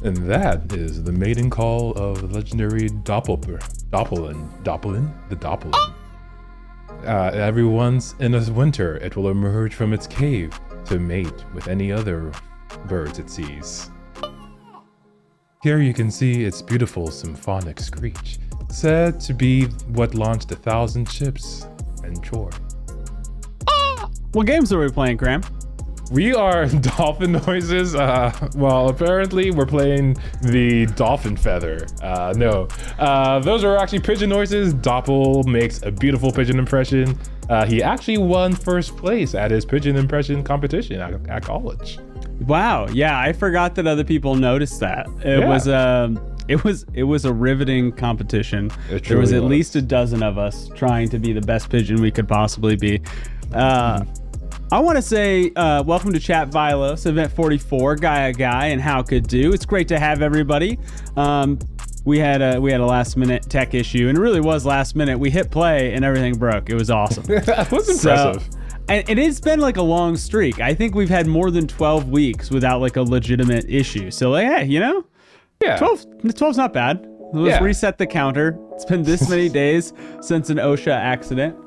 And that is the mating call of legendary Doppelin. Every once in a winter, it will emerge from its cave to mate with any other birds it sees. Here you can see its beautiful symphonic screech, said to be what launched 1,000 ships and shore. What games are we playing, Graham? We are dolphin noises. Well, apparently we're playing the dolphin feather. Those are actually pigeon noises. Doppel makes a beautiful pigeon impression. He actually won first place at his pigeon impression competition at college. Wow. Yeah, I forgot that other people noticed that. It was a riveting competition. There was at least a dozen of us trying to be the best pigeon we could possibly be. I want to say welcome to Chat Vilos, Event 44, Guy, and How Could Do. It's great to have everybody. we had a last minute tech issue, and it really was last minute. We hit play and everything broke. It was awesome. That was impressive. And it has been like a long streak. I think we've had more than 12 weeks without like a legitimate issue. So like, hey, you know, 12's not bad. Let's reset the counter. It's been this many days since an OSHA accident.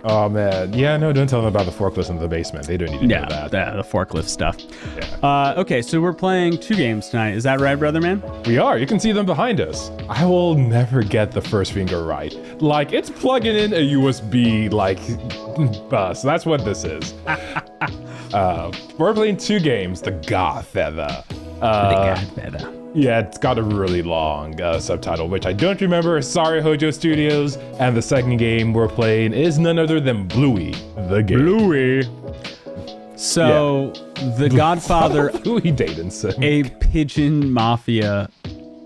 Oh man, yeah, no, don't tell them about the forklifts in the basement. They don't need to know that. The forklift stuff. Yeah. Okay, so we're playing 2 games tonight. Is that right, brother man? We are. You can see them behind us. I will never get the first finger right. Like, it's plugging in a USB like bus. That's what this is. We're playing 2 games. The Godfeather. Yeah, it's got a really long subtitle, which I don't remember. Sorry, Hojo Studios. And the second game we're playing is none other than Bluey, the game. Bluey. So, The Godfather, Bluey dating sim. a Pigeon Mafia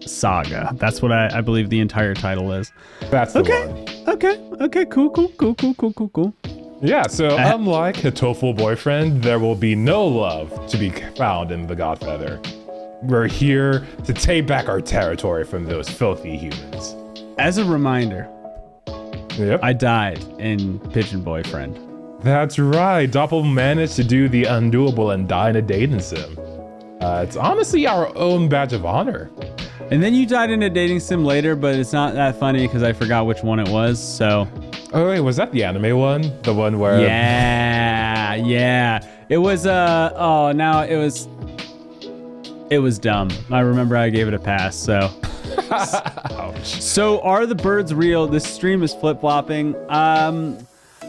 saga. That's what I believe the entire title is. That's the one. Okay, cool. Yeah, so unlike Hitoful Boyfriend, there will be no love to be found in The Godfeather. We're here to take back our territory from those filthy humans. As a reminder, Yep. I died in Pigeon Boyfriend. That's right. Doppel managed to do the undoable and die in a dating sim. It's honestly our own badge of honor. And then you died in a dating sim later, but it's not that funny because I forgot which one it was, so... Oh, wait, was that the anime one? The one where... Yeah. It was, It was dumb. I remember I gave it a pass, so... Ouch. So, are the birds real? This stream is flip-flopping.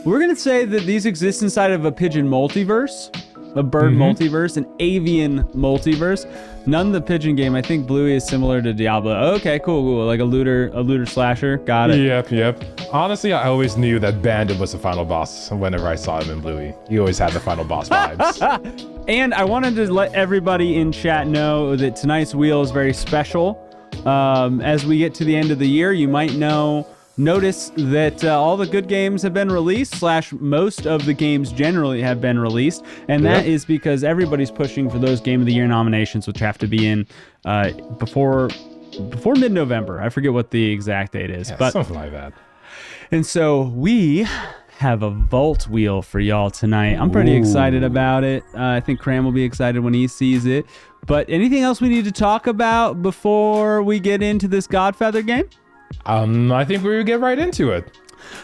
We're going to say that these exist inside of a pigeon multiverse, a bird multiverse, an avian multiverse. None the pigeon game. I think Bluey is similar to Diablo. Okay, cool. Like a looter slasher. Got it. Yep. Honestly, I always knew that Bandit was the final boss whenever I saw him in Bluey. He always had the final boss vibes. And I wanted to let everybody in chat know that tonight's wheel is very special. As we get to the end of the year, you might notice that all the good games have been released, / most of the games generally have been released. And that is because everybody's pushing for those Game of the Year nominations, which have to be in before mid-November. I forget what the exact date is. But something like that. And so we have a vault wheel for y'all tonight. I'm pretty excited about it. I think Cram will be excited when he sees it. But anything else we need to talk about before we get into this Godfeather game? I think we would get right into it.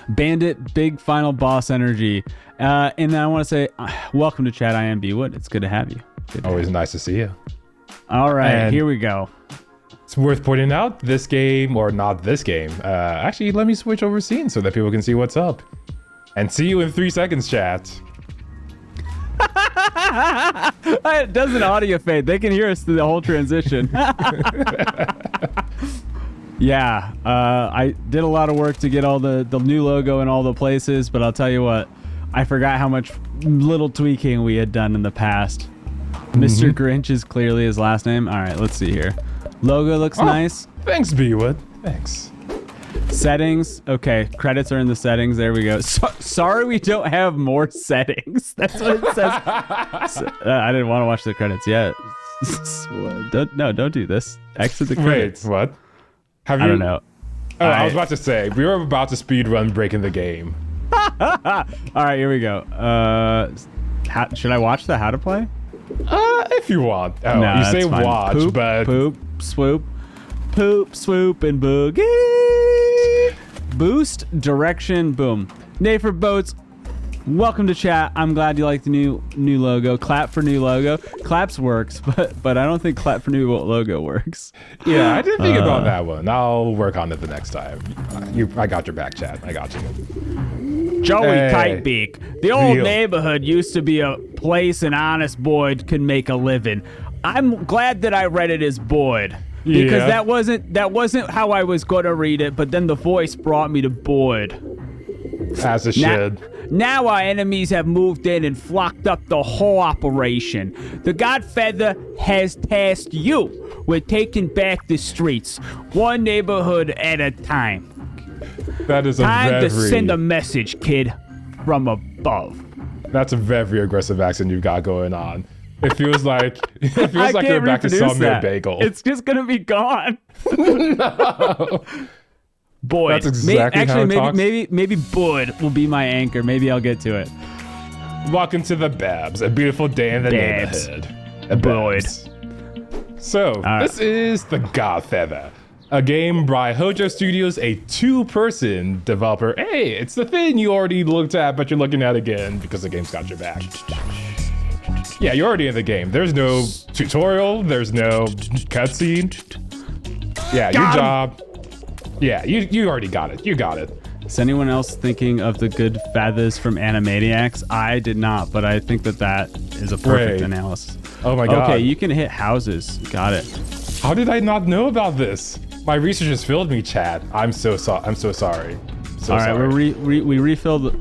Bandit, big final boss energy. And then I want to say, welcome to chat. I am B-Wood. It's good to have you. Always nice to see you. All right, here we go. It's worth pointing out this game, or not this game. Actually, let me switch over scene so that people can see what's up. And see you in 3 seconds, chat. It does an audio fade. They can hear us through the whole transition. Yeah, I did a lot of work to get all the new logo in all the places, but I'll tell you what, I forgot how much little tweaking we had done in the past. Mr. Grinch is clearly his last name. All right, let's see here. Logo looks nice. Thanks, B-Wood. Thanks. Settings. Okay, credits are in the settings. There we go. Sorry we don't have more settings. That's what it says. I didn't want to watch the credits yet. Don't do this. Exit the credits. Wait, what? I don't know. Oh, I was about to say, we were about to speedrun breaking the game. All right, here we go. Should I watch the how to play? If you want. Oh, no, you say fine. watch, Poop, but... Poop, swoop, and boogie. Boost, direction, boom. Nay for boats. Welcome to chat. I'm glad you like the new logo. Clap for new logo. Claps works, but I don't think clap for new logo works. Yeah, I didn't think about that one. I'll work on it the next time. I got your back, chat. I got you. Joey Kitebeak. The old neighborhood used to be a place an honest Boyd could make a living. I'm glad that I read it as Boyd. Because that wasn't how I was going to read it, but then the voice brought me to Boyd. As it should. Now our enemies have moved in and flocked up the whole operation. The Godfeather has tasked you with taking back the streets, one neighborhood at a time. That is time to send a message, kid, from above. That's a very aggressive accent you've got going on. It feels like they're back to Sawmill Bagel. It's just gonna be gone. No. Boyd. That's exactly how it talks. Maybe Boyd will be my anchor. Maybe I'll get to it. Welcome to the Babs, a beautiful day in the Babs. neighborhood. Boyd. So, this is the Godfeather, a game by Hojo Studios, a two-person developer. Hey, it's the thing you already looked at, but you're looking at again because the game's got your back. Yeah, you're already in the game. There's no tutorial. There's no cutscene. Yeah, your job. Yeah, you already got it. You got it. Is anyone else thinking of the good feathers from Animaniacs? I did not, but I think that is a perfect analysis. Oh my god. Okay, you can hit houses. Got it. How did I not know about this? My research has failed me, Chad. I'm so sorry. All right, we refilled.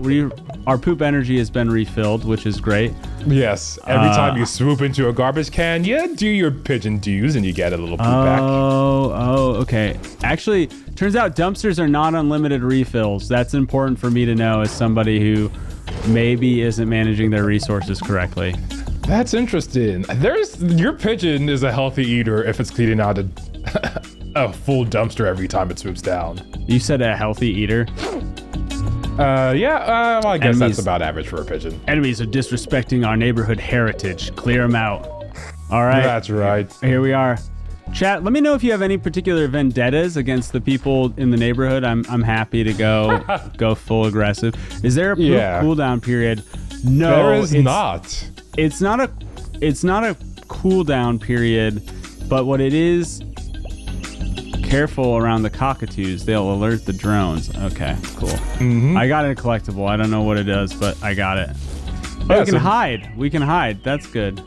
Our poop energy has been refilled, which is great. Yes. Every time you swoop into a garbage can, you do your pigeon dues and you get a little poop back. Oh, okay. Actually, turns out dumpsters are not unlimited refills. That's important for me to know as somebody who maybe isn't managing their resources correctly. That's interesting. Your pigeon is a healthy eater if it's cleaning out a full dumpster every time it swoops down. You said a healthy eater? Well, I guess that's about average for a pigeon. Enemies are disrespecting our neighborhood heritage. Clear them out. All right. That's right. Here we are. Chat, let me know if you have any particular vendettas against the people in the neighborhood. I'm happy to go full aggressive. Is there a cooldown period? No, there is not. It's not a cooldown period, but what it is, careful around the cockatoos. They'll alert the drones. Okay, cool. Mm-hmm. I got a collectible. I don't know what it does, but I got it. Oh, we can hide. We can hide. That's good.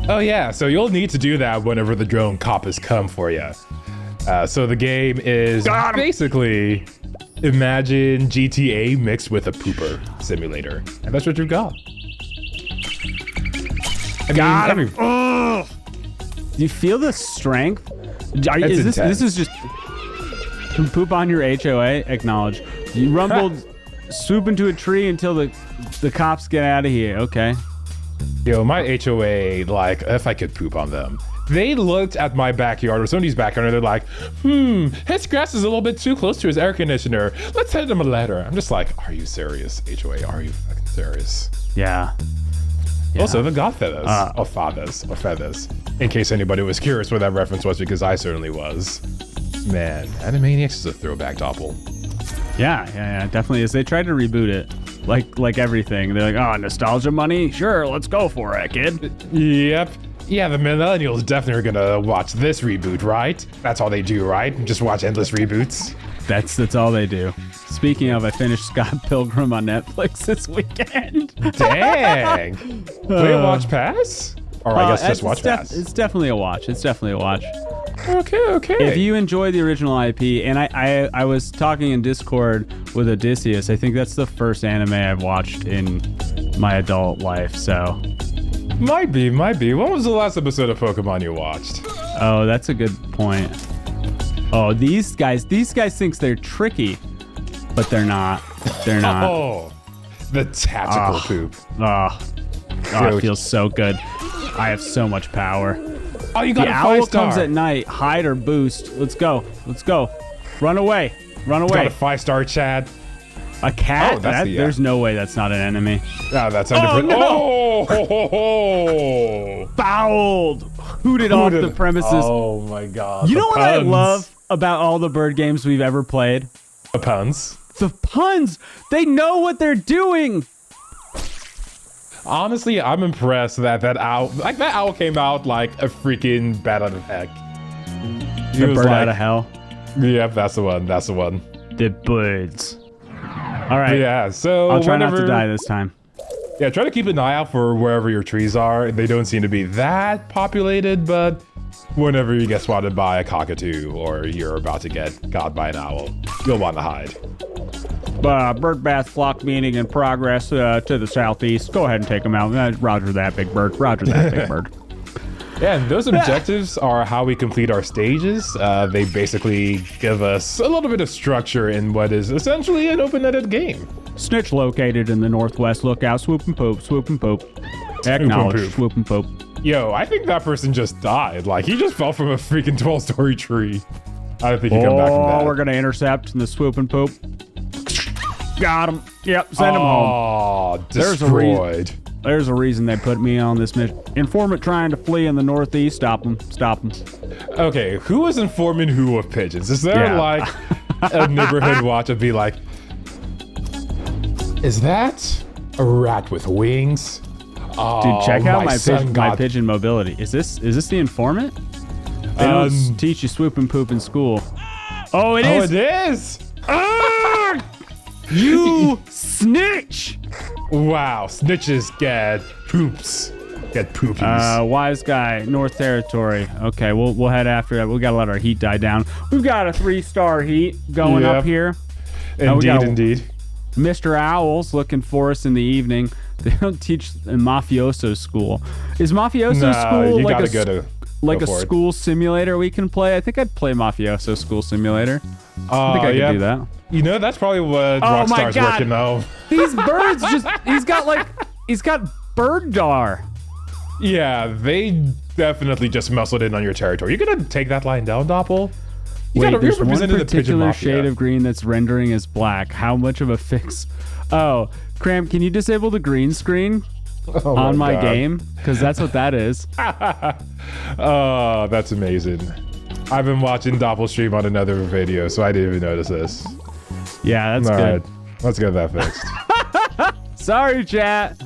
Oh yeah, so you'll need to do that whenever the drone coppers come for you. So the game is basically imagine GTA mixed with a pooper simulator, and that's what you've got. Do you feel the strength? This is just poop on your HOA? Acknowledge. You rumbled, swoop into a tree until the cops get out of here. Okay. Yo, my HOA, like, if I could poop on them. They looked at my backyard or somebody's backyard and they're like, his grass is a little bit too close to his air conditioner. Let's send him a letter. I'm just like, are you serious, HOA? Are you fucking serious? Yeah. Also, the Godfeathers, or feathers. In case anybody was curious what that reference was, because I certainly was. Man, Animaniacs is a throwback doppel. Yeah, definitely is. They tried to reboot it, like everything. They're like, nostalgia money? Sure, let's go for it, kid. Yep. Yeah, the millennials definitely are gonna watch this reboot, right? That's all they do, right? Just watch endless reboots. That's all they do. Speaking of, I finished Scott Pilgrim on Netflix this weekend. Dang. Play a watch pass? Or I guess just watch pass. It's definitely a watch. Okay. If you enjoy the original IP, and I was talking in Discord with Odysseus, I think that's the first anime I've watched in my adult life, so. Might be. When was the last episode of Pokemon you watched? Oh, that's a good point. Oh, these guys think they're tricky, but they're not. They're not. Oh, the tactical poop. It feels so good. I have so much power. Oh, you got the a 5-star. owl comes at night. Hide or boost. Let's go. Run away. Got a 5-star, Chad. A cat? There's no way that's not an enemy. No, that's 100%. No. Oh! Fouled. Hooted off the premises. Oh my god. You know what I love about all the bird games we've ever played? The puns. The puns. They know what they're doing. Honestly, I'm impressed that that owl came out like a freaking bat out of heck. The bird out of hell. Yep, that's the one. The birds. All right. Yeah, so I'll try not to die this time. Yeah, try to keep an eye out for wherever your trees are. They don't seem to be that populated, but whenever you get spotted by a cockatoo or you're about to get caught by an owl, you'll want to hide. Bird bath flock meeting in progress to the southeast. Go ahead and take them out. Roger that, big bird. Yeah, and those objectives are how we complete our stages. They basically give us a little bit of structure in what is essentially an open-ended game. Snitch located in the northwest lookout. Swoop and poop. Acknowledge. Swoop and poop. Yo, I think that person just died. Like, he just fell from a freaking 12-story tree. I don't think he come back from that. We're going to intercept in the swoop and poop. Got him. Yep, send him home. Oh, destroyed. There's a reason they put me on this mission. Informant trying to flee in the northeast. Stop him. Stop him. Okay, who is informing who of pigeons? Is there like a neighborhood watch and be like, is that a rat with wings? Oh, dude, check out my pigeon mobility. Is this the informant? They don't teach you swoop and poop in school. Oh, it is. Oh, it is. You snitch! Wow, snitches get poops. Get poopies. Wise guy, North Territory. Okay, we'll head after that. We gotta let our heat die down. We've got a 3-star heat going up here. Indeed. Mr. Owl's looking for us in the evening. They don't teach in mafioso school. Is mafioso school like a school simulator we can play? I think I'd play mafioso school simulator. I think I could do that. You know, that's probably what Rockstar's working on. These birds he's got bird dar. Yeah, they definitely just muscled in on your territory. You're gonna take that line down, Doppel? There's one particular shade of green that's rendering as black. How much of a fix? Oh, Cram, can you disable the green screen on my game? Because that's what that is. Oh, that's amazing. I've been watching Doppel stream on another video, so I didn't even notice this. Yeah, that's good. All right, let's get that fixed. Sorry, chat.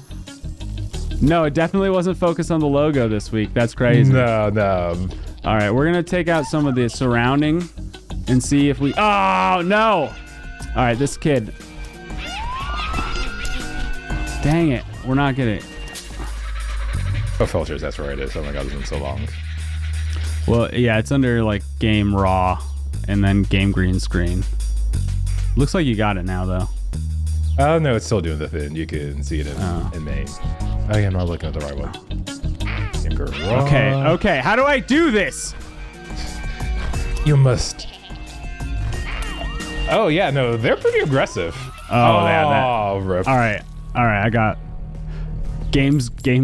No, it definitely wasn't focused on the logo this week. That's crazy. No. All right, we're going to take out some of the surrounding and see if we... Oh, no. All right, this kid. Dang it. We're not getting... Oh, filters, that's where it is. Oh my god, it's been so long. Well, yeah, it's under like game raw and then game green screen. Looks like you got it now, though. Oh, no, it's still doing the thing. You can see it in main. Oh, yeah, I'm not looking at the right one. Okay. How do I do this? You must. Oh, yeah, no, they're pretty aggressive. Oh, yeah. Rip. All right. I got game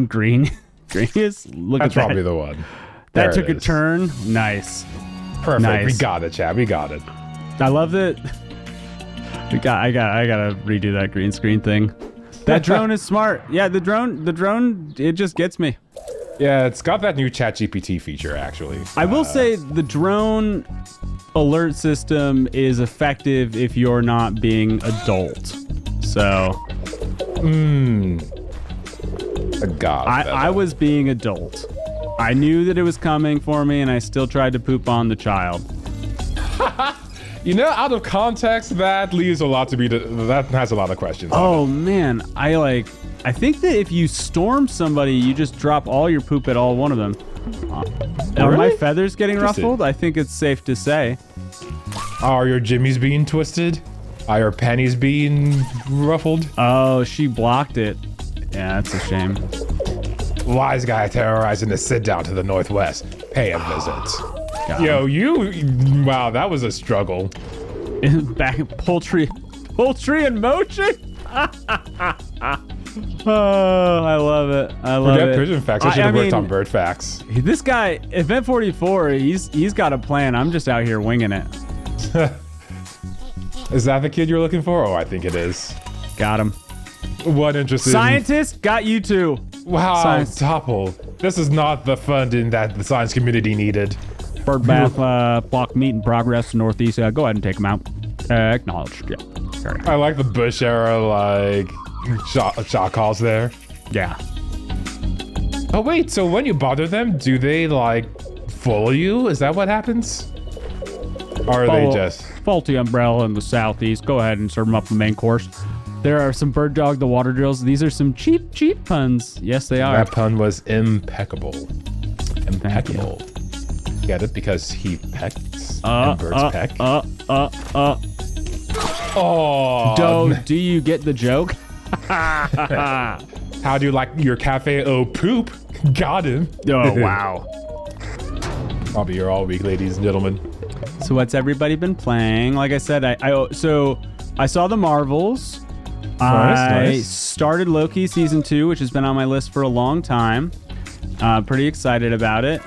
green. That's probably the one. That took a turn. Nice. Perfect. Nice. We got it, Chad. We got it. I love that. I gotta redo that green screen thing. That drone is smart. Yeah, the drone, it just gets me. Yeah, it's got that new ChatGPT feature, actually. I will say the drone alert system is effective if you're not being adult. So. I was being adult. I knew that it was coming for me, and I still tried to poop on the child. You know, out of context, that leaves a lot to be. That has a lot of questions. Oh man, I think that if you storm somebody, you just drop all your poop at all one of them. Are my feathers getting ruffled? I think it's safe to say. Are your jimmies being twisted? Are your panties being ruffled? Oh, she blocked it. Yeah, that's a shame. Wise guy terrorizing the sit down to the northwest. Pay a visit. Yo, wow, that was a struggle. Back in poultry in motion. Oh, I love it. Forget pigeon facts. I should have worked on bird facts. This guy, Event 44, he's got a plan. I'm just out here winging it. Is that the kid you're looking for? Oh, I think it is. Got him. What interesting. Scientist, got you too. Wow, Doppel. This is not the funding that the science community needed. Bird bath block meet in progress northeast. Go ahead and take them out. Acknowledged. Yeah. Sorry. I like the Bush era like shot calls there. Yeah. Oh wait, so when you bother them, do they like follow you? Is that what happens? Or are they just faulty umbrella in the southeast? Go ahead and serve them up the main course. There are some bird dog the water drills. These are some cheap puns. Yes, they are. That pun was impeccable. Impeccable. Get it? Because he pecks and birds peck. Oh. Do you get the joke? How do you like your cafe? Oh, poop. Got him. Oh, wow. I'll be here all week, ladies and gentlemen. So what's everybody been playing? Like I said, I saw the Marvels. Nice. I started Loki season 2, which has been on my list for a long time. Pretty excited about it.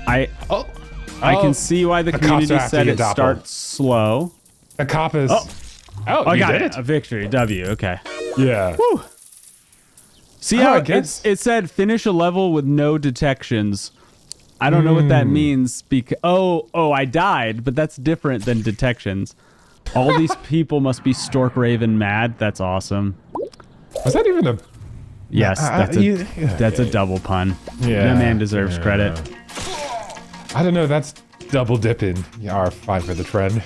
I can see why the community said it starts slow. The cop is... I got it. A victory. W. Okay. Yeah. Woo. See how it said finish a level with no detections. I don't know what that means because I died, but that's different than detections. All these people must be Stork Raven mad. That's awesome. Was that even a... Yes, that's a double pun. Yeah. That man deserves credit. I don't know, that's double dipping. You are fine for the trend.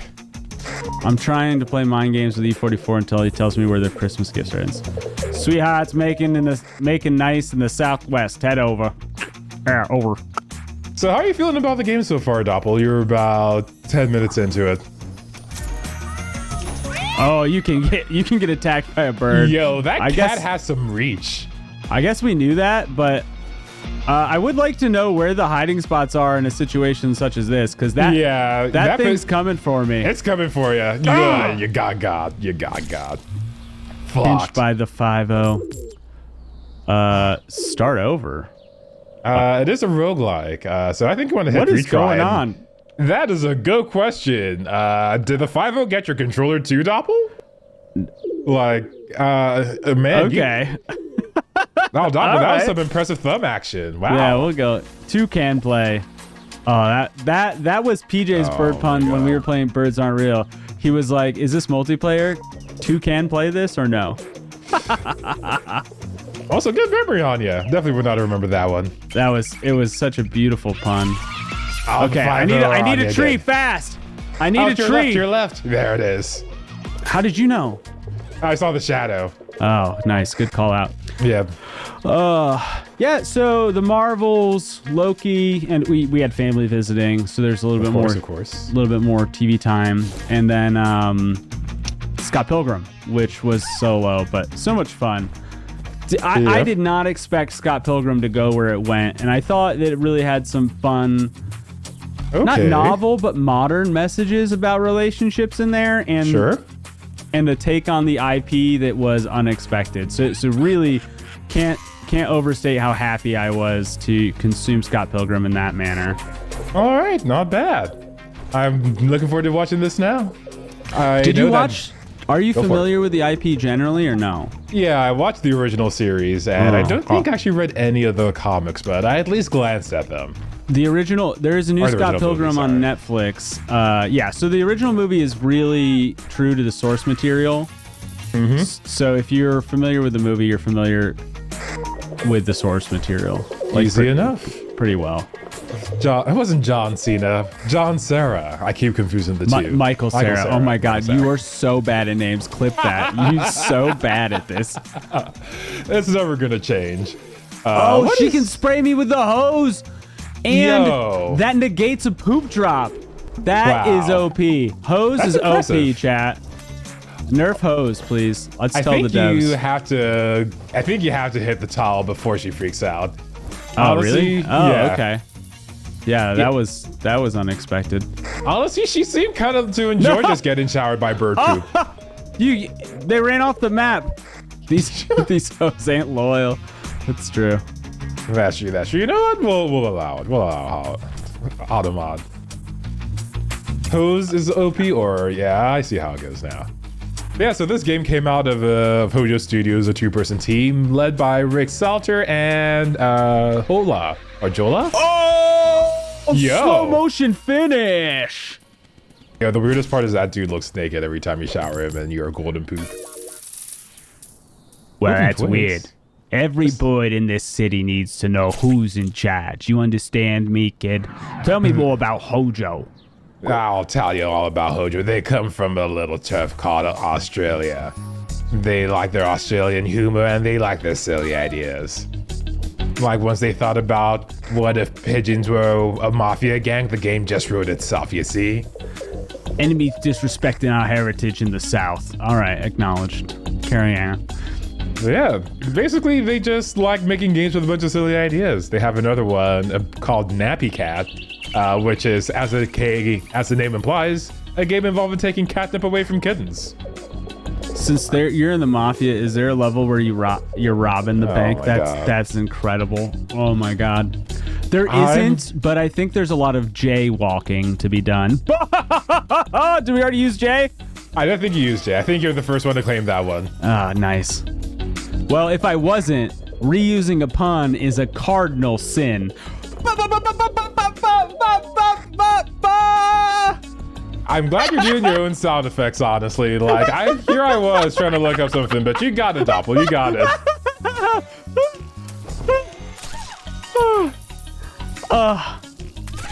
I'm trying to play mind games with E44 until he tells me where their Christmas gifts are. Sweethearts making nice in the Southwest. Head over. Over. So how are you feeling about the game so far, Doppel? You're about 10 minutes into it. Oh, you can get attacked by a bird. Yo, that cat has some reach. I guess we knew that, but I would like to know where the hiding spots are in a situation such as this, because that thing's coming for me. It's coming for you. Yeah, you got God. You got God. Pinched by the 5-0. Start over. It is a roguelike, so I think you want to hit retry. What is going on? That is a good question. Did the 5-0 get your controller too, Doppel? Like, man. Okay. Doppel, that was some impressive thumb action. Wow. Yeah, we'll go. 2 can play. Oh, that was PJ's bird pun when we were playing Birds Aren't Real. He was like, "Is this multiplayer? 2 can play this or no?" Also, good memory on you. Definitely would not remember that one. It was such a beautiful pun. Oh, okay, I need a tree fast. I need a tree. To your left. There it is. How did you know? I saw the shadow. Oh, nice. Good call out. Yeah. Yeah, so the Marvels, Loki, and we had family visiting, so there's a little bit more TV time. And then Scott Pilgrim, which was solo, but so much fun. I did not expect Scott Pilgrim to go where it went, and I thought that it really had some fun, not novel, but modern messages about relationships in there, and and a take on the IP that was unexpected. So really can't overstate how happy I was to consume Scott Pilgrim in that manner. All right, not bad. I'm looking forward to watching this now. Did you watch? Are you familiar with the IP generally or no? Yeah, I watched the original series, and I don't think I actually read any of the comics, but I at least glanced at them. The original, there is a new Scott Pilgrim on Netflix. Yeah, so the original movie is really true to the source material. So if you're familiar with the movie, you're familiar with the source material. Like, easy enough. Pretty well. It wasn't John Cena. John Cena. I keep confusing the two. Michael Cera. Oh my God, you are so bad at names. Clip that. You're so bad at this. It's never gonna change. She can spray me with the hose, and that negates a poop drop. That is OP. Hose is impressive. OP, chat. Nerf hose, please. Let's tell the devs. I think you have to hit the towel before she freaks out. Oh, really? Oh, okay. Yeah, that was unexpected. Honestly, she seemed kind of to enjoy just getting showered by bird poop. They ran off the map. These hoes ain't loyal. That's true. That's true. You know what? We'll allow it. We'll allow Automod. Hose is OP, or yeah, I see how it goes now. Yeah, so this game came out of Hojo Studios, a 2-person team led by Rick Salter and Jola. Oh! Slow motion finish! Yeah, the weirdest part is that dude looks naked every time you shower him, and you're a golden poop. Well, that's weird. Every bird in this city needs to know who's in charge. You understand me, kid? Tell me more about Hojo. I'll tell you all about Hojo. They come from a little turf called Australia. They like their Australian humor, and they like their silly ideas. Like once they thought about what if pigeons were a mafia gang, the game just wrote itself, you see? Enemies disrespecting our heritage in the South. All right, acknowledged. Carry on. Yeah, basically they just like making games with a bunch of silly ideas. They have another one called Nappy Cat, which is, as the name implies, a game involving taking catnip away from kittens. Since you're in the Mafia, is there a level where you're robbing the bank? That's incredible. Oh my god. There isn't, but I think there's a lot of jaywalking to be done. Did we already use Jay? I don't think you used Jay. I think you're the first one to claim that one. Ah, nice. Well, if I wasn't, reusing a pun is a cardinal sin. I'm glad you're doing your own sound effects, honestly. Like, here I was trying to look up something, but you got it, Doppel. You got it.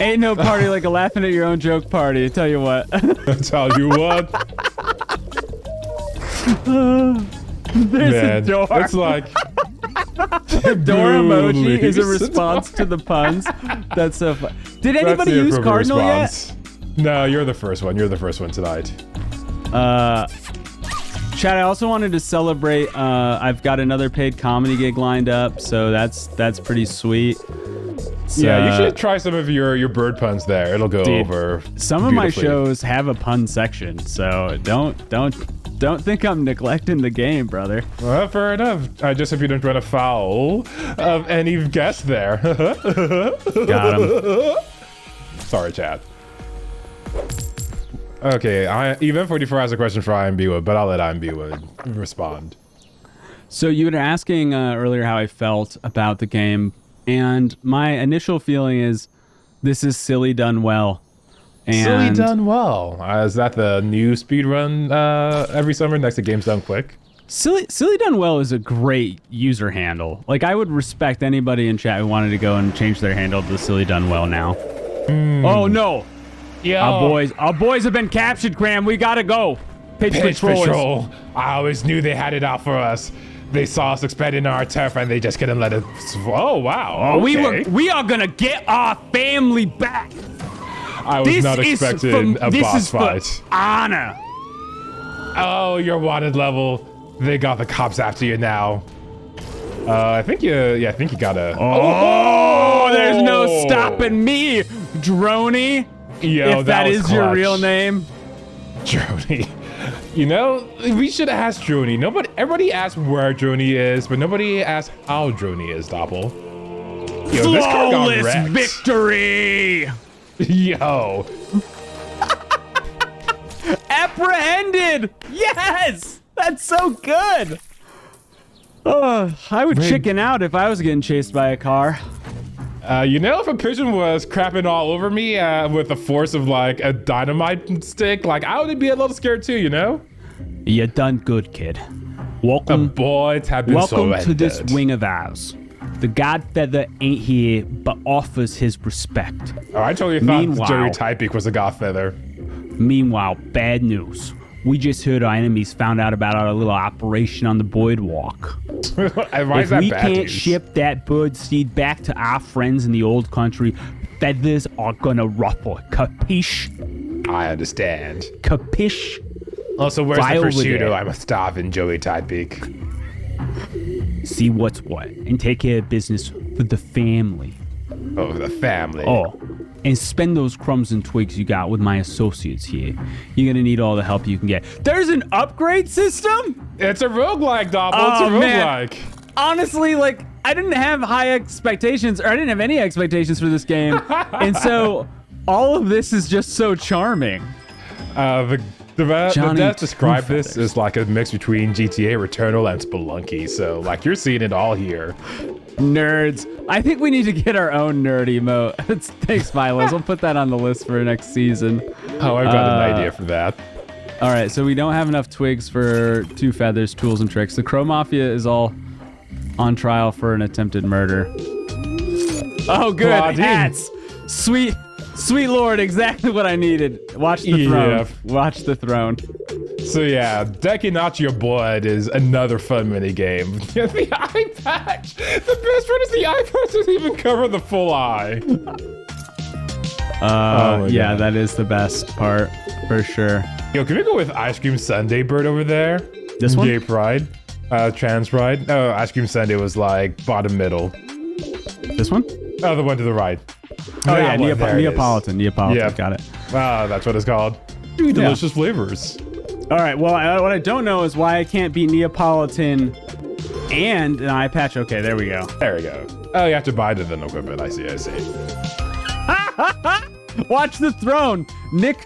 Ain't no party like a laughing at your own joke party. I tell you what. I tell you what. There's a door. It's like... The door emoji is a response to the puns. That's so fun. Did anybody use Cardinal yet? No, you're the first one. You're the first one tonight. Chad, I also wanted to celebrate. I've got another paid comedy gig lined up, so that's pretty sweet. So, yeah, you should try some of your bird puns there. It'll go over. Some of my shows have a pun section, so don't think I'm neglecting the game, brother. Well, fair enough. I just hope you don't run afoul of any guest there. Got him. Sorry, Chad. Okay, Event44 has a question for IMBWA, but I'll let IMBWA respond. So you were asking earlier how I felt about the game, and my initial feeling is this is silly done well. And silly done well. Is that the new speedrun every summer next to Games Done Quick? Silly done well is a great user handle. Like, I would respect anybody in chat who wanted to go and change their handle to silly done well now. Oh no. Yo. Our boys have been captured, Graham. We gotta go. Pitch Patrol. I always knew they had it out for us. They saw us expanding our turf and they just couldn't let it. Oh wow. Okay. We are gonna get our family back. I was not expecting a boss fight. For honor. Oh, you're wanted level. They got the cops after you now. I think you gotta. Oh, there's no stopping me, Droney. Yo, if that is your real name. Droney. You know, we should have asked Droney. Everybody asked where Droney is, but nobody asked how Droney is, Doppel. Yo, this car got wrecked. Victory! Yo. Apprehended! Yes! That's so good! I would chicken out if I was getting chased by a car. You know, if a pigeon was crapping all over me with the force of like a dynamite stick, like I would be a little scared too, you know? You done good, kid. Welcome. The boys have been Welcome to this wing of ours. The Godfeather ain't here, but offers his respect. Oh, I totally thought Joey Typeek was a Godfeather. Meanwhile, bad news. We just heard our enemies found out about our little operation on the boardwalk. If we can't ship that bird seed back to our friends in the old country, feathers are gonna ruffle. Capiche? I understand. Capiche? Also, where's the prosciutto? I'm starving, Joey Typeek. See what's what, and take care of business for the family. Oh, the family. Oh, and spend those crumbs and twigs you got with my associates here. You're gonna need all the help you can get. There's an upgrade system? It's a roguelike, Doppel. It's a roguelike. Honestly, like, I didn't have high expectations, or I didn't have any expectations for this game. And so all of this is just so charming. The devs described this as like a mix between GTA, Returnal, and Spelunky. So, like, you're seeing it all here. Nerds. I think we need to get our own nerd emote. Thanks, Milos. We'll put that on the list for next season. Oh, I've got an idea for that. All right, so we don't have enough twigs for 2 feathers, tools, and tricks. The Crow Mafia is all on trial for an attempted murder. Oh, good. Hats. Sweet Lord, exactly what I needed. Watch the throne. Watch the throne. So yeah, decking out your blood is another fun mini game. The eye patch. The best part is the eye patch doesn't even cover the full eye. Yeah, that is the best part for sure. Yo, can we go with Ice Cream Sundae bird over there? This one? Gay pride, trans pride. Oh, Ice Cream Sundae was like bottom middle. This one? Oh, the one to the right. Oh yeah, Neapolitan. Yeah. Got it. Ah, that's what it's called. Delicious flavors. All right. Well, what I don't know is why I can't be Neapolitan and an eye patch. Okay, there we go. There we go. Oh, you have to buy the then equipment. I see. Watch the throne. Nick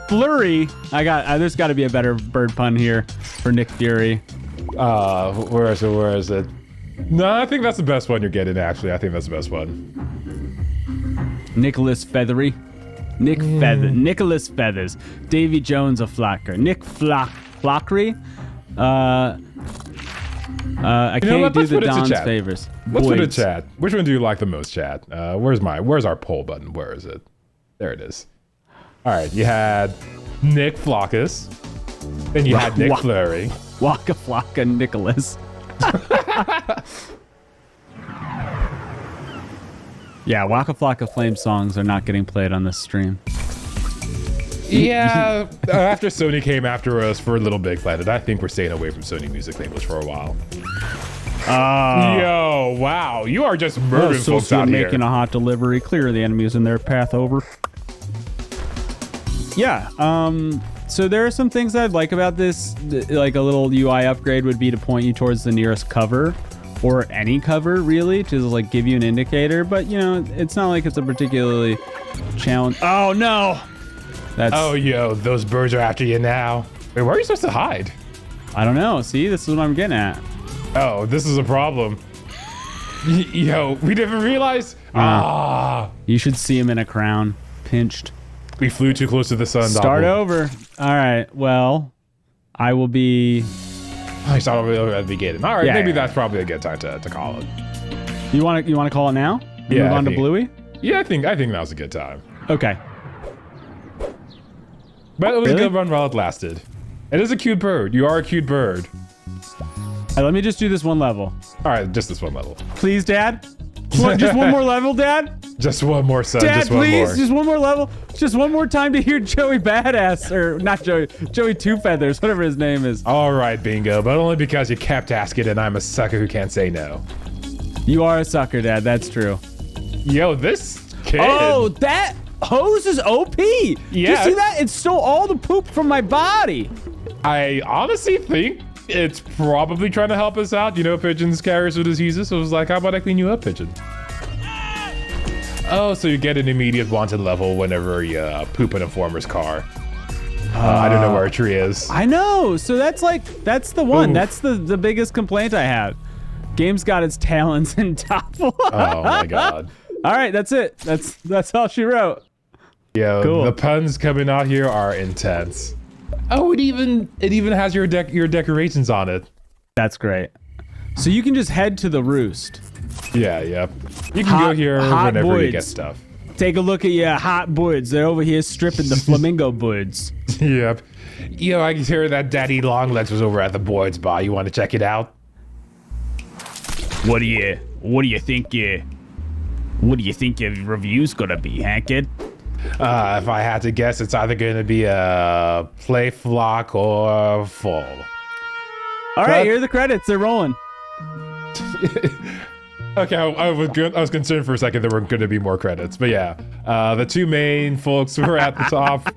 Flurry. There's got to be a better bird pun here for Nick Fury. Where is it? No, I think that's the best one you're getting, actually. I think that's the best one. Nicholas Feathery. Nicholas Feathers. Davy Jones a Flocker. Nick Flockery. I can't do the Don's favors. Let's put it in chat. Which one do you like the most, chat? Where's our poll button? Where is it? There it is. All right, you had Nick Flockus. Then you had Nick Flurry. Waka Flocka Nicholas. Yeah, Waka Flocka Flame songs are not getting played on this stream. Yeah, after Sony came after us for Little Big Planet, I think we're staying away from Sony music labels for a while. Yo, wow, you are just murdering folks out here. Making a hot delivery, clear the enemies in their path over. Yeah, so there are some things I'd like about this, like a little UI upgrade would be to point you towards the nearest cover, or any cover really, to like give you an indicator, but you know, it's not like it's a particularly challenge. Oh no! Oh yo, those birds are after you now. Wait, where are you supposed to hide? I don't know, see, this is what I'm getting at. Oh, this is a problem. Yo, we didn't realize. You should see him in a crown, pinched. We flew too close to the sun. Start over. All right. Well, I will be. I saw it at the beginning. All right, Yeah, maybe yeah. that's probably a good time to call it. You want to call it now? Yeah, Move on I to think- Bluey. Yeah, I think now's a good time. Okay. But it was Really? a good run while it lasted. It is a cute bird. You are a cute bird. All right, let me just do this one level. All right, just this one level. Please, Dad. Just one more level, Dad. Just one more, son. Dad, just one please, more. just one more level. Just one more time to hear Joey Badass, or not Joey, Joey Two Feathers, whatever his name is. All right, Bingo, but only because you kept asking and I'm a sucker who can't say no. You are a sucker, Dad. That's true. Yo, this kid. Oh, that hose is OP. Did you Yeah. see that? It stole all the poop from my body. I honestly think it's probably trying to help us out. You know, Pigeon's carries with diseases, so it was like, how about I clean you up, Pigeon? Oh, so you get an immediate wanted level whenever you poop in a former's car. I don't know where a tree is. I know. So that's the one. Oof. That's the biggest complaint I have. Game's got its talons in Topple. Oh my god. All right, that's it. That's all she wrote. Yo, Cool. the puns coming out here are intense. Oh, it even has your decorations on it. That's great. So you can just head to the roost. Yeah, yep. You can go here hot whenever you boys. get stuff. Take a look at your hot birds. They're over here stripping the flamingo birds. Yep. Yo, I can hear that Daddy Longlegs was over at the Boyd's Bar. You want to check it out? What do you think your review's gonna be, huh, kid? If I had to guess, it's either going to be a play flock or full. All right, here are the credits. They're rolling. Okay, I was concerned for a second there were going to be more credits, but yeah, the two main folks were at the top.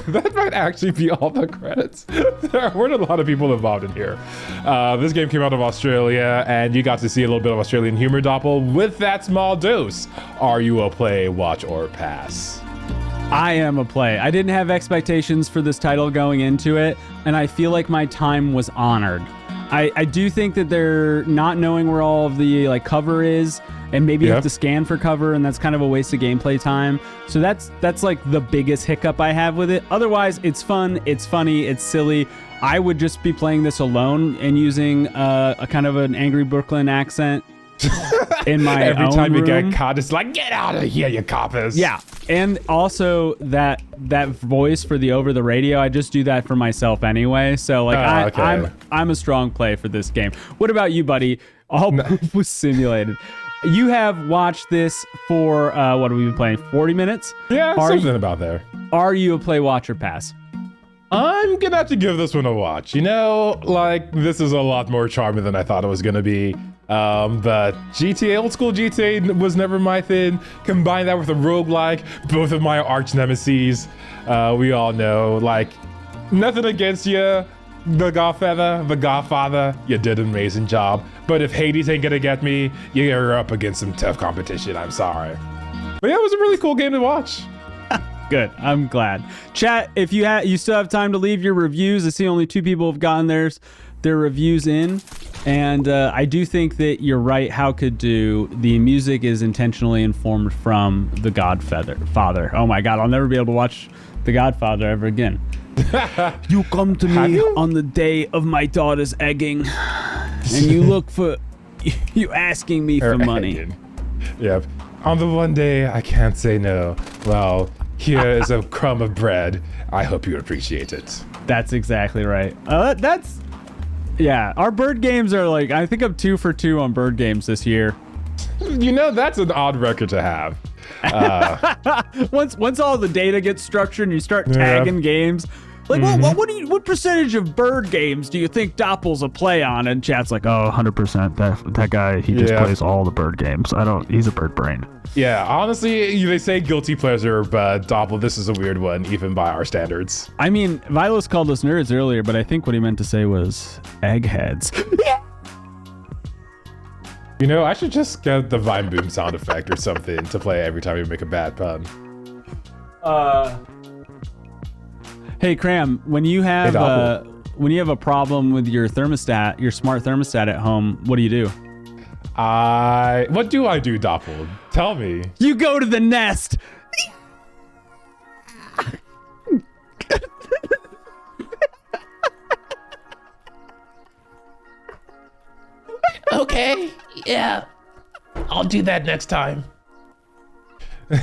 That might actually be all the credits. There weren't a lot of people involved in here. This game came out of Australia, and you got to see a little bit of Australian humor, Doppel, with that small dose. Are you a play, watch, or pass? I am a play. I didn't have expectations for this title going into it, and I feel like my time was honored. I do think that they're not knowing where all of the cover is, and maybe you have to scan for cover, and that's kind of a waste of gameplay time. So that's like the biggest hiccup I have with it. Otherwise, it's fun, it's funny, it's silly. I would just be playing this alone and using a kind of an angry Brooklyn accent in my Every own time you room. get caught, it's like, get out of here, you coppers. Yeah, and also that voice for the over the radio, I just do that for myself anyway. So like I'm a strong play for this game. What about you, buddy? All poop was simulated. You have watched this for what have we been playing? 40 minutes? Yeah, something about there. Are you a play, watch, or pass? I'm gonna have to give this one a watch. You know, like, this is a lot more charming than I thought it was gonna be. But GTA, old school GTA was never my thing. Combine that with a roguelike, both of my arch nemeses. We all know, like, nothing against you, the Godfather. You did an amazing job. But if Hades ain't gonna get me, you're up against some tough competition. I'm sorry. But yeah, it was a really cool game to watch. Good. I'm glad. Chat, if you still have time to leave your reviews. I see only 2 people have gotten their reviews in. And I do think that you're right, How Could Do. The music is intentionally informed from The Godfather. Oh my God, I'll never be able to watch The Godfather ever again. You come to me on the day of my daughter's egging, and you asking me for money. Yep. On the one day I can't say no. Well, here is a crumb of bread. I hope you appreciate it. That's exactly right. Yeah, our bird games are like, I think I'm 2 for 2 on bird games this year. You know, that's an odd record to have. Once all the data gets structured and you start tagging games, like, what percentage of bird games do you think Doppel's a play on? And chat's like, 100%. That guy, he just plays all the bird games. He's a bird brain. Yeah, honestly, they say guilty pleasure, but Doppel, this is a weird one, even by our standards. I mean, Vilos called us nerds earlier, but I think what he meant to say was eggheads. You know, I should just get the Vine Boom sound effect or something to play every time you make a bad pun. Hey, Cram, when you have a problem with your thermostat, your smart thermostat at home, what do? What do I do, Doppel? Tell me. You go to the Nest. Okay, yeah. I'll do that next time. Hey.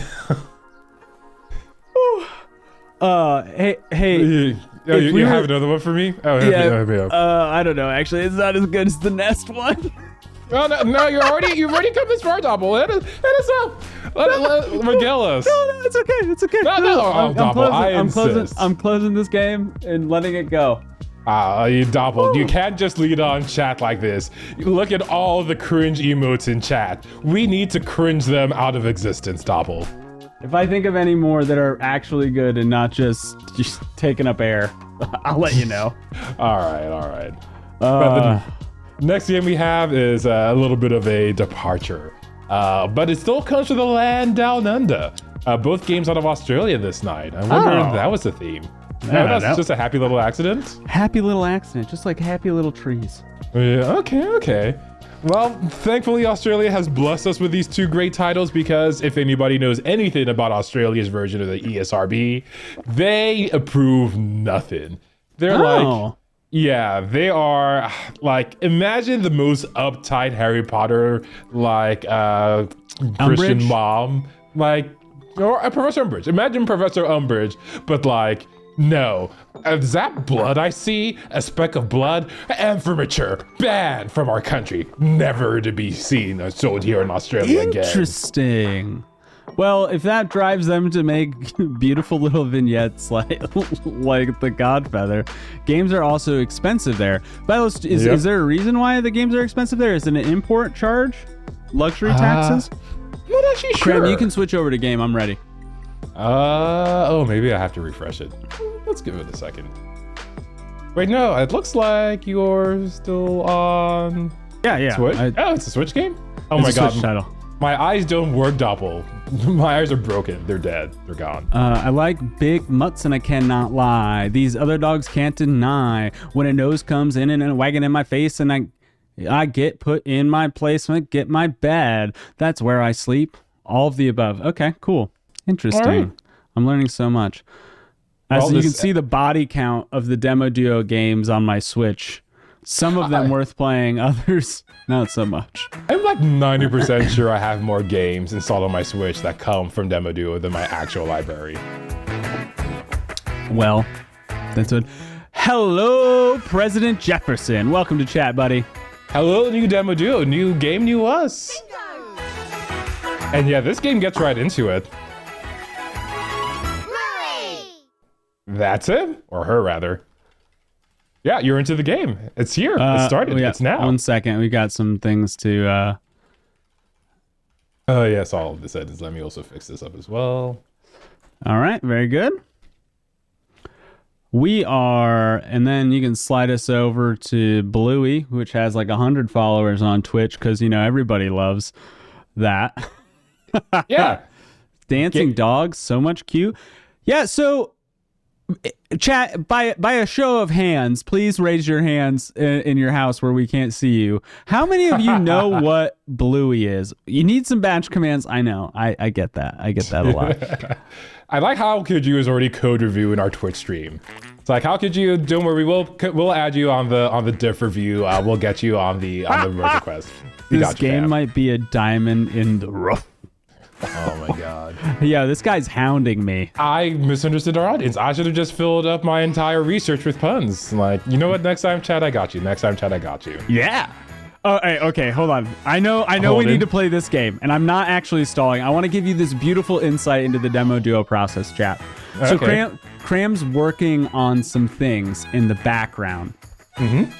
You have another one for me? Oh, yeah. I don't know. Actually, it's not as good as the Nest one. Oh, no, you've already come this far, Doppel. Hit us up. Let Miguel us. No, it's okay. It's okay. I'm closing this game and letting it go. You Doppel, you can't just lead on chat like this. Look at all the cringe emotes in chat. We need to cringe them out of existence, Doppel. If I think of any more that are actually good and not just taking up air, I'll let you know. All right. But the next game we have is a little bit of a departure, but it still comes from the land down under. Both games out of Australia this night. I wonder if that was the theme. No, that's just a happy little accident. Happy little accident, just like happy little trees. Yeah, okay. Well, thankfully Australia has blessed us with these 2 great titles, because if anybody knows anything about Australia's version of the ESRB, they approve nothing. They're they are like, imagine the most uptight Harry Potter, like Christian mom, like, or Professor Umbridge. Imagine Professor Umbridge, but like, no. Is that blood I see? A speck of blood? Informature. Banned from our country. Never to be seen or sold here in Australia again. Interesting. Well, if that drives them to make beautiful little vignettes like The Godfeather, games are also expensive there. But is there a reason why the games are expensive there? Is it an import charge? Luxury taxes? I'm not actually sure. Cram, you can switch over to game. I'm ready. Maybe I have to refresh it. Let's give it a second. Wait, no, it looks like you're still on... Yeah. Switch? It's a Switch game? Oh my God. Switch title. My eyes don't work, Doppel. My eyes are broken. They're dead. They're gone. I like big mutts and I cannot lie. These other dogs can't deny. When a nose comes in and a wagging in my face and I get put in my place and I get my bed. That's where I sleep. All of the above. Okay, cool. Interesting. Right. I'm learning so much. As you can see the body count of the DemoDuo games on my Switch. Some of them worth playing, others not so much. I'm like 90% sure I have more games installed on my Switch that come from DemoDuo than my actual library. Well, that's what. Hello, President Jefferson. Welcome to chat, buddy. Hello, new DemoDuo. New game, new us. Bingo. And yeah, this game gets right into it. That's him, or her rather. Yeah, you're into the game. It's here. It started. It's now. 1 second. We got some things to... Oh, yes. All of this is. Let me also fix this up as well. All right. Very good. We are, and then you can slide us over to Bluey, which has like 100 followers on Twitch because, everybody loves that. Yeah. Dancing dogs, so much cute. Yeah, so chat, by a show of hands, please raise your hands in your house where we can't see you. How many of you know what Bluey is? You need some batch commands. I know. I get that. I get that a lot. I like how could you is already code review in our Twitch stream. It's like, how could you? Don't worry, we'll add you on the diff review. We'll get you on the merge request. This game might be a diamond in the rough. Oh my god. Yeah, this guy's hounding me. I misunderstood our audience. I should have just filled up my entire research with puns. Like, you know what? Next time, chat, I got you. Next time, chat, I got you. Yeah. Oh, hey, okay, hold on. I know we need to play this game, and I'm not actually stalling. I want to give you this beautiful insight into the DemoDuo process, chat. So Cram's working on some things in the background. Mm-hmm.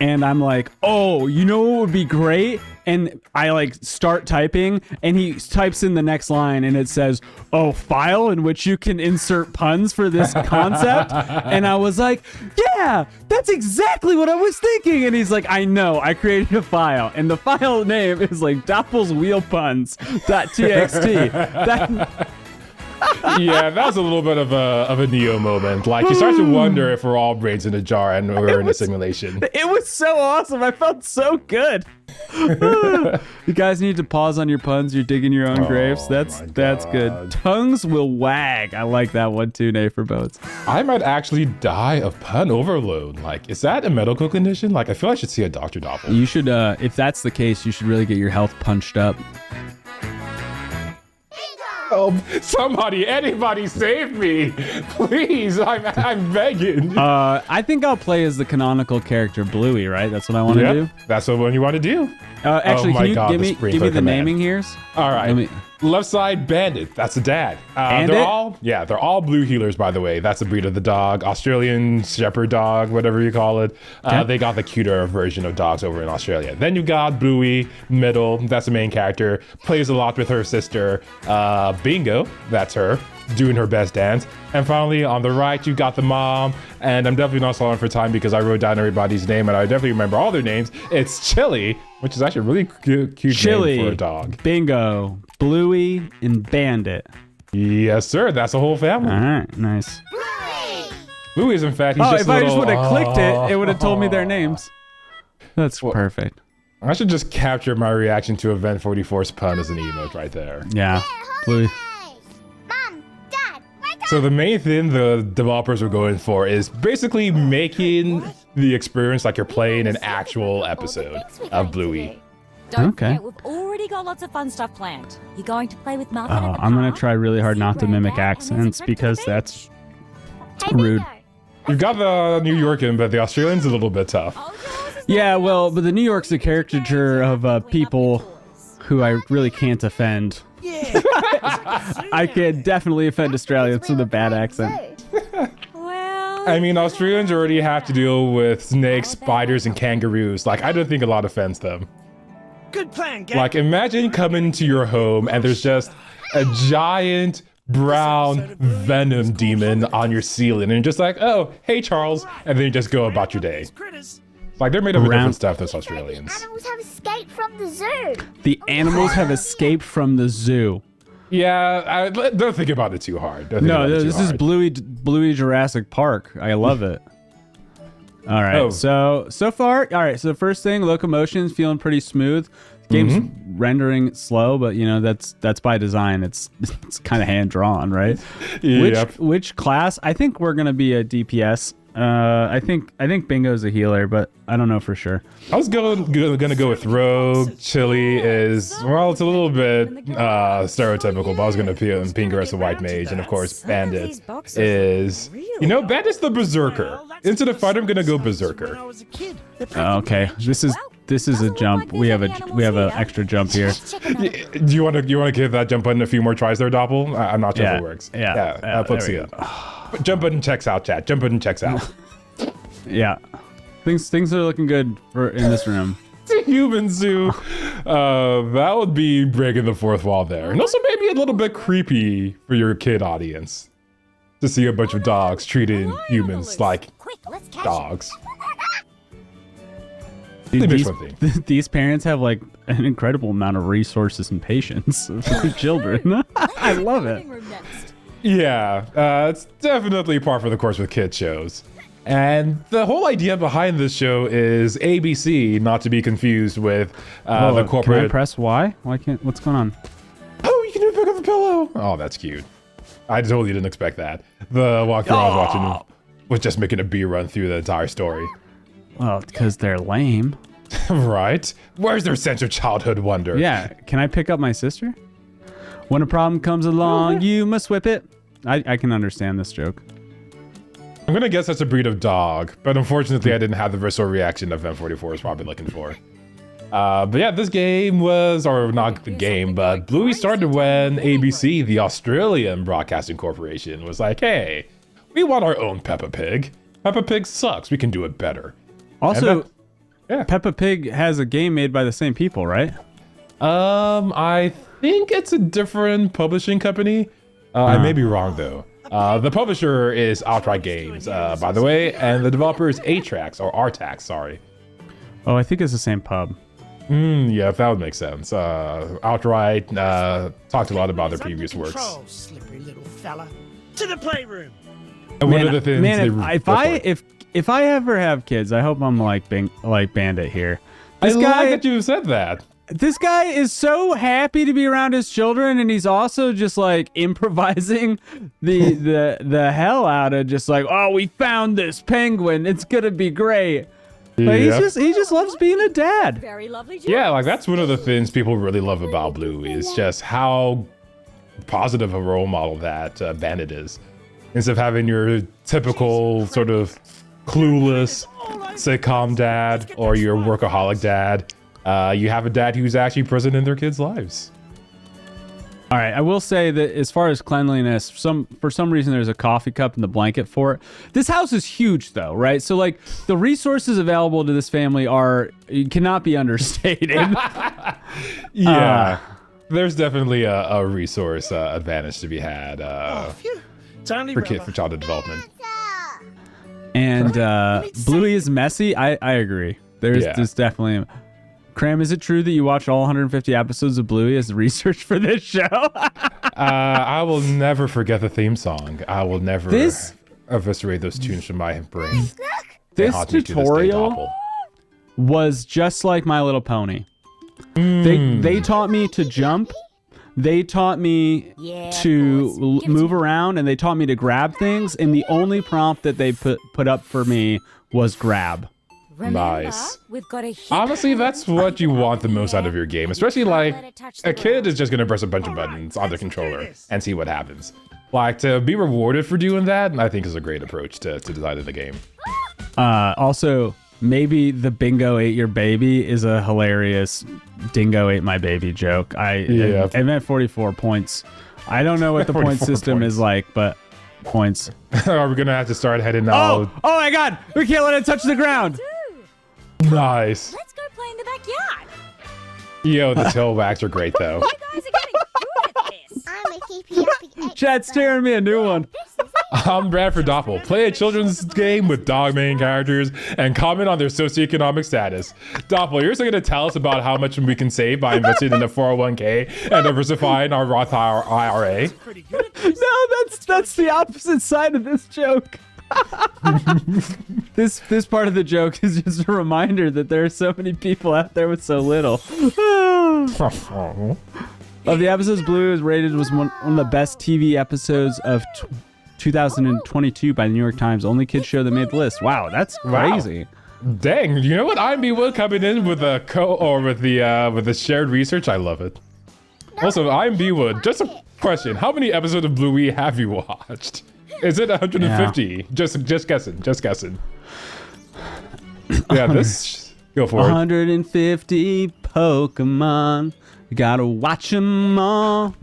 And I'm like, oh, you know what would be great? And I like start typing, and he types in the next line, and it says, oh, file in which you can insert puns for this concept. And I was like, yeah, that's exactly what I was thinking. And he's like, I know, I created a file, and the file name is like doppelswheelpuns.txt. Yeah, that was a little bit of a Neo moment. Like, you start to wonder if we're all brains in a jar and we're in a simulation. It was so awesome. I felt so good. You guys need to pause on your puns. You're digging your own graves. That's good. Tongues will wag. I like that one too, Nay, for boats. I might actually die of pun overload. Like, is that a medical condition? Like, I feel I should see a doctor doppel. You should, if that's the case, you should really get your health punched up. Oh, anybody save me, please. I'm begging. I think I'll play as the canonical character Bluey, right? That's what I want to do. That's what you want to do. Actually, can you give me the naming here? All right. Left side, Bandit. That's the dad. Bandit? They're all blue healers, by the way. That's the breed of the dog. Australian Shepherd dog, whatever you call it. They got the cuter version of dogs over in Australia. Then you got Bluey, middle. That's the main character. Plays a lot with her sister. Bingo, that's her, doing her best dance. And finally, on the right, you got the mom. And I'm definitely not stalling for time because I wrote down everybody's name and I definitely remember all their names. It's Chili, which is actually a really cute name for a dog. Bingo, Bluey, and Bandit. Yes, sir. That's the whole family. All right, nice. Bluey is, in fact, he's just if I just would have clicked it, it would have told me their names. That's perfect. I should just capture my reaction to Event 44's pun as an emote right there. Yeah, Bluey. So the main thing the developers were going for is basically making the experience like you're playing an actual episode of Bluey. Don't forget, we've already got lots of fun stuff planned. You're going to play with Mafia. I'm going to try really hard not to mimic accents because that's rude. You've got the New Yorkan, but the Australian's a little bit tough. Yeah, well, but the New York's a caricature of people who I really can't offend. I can definitely offend Australians with a bad accent. I mean, Australians already have to deal with snakes, spiders, and kangaroos. Like, I don't think a lot offends them. Good plan, gang. Like, imagine coming to your home and there's just a giant brown venom demon on your ceiling, and you're just like, oh, hey, Charles, and then you just go about your day. Like, they're made of different stuff, those Australians. Animals have escaped from the zoo. The animals have escaped from the zoo. Yeah, don't think about it too hard. This is Bluey Jurassic Park. I love it. All right, so far, all right. So the first thing, locomotion's feeling pretty smooth. Game's rendering slow, but that's by design. It's kind of hand drawn, right? Yep. Which class? I think we're gonna be a DPS. I think Bingo's a healer, but I don't know for sure. I was gonna go with Rogue. Chili is, well, it's a little bit stereotypical, but I was gonna ping her as a white mage, and of course Bandit is, Bandit's the berserker. Instead of fighter, I'm gonna go berserker. Okay, this is a jump. We have an extra jump here. Do you want to give that jump button a few more tries there, Doppel? I'm not sure if it works. Let's see it. Jump button checks out, chat. Jump button checks out. Yeah, things are looking good in this room. It's a human zoo. That would be breaking the fourth wall there, and also maybe a little bit creepy for your kid audience. to see a bunch of dogs treating humans like Quick, let's catch dogs. Dude, They miss one thing. these parents have like an incredible amount of resources and patience for their children. I love it. Yeah, it's definitely par for the course with kid shows. And the whole idea behind this show is ABC, not to be confused with the corporate. Can I press Y? Why can't? What's going on? Oh, you can even pick up the pillow. Oh, that's cute. I totally didn't expect that. The walkthrough I was watching was just making a bee run through the entire story. Well, because they're lame. Right? Where's their sense of childhood wonder? Yeah. Can I pick up my sister? When a problem comes along, you must whip it. I can understand this joke. I'm gonna guess that's a breed of dog, but unfortunately I didn't have the visceral reaction of M44 was probably looking for. But yeah, this game was, or not the game, but Bluey started when ABC, the Australian Broadcasting Corporation, was like, hey, we want our own Peppa Pig. Peppa Pig sucks, we can do it better. Also, yeah. Peppa Pig has a game made by the same people, right? I think it's a different publishing company. I may be wrong though. The publisher is Outright Games, by the way, and the developer is A-Trax, or R-Tax, sorry. Oh, I think it's the same pub. Yeah, that would make sense. Outright talked a lot about their previous works. Slippery little fella. To the playroom. And one of the things if I ever have kids, I hope I'm like Bandit here. I like that you said that. This guy is so happy to be around his children, and he's also just like improvising the hell out of just like, oh, we found this penguin, it's gonna be great. Like, he just loves being a dad. Very lovely. Yeah, like that's one of the things people really love about Bluey is just how positive a role model that Bandit is. Instead of having your typical sort of clueless sitcom dad or your workaholic dad, you have a dad who's actually present in their kids' lives. All right, I will say that as far as cleanliness, for some reason there's a coffee cup and the blanket for it. This house is huge though, right? So like the resources available to this family cannot be understated. Yeah, there's definitely a resource advantage to be had for childhood development. And Bluey is messy. I agree. There's definitely. Cram, is it true that you watch all 150 episodes of Bluey as research for this show? I will never forget the theme song. I will never eviscerate those tunes from my brain. This tutorial was just like My Little Pony. They taught me to jump. They taught me to move around, and they taught me to grab things. And the only prompt that they put up for me was grab. Remember, nice. We've got a Honestly, that's what you want the most out of your game, especially like a kid is just going to press a bunch of buttons on their controller and see what happens. Like, to be rewarded for doing that, I think is a great approach to designing the game. Also, maybe the bingo ate your baby is a hilarious dingo ate my baby joke. I meant 44 points. I don't know what the point system is like, but points. Are we going to have to start heading out? Oh my god! We can't let it touch the ground! Nice. Let's go play in the backyard. Yo, the tailbacks are great though. You guys are getting good at this. I'm a keepy Chat's tearing me a new one. I'm Bradford Doppel. Play a children's game with dog main characters and comment on their socioeconomic status. Doppel, you're also going to tell us about how much we can save by investing in a 401k and diversifying our Roth IRA. No, that's the opposite side of this joke. This part of the joke is just a reminder that there are so many people out there with so little. Of the episodes, Bluey was rated was one of the best TV episodes of 2022 by the New York Times. Only kids show that made the list. Wow, that's crazy. Wow. Dang, you know what? IMB Wood coming in with with the shared research. I love it. Also, IMB Wood, just a question: how many episodes of Bluey have you watched? Is it 150? Yeah. Just guessing. Yeah, go for 150 Pokemon. You gotta watch them all.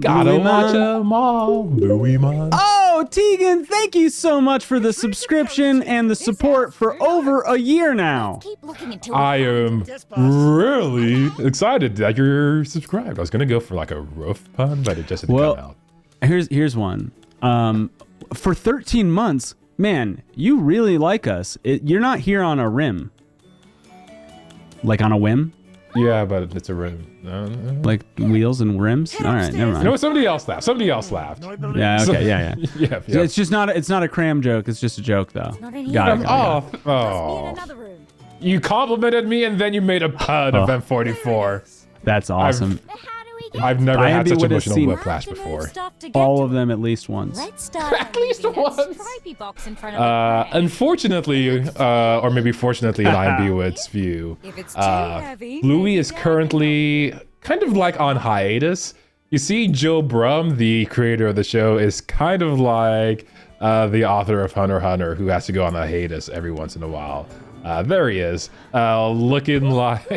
Bluey-mon. Oh, Tegan, thank you so much for the subscription and the support for over a year now. I am really excited that you're subscribed. I was gonna go for like a roof pun, but it just didn't come out. Here's one. For 13 months, man, you really like us. You're not here on a rim. Like on a whim? Yeah, but it's a rim. Like wheels and rims? All right, never mind. No, somebody else laughed. Yeah, okay, yeah. Yeah. It's just not. It's not a cram joke. It's just a joke, though. Not in here. Got it. Oh, Must be in another room. you complimented me and then you made a pun of M44. That's awesome. How do we get I've never had IMB such would've emotional seen- whiplash Have to move before. stuff to get All to of them at least once. Let's start At least moving that once. stripy box in front of the crane. Unfortunately, or maybe fortunately in IMB Wood's view, If it's too heavy, Bluey is then currently kind of like on hiatus. You see, Joe Brum, the creator of the show, is kind of like the author of Hunter x Hunter, who has to go on a hiatus every once in a while. There he is, looking like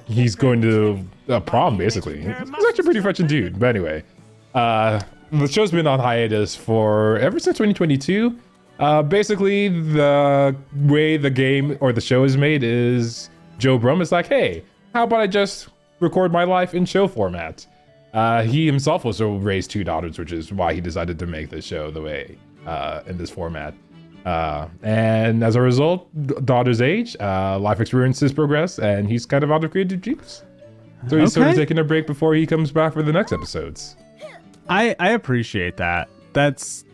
he's going to prom, basically. He's actually a pretty fetching dude. But anyway, the show's been on hiatus for ever since 2022. Basically, the way the game or the show is made is Joe Brum is like, hey, how about I just record my life in show format? He himself also raised 2 daughters, which is why he decided to make the show the way in this format. And as a result, daughter's age, life experiences progress, and he's kind of out of creative juice. So he's sort of taking a break before he comes back for the next episodes. I appreciate that. That's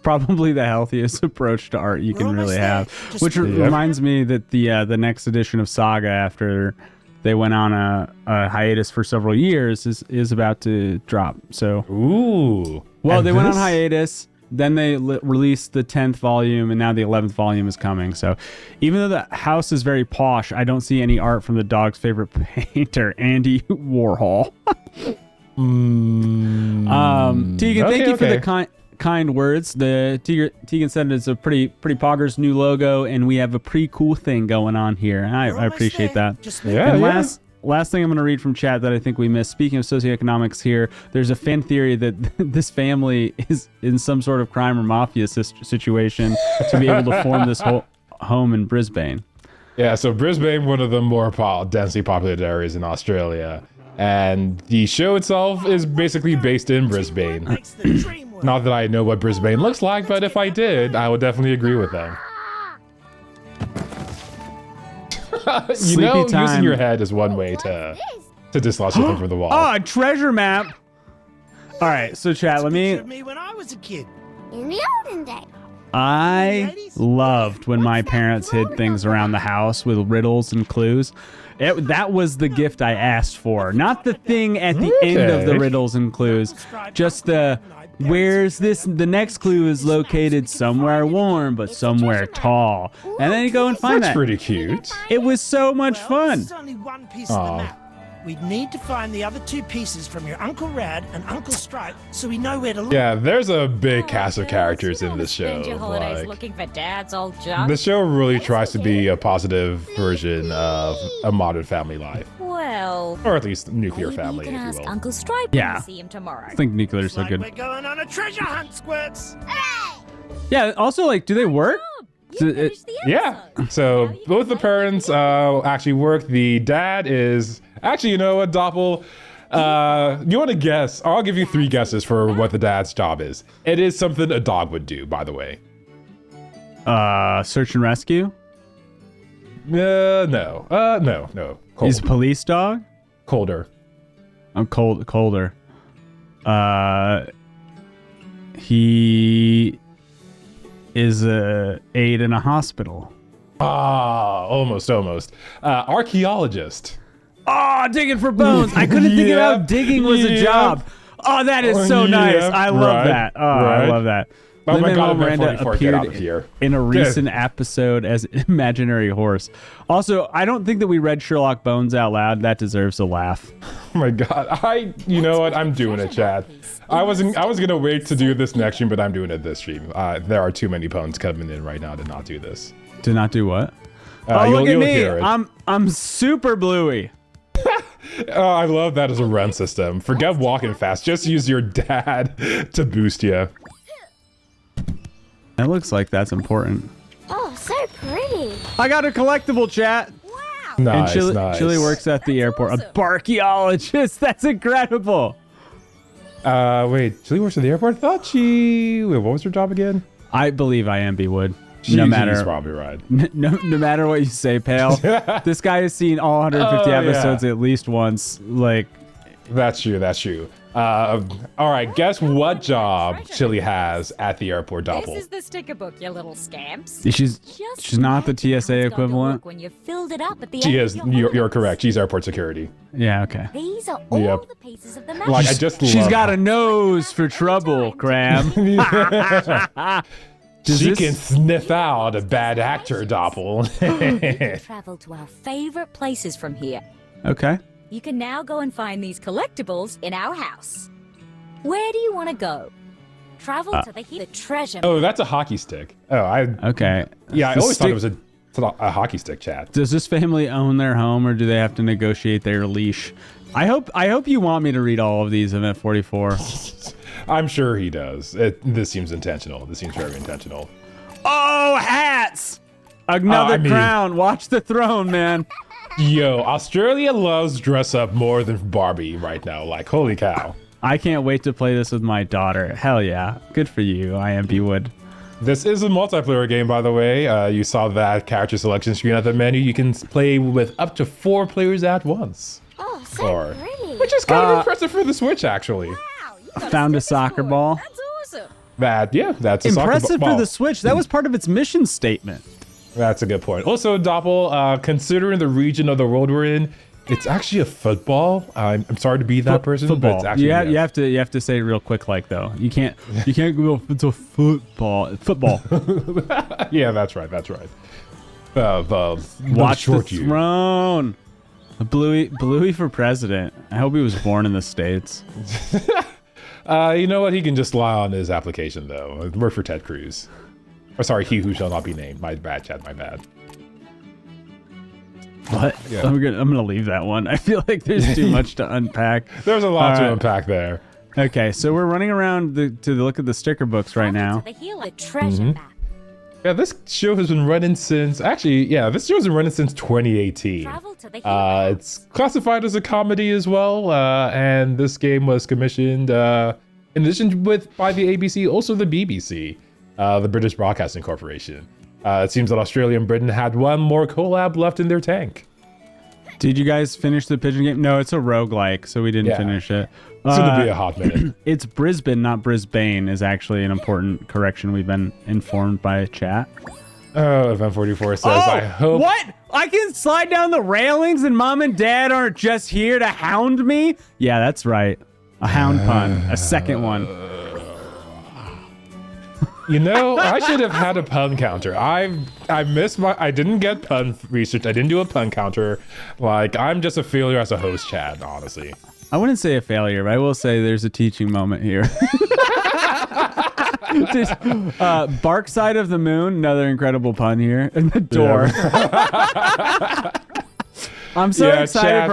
probably the healthiest approach to art you can really have. Which reminds me that the next edition of Saga, after they went on a hiatus for several years, is about to drop. So Ooh. well, And they went on this- hiatus. Then they released the 10th volume, and now the 11th volume is coming. So even though the house is very posh, I don't see any art from the dog's favorite painter, Andy Warhol. Tegan, thank you for the kind words. Tegan said it's a pretty poggers new logo, and we have a pretty cool thing going on here. And I appreciate that. Yeah, And yeah. last thing I'm going to read from chat that I think we missed. Speaking of socioeconomics here, there's a fan theory that this family is in some sort of crime or mafia situation to be able to form this whole home in Brisbane. Yeah, so Brisbane, one of the more densely populated areas in Australia. And the show itself is basically based in Brisbane. Not that I know what Brisbane looks like, but if I did, I would definitely agree with them. Sleepy time. Using your head is one way to dislodge something from the wall. Oh, a treasure map. All right, so chat, let me... me when I was a kid. in the olden days? I loved when my parents hid things around the house with riddles and clues. That was the gift I asked for. Not the thing at the end of the Okay. riddles and clues. Just the, where's this? The next clue is located somewhere warm, but somewhere tall. And then you go and find That's that. pretty cute. It was so much fun. This is only one piece of the map. We'd need to find the other 2 pieces from your Uncle Rad and Uncle Stripe so we know where to look. Yeah, there's a big cast of characters You in don't this show. Spend your holidays Like, looking for Dad's old junk. the show really tries to be a positive version of a modern family life, Well, or at least nuclear maybe family, you can if ask you will. Uncle Stripe Yeah. when you see him tomorrow. I think nuclear's so Like good. we're going on a treasure hunt, Squirts. Yeah, also, like, do they work? You it- finished the Yeah, episode. so Now you both can the play parents actually work. The dad is actually, you know what, Doppel? You want to guess? I'll give you 3 guesses for what the dad's job is. It is something a dog would do, by the way. Search and rescue? No. Cold. He's a police dog? Colder. I'm colder. He is a aide in a hospital. Almost. Archaeologist. Oh, digging for bones. I couldn't think of how digging was a Yep. job. Oh, that is so nice. Yep, I love right, that. Oh, I right. love that. Oh my Lin-Manuel God, Miranda 44, get out of appeared here. in a recent episode as an imaginary horse. Also, I don't think that we read Sherlock Bones out loud. That deserves a laugh. Oh my God. You know what? I'm doing it, Chad. I was gonna wait to do this next stream, but I'm doing it this stream. There are too many puns coming in right now to not do this. To not do what? You'll look at me. hear it. I'm super Bluey. Oh, I love that as a run system. Forget walking fast. Just use your dad to boost you. That looks like that's important. Oh, so pretty. I got a collectible, chat. Wow. Nice, And nice. Chili works at the airport. A barchaeologist. That's incredible. Wait, Chili works at the airport? I thought she... Wait, what was her job again? I believe IMB would. She's matter probably right. No matter what you say, pal. This guy has seen all 150 episodes at least once. Like, that's true. All right, guess what job Chili has at the airport, Doppel? This is the sticker book, you little scamps. She's not the TSA equivalent. When you filled it up at the She end is. of your You're orders. correct. She's airport security. Yeah, okay. These are all Yep. the pieces of the map. Like, I just She's love got a nose for trouble, Graham. She can sniff out a bad actor, Doppel. Travel to our favorite places from here. Okay. You can now go and find these collectibles in our house. Where do you want to go? Travel to the treasure. Oh, that's a hockey stick. Oh, Okay. Yeah, I The always thought it stick- was a hockey stick, chat. Does this family own their home, or do they have to negotiate their leash? I hope you want me to read all of these, Event 44. I'm sure he does. This seems intentional. This seems very intentional. Oh, hats! Another crown. Watch the throne, man. Yo, Australia loves dress up more than Barbie right now. Like, holy cow. I can't wait to play this with my daughter. Hell yeah. Good for you, IMB Wood. This is a multiplayer game, by the way. You saw that character selection screen at the menu. You can play with up to 4 players at once. Oh, so pretty. Which is kind of impressive for the Switch, actually. Wow, you got a Found a sticker soccer board. ball. That's awesome. That's a Impressive soccer for ball. the Switch. That was part of its mission statement. That's a good point. Also, Doppel, considering the region of the world we're in, it's actually a football. I'm sorry to be that person, Football. but it's actually you have to say it real quick, like though. You can't go. It's a football. Football. Yeah, that's right. Watch the throne. Bluey for president. I hope he was born in the States. You know what? He can just lie on his application, though. Work for Ted Cruz. Or sorry, he who shall not be named. My bad, Chad. My bad. What? Yeah. I'm gonna leave that one. I feel like there's too much to unpack. There's a lot to All right. unpack there. Okay, so we're running around to look at the sticker books right now. To the treasure map. Yeah, this show has been running since... Actually, yeah, this show's been running since 2018. Travel to the It's classified as a comedy as well, and this game was commissioned in addition by the ABC, also the BBC, the British Broadcasting Corporation. It seems that Australia and Britain had one more collab left in their tank. Did you guys finish the Pigeon game? No, it's a roguelike, so we didn't finish it. It's going to be a hot minute. It's Brisbane, not Brisbane, is actually an important correction we've been informed by chat. Oh, Event 44 says, I hope... What? I can slide down the railings and mom and dad aren't just here to hound me? Yeah, that's right. A hound pun. A second one. You know, I should have had a pun counter. I didn't get pun research. I didn't do a pun counter. Like, I'm just a failure as a host, Chad, honestly. I wouldn't say a failure, but I will say there's a teaching moment here. Bark Side of the Moon, another incredible pun here. And the door. Yeah. I'm so excited Chad.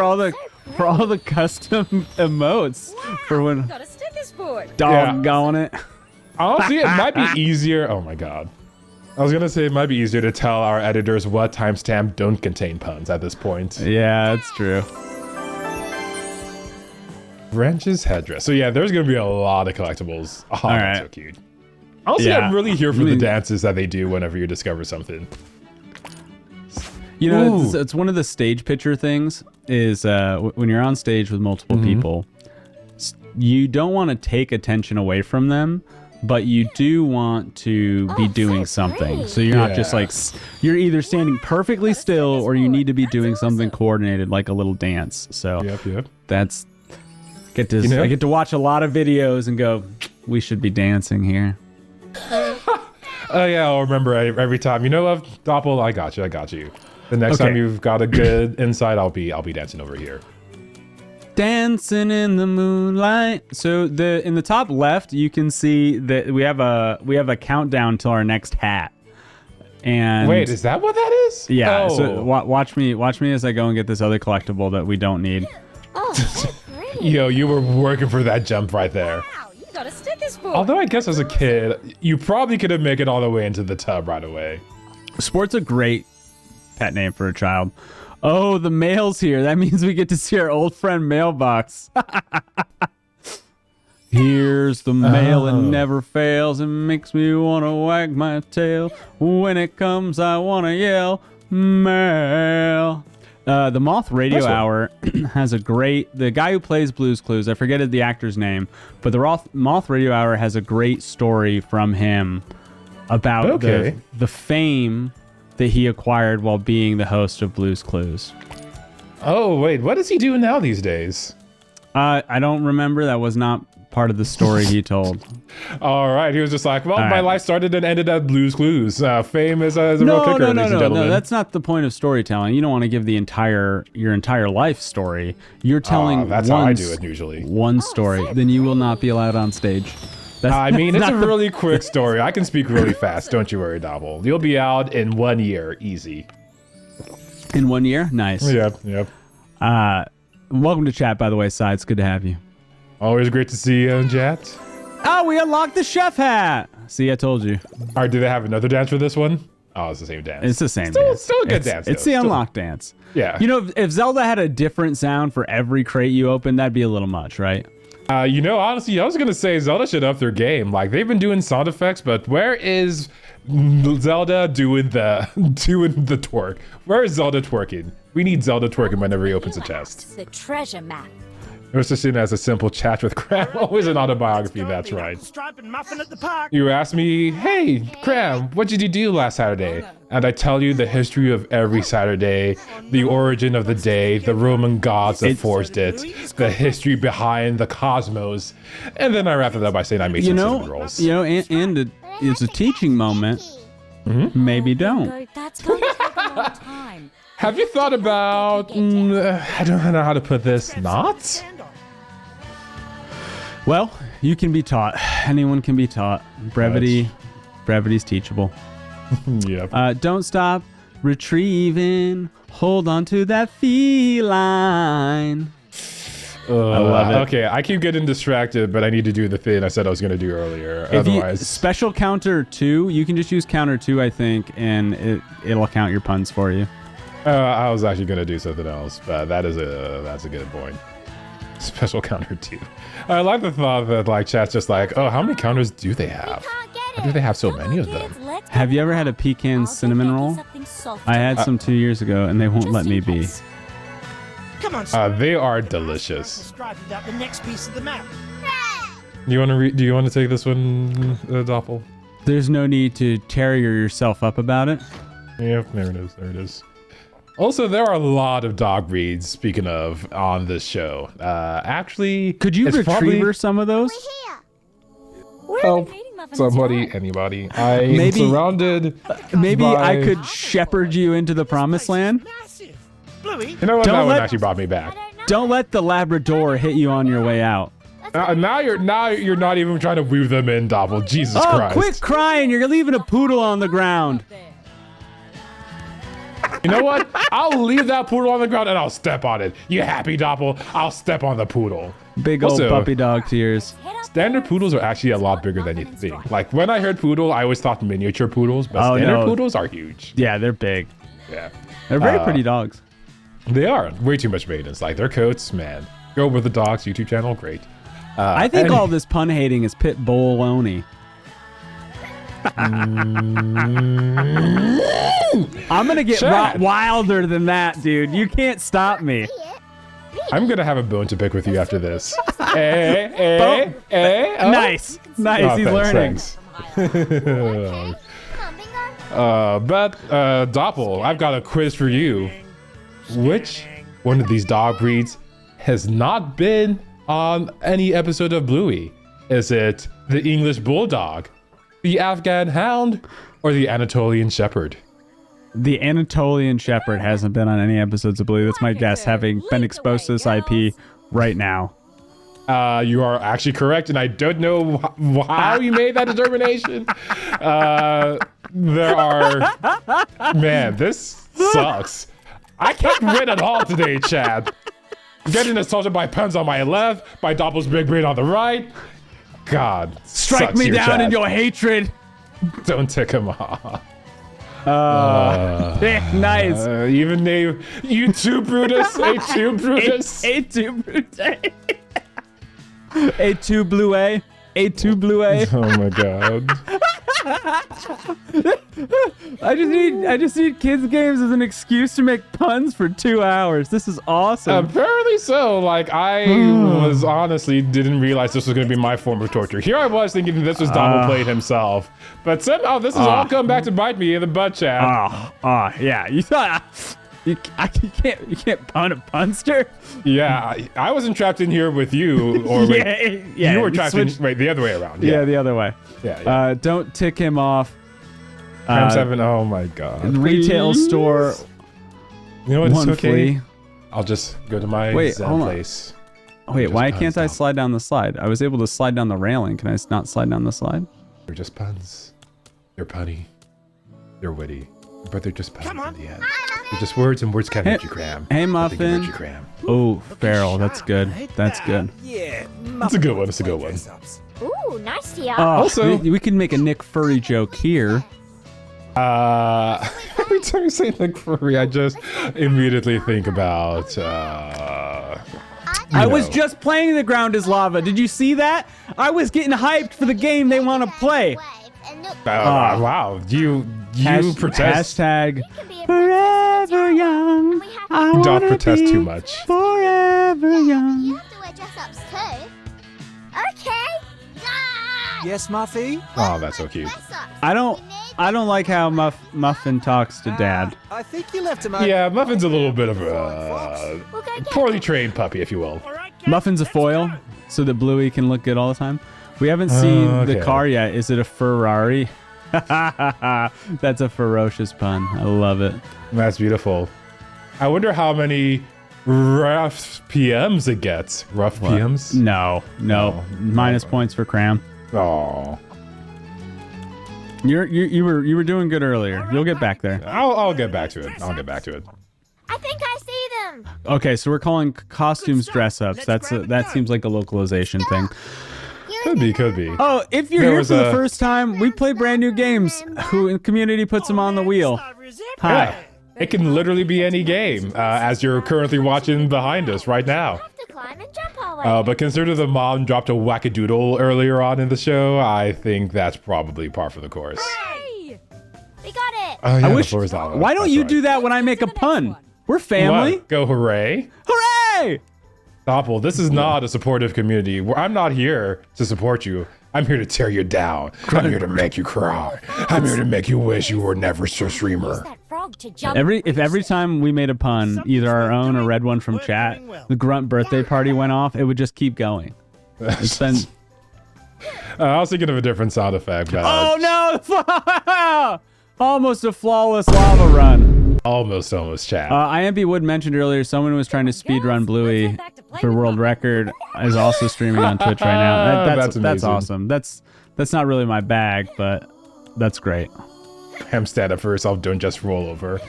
for all the custom emotes for when Got a sticker board. doggone it. Honestly, it might be easier. Oh my god. I was gonna say it might be easier to tell our editors what timestamp don't contain puns at this point. Yeah, that's true. Branch's headdress. So yeah, there's gonna be a lot of collectibles. Oh, All that's right. so cute. Honestly, Yeah. I'm really here for I mean- the dances that they do whenever you discover something. You know, Ooh. it's one of the stage picture things is when you're on stage with multiple people, you don't want to take attention away from them, but you do want to be doing something. great. So you're not just Yeah. like, you're either standing perfectly still or you need to be doing something coordinated like a little dance. So Yep. that's, I get to watch a lot of videos and go, we should be dancing here. Oh yeah, I'll remember every time. You know what, Doppel? I got you. The next Okay. time you've got a good insight, I'll be dancing over here. Dancing in the moonlight. So in the top left, you can see that we have a countdown till our next hat. And Wait, is that what that is? yeah. Oh. So watch me as I go and get this other collectible that we don't need. Oh, so pretty. Yo, you were working for that jump right there. Wow, you got a sticker board. Although I guess as a kid, you probably could have made it all the way into the tub right away. Sport's a great pet name for a child. Oh, the mail's here. That means we get to see our old friend Mailbox. Here's the mail, it never fails. It makes me want to wag my tail. When it comes, I want to yell, mail. The Moth Radio Hour has a great... The guy who plays Blue's Clues, I forget the actor's name, but the Moth Radio Hour has a great story from him about the fame that he acquired while being the host of Blue's Clues. Oh, wait. What is he doing now these days? I don't remember. That was not part of the story he told. All right. He was just like, well, my life started and ended at Blue's Clues. Fame is a real kicker, ladies and gentlemen. No, that's not the point of storytelling. You don't want to give your entire life story. You're telling that's how I do it usually. One story. Then you will not be allowed on stage. I mean, it's a really quick story. I can speak really fast. Don't you worry, Dobble. You'll be out in 1 year. Easy. In 1 year? Nice. Yep. Welcome to chat, by the way, Si. It's good to have you. Always great to see you, chat. Oh, we unlocked the chef hat. See, I told you. All right, do they have another dance for this one? Oh, it's the same dance. It's the same dance. Still a good dance, It's the unlock dance. Yeah. You know, if Zelda had a different sound for every crate you open, that'd be a little much, right? Honestly, I was going to say Zelda should up their game. Like, they've been doing sound effects, but where is Zelda doing the twerk? Where is Zelda twerking? We need Zelda twerking whenever he opens a chest. The treasure map. It was just seen as a simple chat with Cram. Always an autobiography, that's right. Stripe and muffin at the park. You ask me, hey, Cram, what did you do last Saturday? And I tell you the history of every Saturday, the origin of the day, the Roman gods that forged it, the history behind the cosmos. And then I wrap it up by saying I made some cinnamon rolls. And it's a teaching moment. Mm-hmm. Maybe don't. That's going to take a long time. Have you thought about, I don't know how to put this, not? Well, you can be taught. Anyone can be taught. Brevity's teachable. Yep. Don't stop retrieving. Hold on to that feline. I love it. Okay, I keep getting distracted, but I need to do the thing I said I was going to do earlier. Otherwise, special counter 2, you can just use counter 2, I think, and it'll count your puns for you. I was actually going to do something else, but that's a good point. Special counter 2. I like the thought that like chat's just like, oh, how many counters do they have? Why do they have so many of them? Have you ever had a pecan cinnamon roll? I had some 2 years ago, and they won't let me be. Come on, they are delicious. Stripe about the next piece of the map. Do you want to take this one, Doppel? There's no need to terrier yourself up about it. Yep, there it is. Also, there are a lot of dog breeds, speaking of, on this show. Actually... Could you retriever some of those? Help somebody, anybody. I'm surrounded Maybe I could shepherd you into the promised land? Bluey. You know what? That one actually brought me back. Don't let the Labrador hit you on your way out. Now you're not even trying to weave them in, Doppel. Jesus Christ. Quit crying. You're leaving a poodle on the ground. You know what? I'll leave that poodle on the ground and I'll step on it. You happy, Doppel? I'll step on the poodle. Big old puppy dog tears. Standard poodles are actually a lot bigger than you think. Like, when I heard poodle, I always thought miniature poodles, but standard poodles are huge. Yeah, they're big. Yeah. They're very pretty dogs. They are. Way too much maintenance. Like, their coats, man. Go over the dogs YouTube channel, great. I think all this pun hating is pit bull-oney. I'm gonna get wilder than that, dude. You can't stop me. I'm gonna have a bone to pick with you after this. Nice. Nice. He's learning. Doppel, I've got a quiz for you. Which one of these dog breeds has not been on any episode of Bluey? Is it the English Bulldog, the Afghan Hound, or the Anatolian Shepherd? The Anatolian Shepherd hasn't been on any episodes of Bluey. That's my guess, having been exposed to this IP right now. You are actually correct, and I don't know how you made that determination. Man, this sucks. I can't win at all today, Chad. I'm getting assaulted by puns on my left, by Doppel's big brain on the right. God, strike me down Chad. In your hatred. Don't tick him off. Nice. Even name you too, Brutus. A2 Brutus. A2 Brutus. A2 Blue A. A2 Blue A. Oh my god. I just need kids games as an excuse to make puns for 2 hours. This is awesome. Apparently so. Like, I was honestly didn't realize this was going to be my form of torture. Here I was thinking this was Donald played himself. But somehow this has all come back to bite me in the butt, Chad. Yeah. You thought you can't pun a punster? Yeah, I wasn't trapped in here with you, or you were trapped in the other way around. Yeah, the other way. Yeah. Don't tick him off. Cram 7. Oh my god. Retail store. You know what? It's okay. Monthly. I'll just go to my Zen place. Wait, why can't I slide down the slide? I was able to slide down the railing. Can I not slide down the slide? They're just puns. They're punny. They're witty. But they're just puns in the end. They're just words, and words can't hurt you, Cram. Hey, Muffin. You cram. Oh, Farrell. That's good. That's good. Yeah, That's a good one. It's a good one. Ooh, nice to Also, we can make a Nick Furry joke here. Every time you say Nick Furry, I just immediately think about, I was just playing The Ground is Lava. Did you see that? I was getting hyped for the game they want to play. wow, you protest. Hashtag forever young. You don't protest too much. Forever young. You have to wear dress-ups too. Okay. Yes, Muffy? Oh, that's so cute. I don't like how Muffin talks to Dad. I think you left him out. Yeah, Muffin's a little bit of a poorly trained puppy, if you will. Muffin's a foil, so that Bluey can look good all the time. We haven't seen the car yet. Is it a Ferrari? That's a ferocious pun. I love it. That's beautiful. I wonder how many rough PMs it gets. Rough PMs? No. Minus points for Cram. Oh. You were doing good earlier. You'll get back there. I'll get back to it. I think I see them. Okay, so we're calling costumes dress-ups. That seems like a localization thing. Could be. Oh, if you're here for the first time, we play brand new games. Who in community puts them on the wheel? Hi. Yeah. It can literally be any game, as you're currently watching behind us right now. Have to climb and jump our way. But consider the mom dropped a wackadoodle earlier on in the show. I think that's probably par for the course. Hey! We got it. Oh, yeah, I wish. the floor is lava. Why don't That's you right. do that when I make a pun? We're family. What? Go hooray. Hooray! Doppel, this is not a supportive community. I'm not here to support you. I'm here to tear you down. I'm here to make you cry. I'm here to make you wish you were never a streamer. That frog to jump. If every time we made a pun, either our own or read one from chat, the grunt birthday party went off, it would just keep going. It's been... I was thinking of a different sound effect. But, Oh no! Almost a flawless lava run. Almost, chat. IMB Wood mentioned earlier someone who was trying to speedrun Bluey for world record is also streaming on Twitch right now. That's amazing. awesome. That's not really my bag, but that's great. Stand up for yourself. Don't just roll over.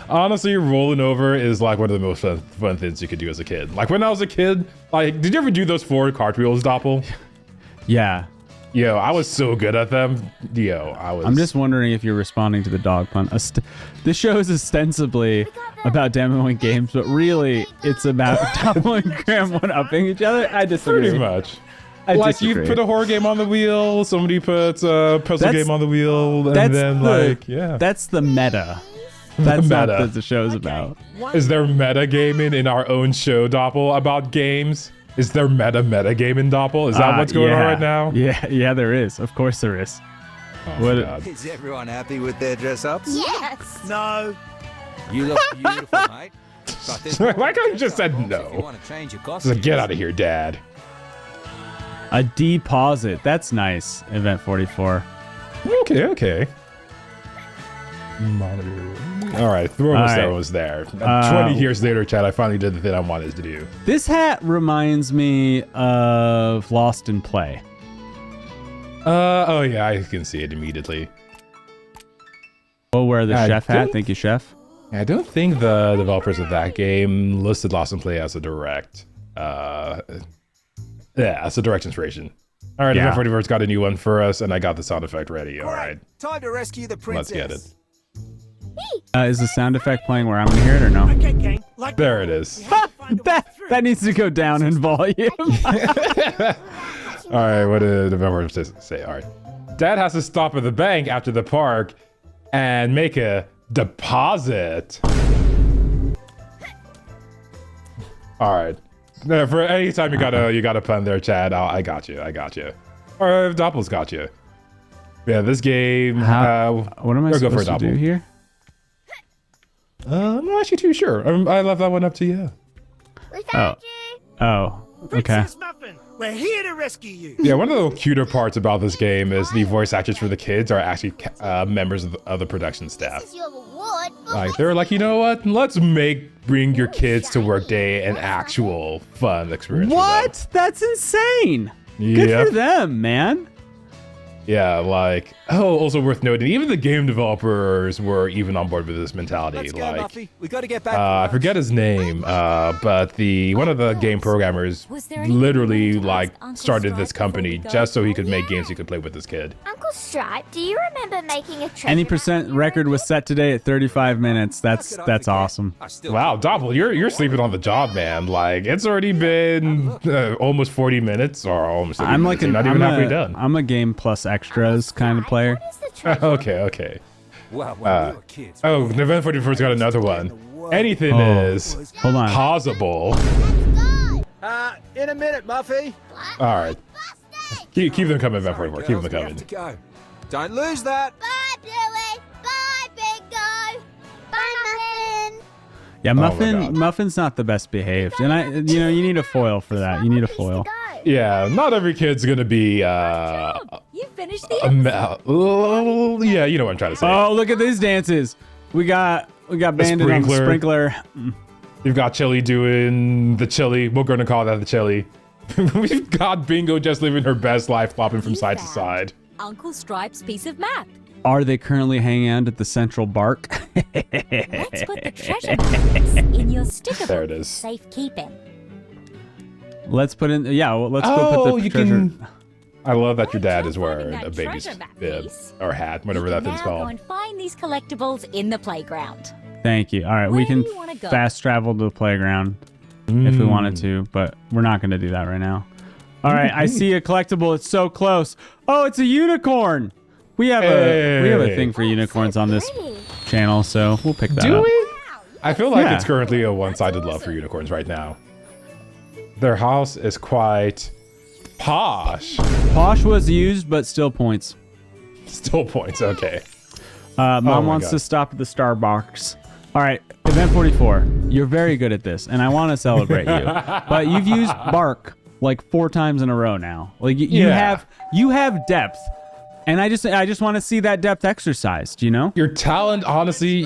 Honestly, rolling over is like one of the most fun things you could do as a kid. Like when I was a kid, like, did you ever do those 4 cartwheels, Doppel? Yeah. Yo, I was so good at them. I'm just wondering if you're responding to the dog pun. This show is ostensibly about demoing games, but really it's about Doppel and Graham one-upping each other. I disagree. Pretty much. I Like disagree. you put a horror game on the wheel, somebody puts a puzzle game on the wheel, and then That's the meta. That's meta. not what the show's about. Is there meta gaming in our own show, Doppel, about games? Is there meta gaming, Doppel? Is that what's going on right now? Yeah, there is. Of course there is. Oh my God. Is everyone happy with their dress-ups? Yes. No. You look beautiful, mate. But there's more Like I just said if you no. want to change your It's costume. like, get out of here, Dad. A deposit. That's nice. Event 44. Okay. Monitor. All right, Thermostat was there. 20 years later, Chad, I finally did the thing I wanted to do. This hat reminds me of Lost in Play. Oh yeah, I can see it immediately. We'll wear the I chef hat. don't- Thank you, chef. I don't think the developers of that game listed Lost in Play as a direct, as a direct inspiration. All right, Yeah. Event 44's got a new one for us, and I got the sound effect ready. All right, Time to rescue the let's princess. get it. Is the sound effect playing where I'm going to hear it or no? Okay, gang. Like There it is. we have to find a way That- through. That needs to go down in volume. All right, what did the member say? All right. Dad has to stop at the bank after the park and make a deposit. All right. For any time you gotta pun there, Chad. I got you. Or Doppel's got you. Yeah, this game. What am I supposed to do here? I'm not actually too sure. I left that one up to you. We found you. Oh. Okay. Princess Muffin, we're here to rescue you. Yeah, one of the cuter parts about this game is the voice actors for the kids are actually members of the production staff. This is your reward. Like they're like, you know what? Let's bring your kids to work day an actual fun experience. What? That's insane. Good for them, man. Yeah, like also worth noting, even the game developers were even on board with this mentality. Let's go, like, Muffy. We got to get back. I forget his name, but one of the game programmers literally like started this company just so he could make games he could play with his kid. Uncle Stripe, do you remember making a treasure Any map percent you record wrote was set today at 35 minutes. That's awesome. Wow, Doppel, you're sleeping on the job, man. Like it's already been almost 40 minutes or almost. I'm like not even halfway done. I'm a game plus extras kind of player. What is the treasure? Okay. Well, when we were kids. Oh, November 44's got another one. Anything is Hold on. possible. In a minute, Muffy. All right. Keep them coming, November 44. Keep them We coming. have to go. Don't lose that. Bye, Bluey. Bye, Bingo. Bye, Muffin. Yeah, my God. Muffin's not the best behaved, and you need a foil for that. You need a foil. Yeah, not every kid's gonna be You finished the episode. yeah, you know what I'm trying to say. Oh, look at these dances. We got Bandit on the sprinkler. You've got Chili doing the chili. We're gonna call that the chili. We've got Bingo just living her best life, flopping from side to side. Uncle Stripe's piece of map. Are they currently hanging out at the Central Bark? Let's put the treasure maps in your sticker There it book. is. Safekeeping. Let's put in. Yeah, well, let's go put the treasure. I love that your dad is Finding wearing that a baby's treasure map bib piece. or hat, whatever You that can thing's now go called. and find these collectibles in the playground. Thank you. All right, we Where can do you wanna go? fast travel to the playground if we wanted to, but we're not going to do that right now. All right, I see a collectible. It's so close. Oh, it's a unicorn. We have a thing for unicorns on this channel, so we'll pick that Do up. we? I feel like Yeah. it's currently a one-sided love for unicorns right now. Their house is quite posh. Posh was used, but still points. Still points, okay. Mom my wants God. to stop at the Starbucks. All right, Event 44. You're very good at this, and I want to celebrate you. But you've used bark like 4 times in a row now. Like you have depth, and I just want to see that depth exercised. You know? Your talent, honestly,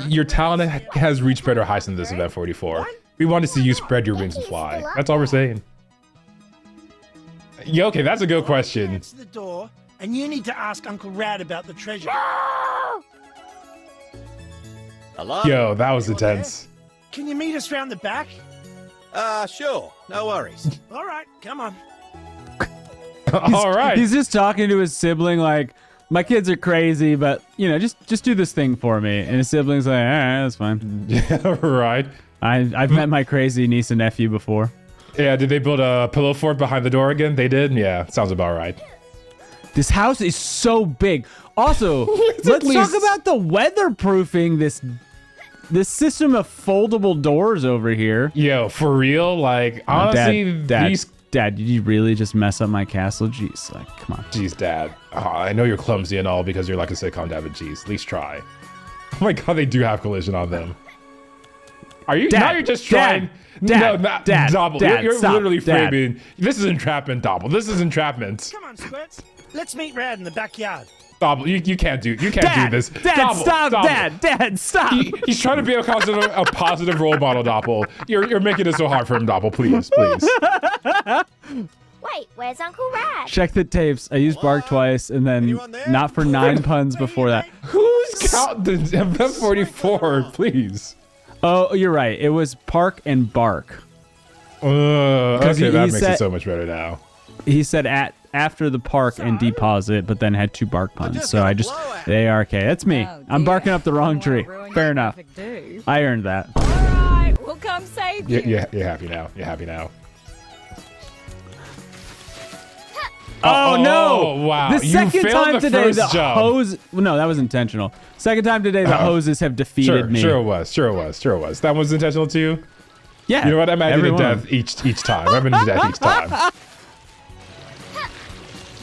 has reached better heights than this Event 44. We want to see you spread your wings and fly. That's all we're saying. Yeah, okay, that's a good question. Answer the door, and you need to ask Uncle Rad about the treasure. Hello? Yo, that was intense. Can you meet us round the back? Sure. No worries. All right, come on. All right. He's just talking to his sibling like, my kids are crazy, but just do this thing for me. And his sibling's like, all right, that's fine. Yeah, right. I've met my crazy niece and nephew before. Yeah, did they build a pillow fort behind the door again? They did? Yeah, sounds about right. This house is so big. Also, let's talk about the weatherproofing this system of foldable doors over here. Yo, for real? Like, honestly, Dad, did you really just mess up my castle? Jeez, like, come on. Jeez, Dad. I know you're clumsy and all because you're like a sitcom dad, but jeez, at least try. Oh my God, they do have collision on them. Are you? Now you're just trying. Dad, Doppel, you're stop, literally Dad. framing. This is entrapment, Doppel. This is entrapment. Come on, Squirts. Let's meet Rad in the backyard. Doppel, you can't do this. Dad, Doppel, stop, Doppel. Dad, stop. He's trying to be a positive role model, Doppel. You're making it so hard for him, Doppel. Please. Wait, where's Uncle Rad? Check the tapes. I used bark twice, and then not for 9 puns before that. Who's count the M44? Please. Oh, you're right. It was park and bark. Okay, he that makes said- it so much better now. He said after the park and deposit, but then had 2 bark puns. So they are okay. That's me. Oh, I'm dear. barking up the wrong tree. Ruin Fair your enough. perfect day. I earned that. All right, we'll come come save you. Yeah, you're happy now. You're happy now. Oh, no! Oh, wow. The You second failed time the today, first the jump. hose. No, that was intentional. Second time today, the hoses have defeated me. Sure it was. That was intentional too. Yeah. You know what? I'm adding every to one of death them. each time. I'm adding to death each time.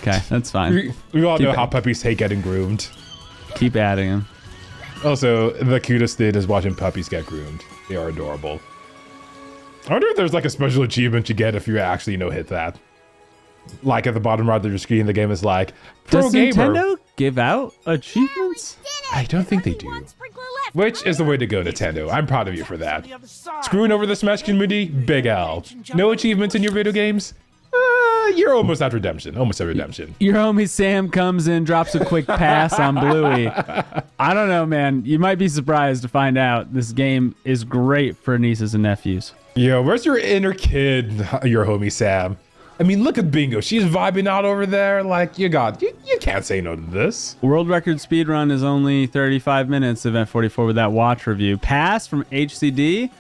Okay, that's fine. We all know Keep how it. puppies hate getting groomed. Keep adding them. Also, the cutest thing is watching puppies get groomed. They are adorable. I wonder if there's like a special achievement you get if you actually hit that. Like at the bottom right of your screen, the game is like, Pro Does Gamer. Nintendo give out achievements? I don't think they do. Which is the way to go, Nintendo. I'm proud of you for that. The other side. Screwing over the Smash community, big L. No achievements in your video games? You're almost at redemption. Almost at redemption. Your homie Sam comes in, drops a quick pass on Bluey. I don't know, man. You might be surprised to find out this game is great for nieces and nephews. Yo, where's your inner kid, your homie Sam? I mean, look at Bingo. She's vibing out over there. Like, you can't say no to this. World record speedrun is only 35 minutes, Event 44 with that watch review. Pass from HCD?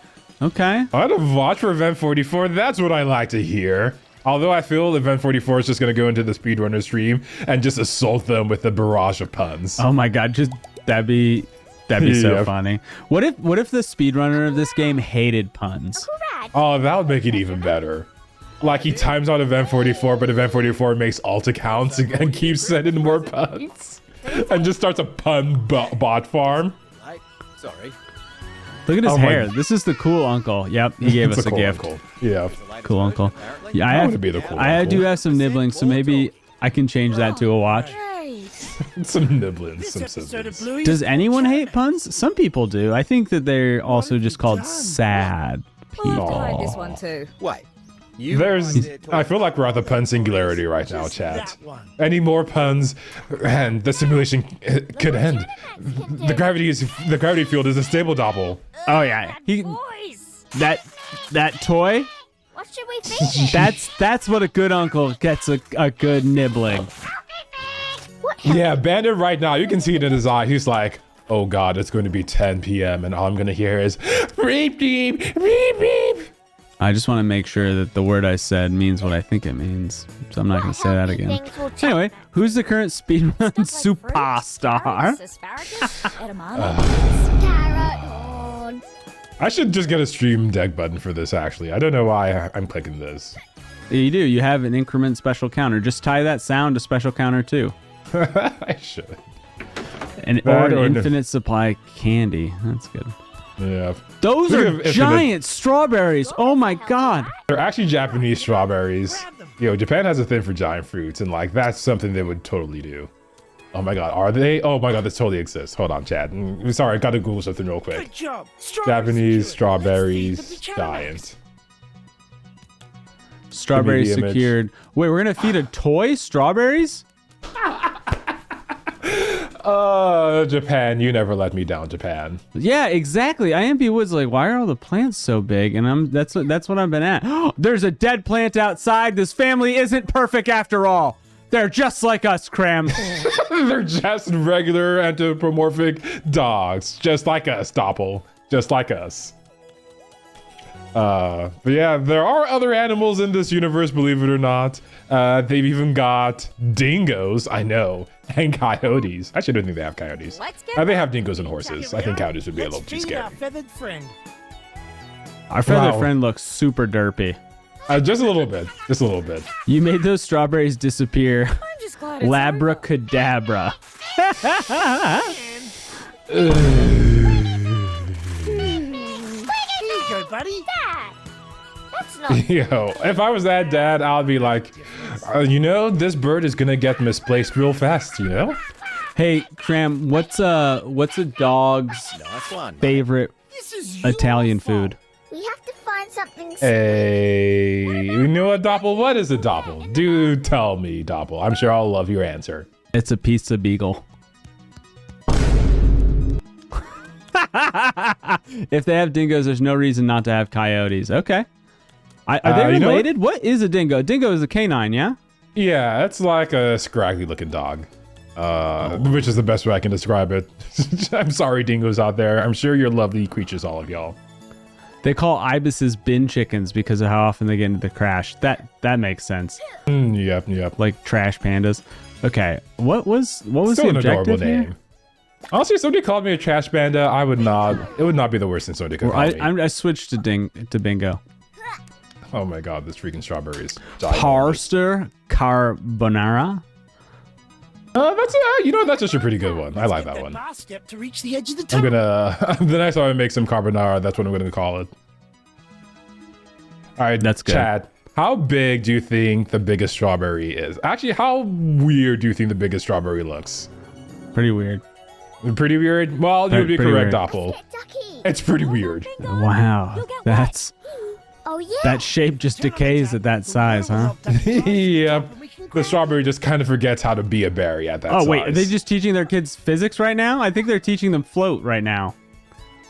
Okay. I'd have watched for Event 44. That's what I like to hear. Although I feel Event 44 is just going to go into the speedrunner stream and just assault them with a barrage of puns. Oh my god, that'd be so Yeah. funny. What if the speedrunner of this game hated puns? Oh, that would make it even better. Like he times out Event 44, but Event 44 makes alt accounts and keeps sending more puns. And just starts a pun bot farm. Right. Sorry. Look at his Oh my- hair. This is the cool uncle. Yep, he gave It's us a cool gift. uncle. Yeah. Cool uncle. Apparently. Yeah, I wanna be the cool I uncle. do have some nibblings, so maybe I can change that to a watch. Some nibblings, This some episode of siblings. Bluey Does is anyone featured- hate puns? Some people do. I think that they're also just called sad Oh, people. I tried this one too. Wait. You I feel like we're at the pun singularity right now, chat. That one. Any more puns, and the simulation could end. The gravity field is a stable doppel. Oh yeah, Boys! that toy. What should we feed it? That's what a good uncle gets a good nibbling. Yeah, Bandit right now, you can see it in his eye. He's like, oh god, it's going to be 10 p.m. and all I'm going to hear is beep, beep, beep, beep. I just want to make sure that the word I said means what I think it means, so I'm not going to say that again. Things will change. Anyway, who's the current speedrun Stuff like fruits, superstar? carrots, asparagus, edamame. Carrot horn. I should just get a stream deck button for this, actually. I don't know why I'm clicking this. You do. You have an increment special counter. Just tie that sound to special counter too. I should. And That or or an no- infinite supply candy. That's good. Yeah. Those Speaking are of infinite- giant strawberries. Oh my god. They're actually Japanese strawberries. Yo, Japan has a thing for giant fruits, and like that's something they would totally do. Oh my god, are they? Oh my god, this totally exists. Hold on, chat. Sorry, I gotta Google something real quick. Good job. Japanese Secured. Let's feed strawberries, the Pigeon. giant. Strawberries Give me the image. secured. Wait, we're gonna feed a toy strawberries? Japan, you never let me down, Japan. Yeah, exactly. IMP Wood's like, why are all the plants so big? And that's what I've been at. There's a dead plant outside. This family isn't perfect after all. They're just like us, Cram. They're just regular anthropomorphic dogs, just like us, Doppel, just like us. But yeah, there are other animals in this universe, believe it or not. They've even got dingoes, I know, and coyotes. Actually, I don't think they have coyotes. Let's get They have dingoes and horses. I think coyotes would be a Let's little too feed scary. our feathered friend. Our feathered Wow. friend looks super derpy. Just a little bit. Just a little bit. You made those strawberries disappear. I'm just glad it's Labracadabra. Here you go, buddy. Dad, that's not. Yo, if I was that dad, I'd be like, this bird is gonna get misplaced real fast, you know? Hey, Cram, what's a dog's Nice one. favorite This is your Italian fault. food? We have to find something. Hey, you know what, Doppel? What is a Doppel? Do tell me, Doppel. I'm sure I'll love your answer. It's a pizza beagle. If they have dingoes, there's no reason not to have coyotes. Okay. Are they you know what? related? What is a dingo? Dingo is a canine, yeah? Yeah, it's like a scraggly looking dog. Which is the best way I can describe it. I'm sorry, dingoes out there. I'm sure you're lovely creatures, all of y'all. They call ibises bin chickens because of how often they get into the crash. That makes sense. Yep. Like trash pandas. Okay, what was Still the an adorable objective here? name. Honestly, if somebody called me a trash panda, I would not. It would not be the worst thing somebody could call me. I switched to bingo. Oh my god, this freaking strawberries. Parster carbonara. That's that's just a pretty good one. I like that one. Last step to reach the edge of the I'm tunnel. gonna the next time I make some carbonara, that's what I'm gonna call it. All right, that's good. Chad, how big do you think the biggest strawberry is? Actually, how weird do you think the biggest strawberry looks? Pretty weird. Pretty weird? Well, you would be Pretty correct, weird. Apple. Ducky. It's pretty weird. Wow, that's Oh yeah. that shape just decays at that size, huh? Yep. The strawberry just kind of forgets how to be a berry at that size. Oh wait, are they just teaching their kids physics right now? I think they're teaching them float right now.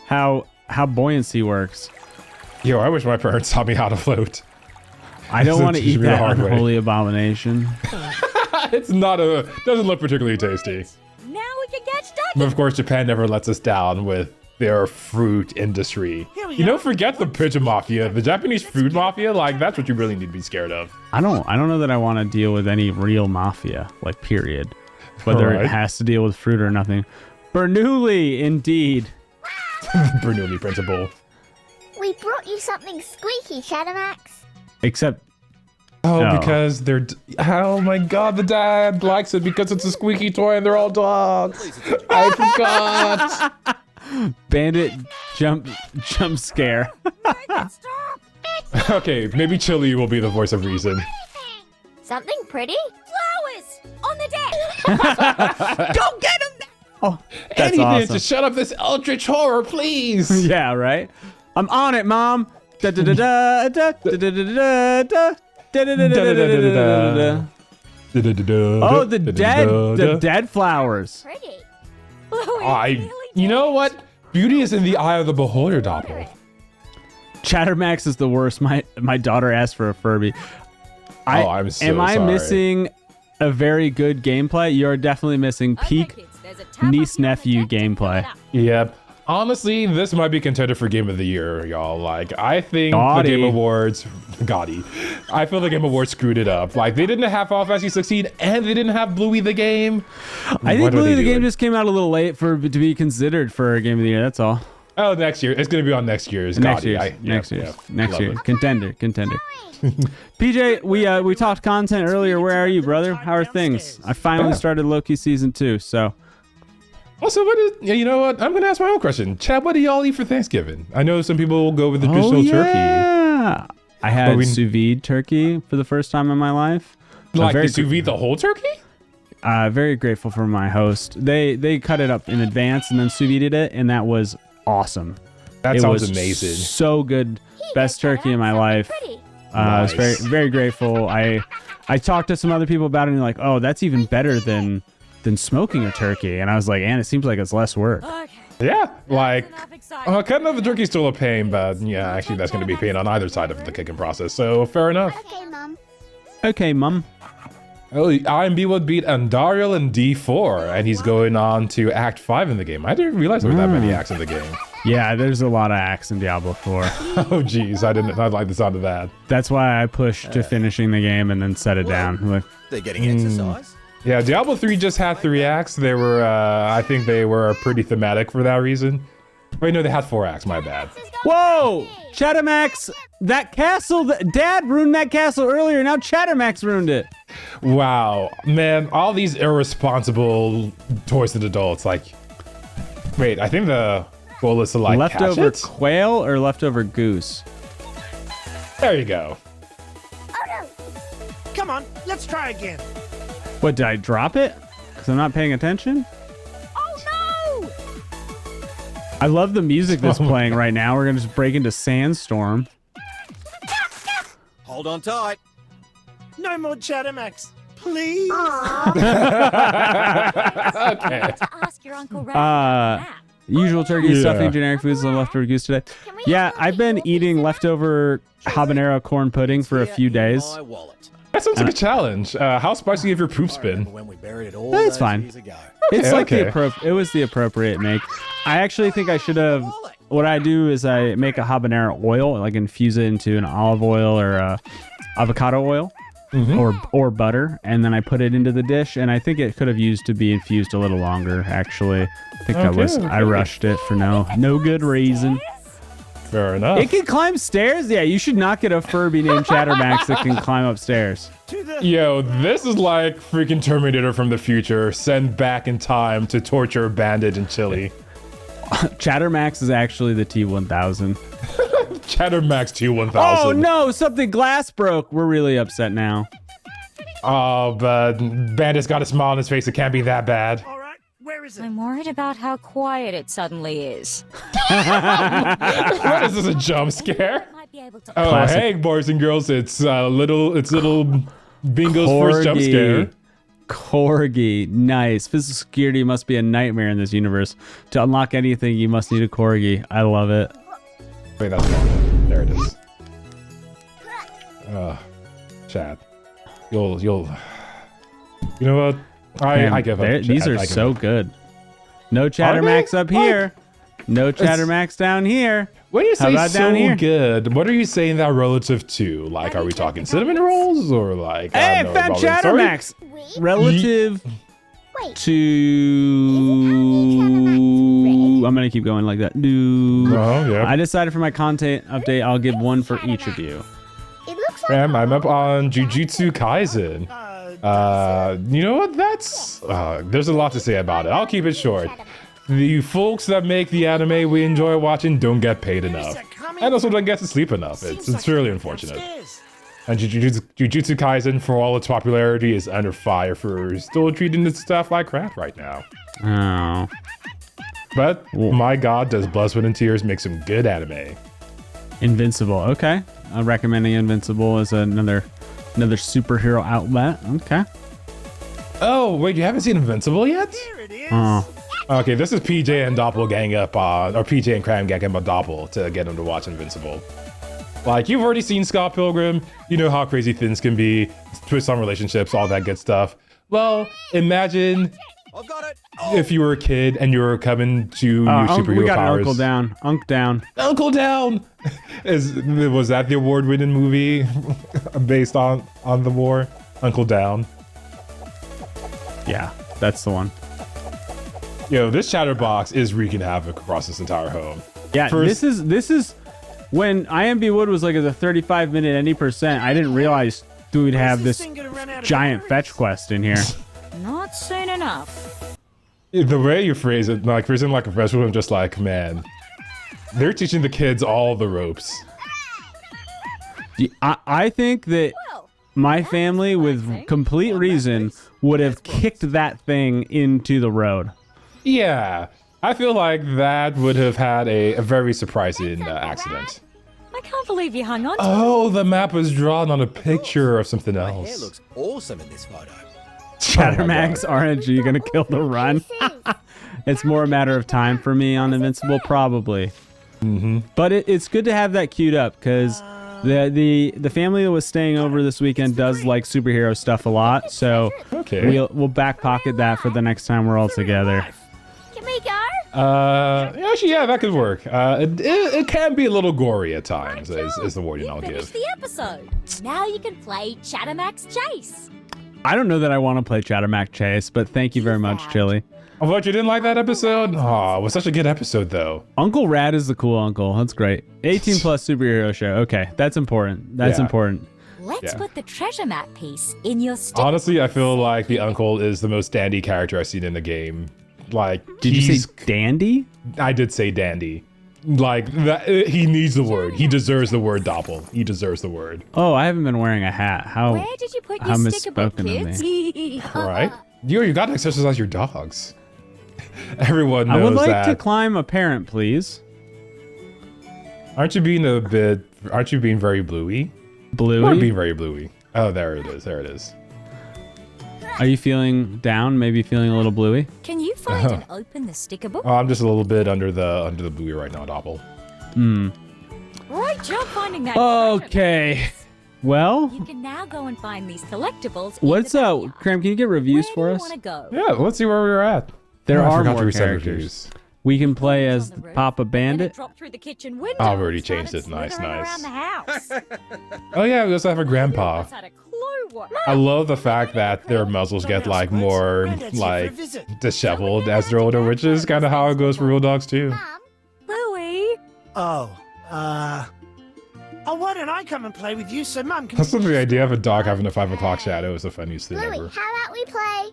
How buoyancy works. Yo, I wish my parents taught me how to float. I don't want to Teach eat me the that hard way. unholy abomination. It's not doesn't look particularly tasty. Now we can get stuck. But of course, Japan never lets us down with their fruit industry. You know, forget the Pigeon Mafia. The Japanese food mafia, like, that's what you really need to be scared of. I don't know that I want to deal with any real mafia, like period. Whether Alright. it has to deal with fruit or nothing. Bernoulli, indeed. Bernoulli principle. We brought you something squeaky, Shadowmax. Except Oh, because they're... Oh my god, the dad likes it because it's a squeaky toy and they're all dogs. I forgot. bandit jump scare. Okay, maybe Chili will be the voice of reason. Something pretty? Flowers on the deck. Go get him! Oh, that's Anything awesome. to shut up this eldritch horror, please. Yeah, right? I'm on it, Mom. Da da da da da da da da da da da da da da da. Oh, the dead flowers. Pretty. You know what? Beauty is in the eye of the beholder, Doppel. Chattermax is the worst. My daughter asked for a Furby. I'm so Am I sorry. missing a very good gameplay? You're definitely missing peak niece-nephew gameplay. Yep. Honestly, this might be contender for Game of the Year, y'all. Like, I think Gaudy. the Game Awards... Gaudy. I feel the Game Awards screwed it up. Like, they didn't have Final Fantasy 16, and they didn't have Bluey the Game. I think Bluey the Game just came out a little late to be considered for a Game of the Year, that's all. Oh, next year. It's going to be on next year's. Next Gaudy. year. Love it. Contender. PJ, we talked content earlier. Where are you, brother? How are things? I finally started Loki season 2, so... Also, you know what? I'm going to ask my own question. Chad, what do y'all eat for Thanksgiving? I know some people will go with the traditional turkey. I had sous vide turkey for the first time in my life. Like the sous vide the whole turkey? Very grateful for my host. They cut it up in advance and then sous vide it, and that was awesome. That sounds amazing. So good. Best turkey in my life. I was very, very grateful. I talked to some other people about it, and they're like, oh, that's even better than smoking a turkey. And I was like, and it seems like it's less work. Yeah, like, cutting up the turkey is still a pain, but yeah, actually that's going to be a pain on either side of the cooking process, so fair enough. Okay, Mum. Oh, IMB would beat Andariel in D4, and he's going on to Act 5 in the game. I didn't realize there were that many acts in the game. Yeah, there's a lot of acts in Diablo 4. Oh, geez, I like the sound of that. That's why I pushed to finishing the game and then set it down. Like, They're getting exercise. Yeah, Diablo 3 just had 3 acts. They were, I think they were pretty thematic for that reason. Wait, no, they had 4 acts, my bad. whoa! Chattermax, that castle, Dad ruined that castle earlier. Now Chattermax ruined it. Wow, man, all these irresponsible twisted adults, like... Wait, I think the goal is to, like, Leftover catch it? quail or leftover goose? There you go. Come on, let's try again. What, did I drop it? Because I'm not paying attention? Oh no! I love the music that's playing right now. We're going to just break into Sandstorm. Hold on tight. No more Chattermax, please. Okay. To ask your Uncle Red. Usual turkey, Yeah. stuffing, generic foods, and leftover goose today. Yeah, I've been eating leftover habanero corn pudding for a few days. My wallet. That sounds like a challenge. How spicy have your poops been? When we buried it all That's those fine. years ago. It's like okay. it was the appropriate make. I actually think I should have what I do is I make a habanero oil, like infuse it into an olive oil or avocado oil. Or butter, and then I put it into the dish, and I think it could have used to be infused a little longer, actually. I think I rushed it for no good reason. Fair enough. It can climb stairs? Yeah, you should not get a Furby named Chattermax that can climb upstairs. Yo, this is like freaking Terminator from the future, sent back in time to torture Bandit and Chili. Chattermax is actually the T-1000. Chattermax T-1000. Oh no, something glass broke. We're really upset now. Oh, but Bandit's got a smile on his face. It can't be that bad. All right, where is it? I'm worried about how quiet it suddenly is. What is this, a jump scare? Might be able to Oh, Classic. hey, boys and girls. It's little Bingo's first jump scare. Corgi, nice. Physical security must be a nightmare in this universe. To unlock anything, you must need a corgi. I love it. Wait, that's wrong. There it is. Chad. You know what? I give up. These Chad. are I give so up. good. No Chattermax up here. No Chattermax down here. When you How say about down so here? good, what are you saying that relative to? Like, are we talking cinnamon rolls or like? I Hey, don't know, found Robin, sorry? Chattermax. Relative Wait. to... I'm going to keep going like that. Oh, yeah. I decided for my content update, I'll give one for each of you. It looks like Fam, I'm up on Jujutsu Kaisen. You know what? There's a lot to say about it. I'll keep it short. The folks that make the anime we enjoy watching don't get paid enough, and also don't get to sleep enough. It's really unfortunate. And Jujutsu Kaisen, for all its popularity, is under fire for still treating its stuff like crap right now. Oh. But my God, does Blood, Sweat, and Tears make some good anime? Invincible. Okay. I'm recommending Invincible as another superhero outlet. Okay. Oh wait, you haven't seen Invincible yet? Here it is. Oh. Okay, this is PJ and Doppel gang up on, or PJ and Cram gang up on Doppel to get him to watch Invincible. Like, you've already seen Scott Pilgrim, you know how crazy things can be, twists on relationships, all that good stuff. Well, imagine I've got it. if you were a kid and you were coming to your superhero we got powers. Uncle Down. Unc Down. Uncle Down! Was that the award-winning movie based on the war? Uncle Down. Yeah, that's the one. Yo, this chatterbox is wreaking havoc across this entire home. Yeah, First- this is when IMB Wood was like at a 35-minute any percent. I didn't realize we'd have this giant fetch quest in here. Not soon enough. The way you phrase it, like phrasing like a professional, I'm just like, man, they're teaching the kids all the ropes. I think that my family, with complete reason, would have kicked that thing into the road. Yeah, I feel like that would have had a very surprising accident. I can't believe you hung on to Oh, the map was drawn on a picture of something My hair else. looks awesome in this photo. Chattermax RNG gonna kill the run. It's more a matter of time for me on Invincible, probably. But it's good to have that queued up because the family that was staying over this weekend does like superhero stuff a lot. So Okay. we'll back pocket that for the next time we're all together. Can we go? Actually, yeah, that could work. It can be a little gory at times, is the warning I'll Finish give. the episode. Now you can play Chattermax Chase. I don't know that I want to play Chattermax Chase, but thank you very much, Chili. Oh, what, you didn't like that episode? Oh, it was such a good episode, though. Uncle Rad is the cool uncle. That's great. 18 plus superhero show. Okay, that's important. That's Yeah. important. Let's Yeah. put the treasure map piece in your stick. Honestly, I feel like the uncle is the most dandy character I've seen in the game. Like, Did you say dandy? I did say dandy. Like, that, he needs the word. He deserves the word, Doppel. He deserves the word. Oh, I haven't been wearing a hat. How? Where did you put how your sticker book, misspoken of kids? All right? You got to exercise your dogs. Everyone knows I would like that. to climb a parent, please. Aren't you being very bluey? You are Bluey, being very bluey. Oh, there it is. There it is. are you feeling down? Maybe feeling a little bluey? Can you find and open the sticker book? Oh, I'm just a little bit under the bluey right now, Doppel. Great job finding that. treasure Okay. map. Well, You can now go and find these collectibles. what's in the up, backyard. Cram? Can you get reviews Where for do you us? want to go? Yeah, let's see where we were at. There Oh, I are forgot to more reset characters. reviews. We can play as Papa Bandit. Drop through the kitchen window. I've already changed it. Nice, nice. Oh yeah, we also have a grandpa. I love the fact that their muzzles get like more like disheveled as they're older, which is kind of how it goes for real dogs too. Bluey. Oh, why don't I come and play with you so Mum can... That's the idea of a dog having a 5 o'clock shadow is the funniest thing Bluey, ever. how about we play?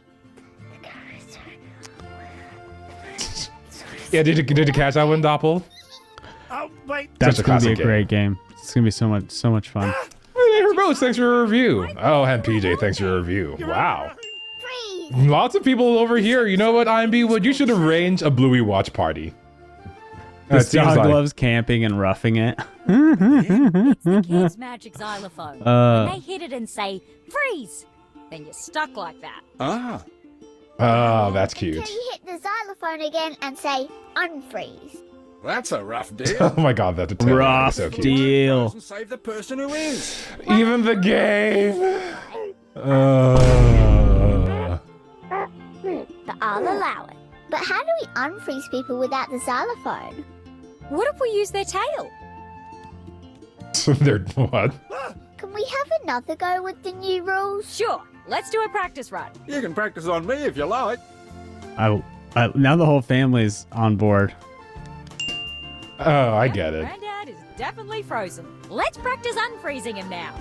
Yeah, did you catch that one, Doppel? Oh, wait. That's gonna be a classic game. great game. It's gonna be so much fun. Hey, Rose, thanks for your review. Oh, and PJ, thanks for your review. Wow. Freeze! Lots of people over here. You know what, IMB? Would you should arrange a Bluey watch party. This dog loves camping and roughing it. It's the kid's magic xylophone. And they hit it and say, freeze! Then you're stuck like that. Ah. Oh, that's cute. Can you hit the xylophone again and say unfreeze? That's a rough deal. Oh my god, that's a terrible. Rough So cute. deal. Doesn't save the person who wins. Even the game. But I'll allow it. But how do we unfreeze people without the xylophone? What if we use their tail? They're what? Can we have another go with the new rules? Sure, let's do a practice run. You can practice on me if you like. Now the whole family's on board. Oh, I get it. Granddad is definitely frozen. Let's practice unfreezing him now.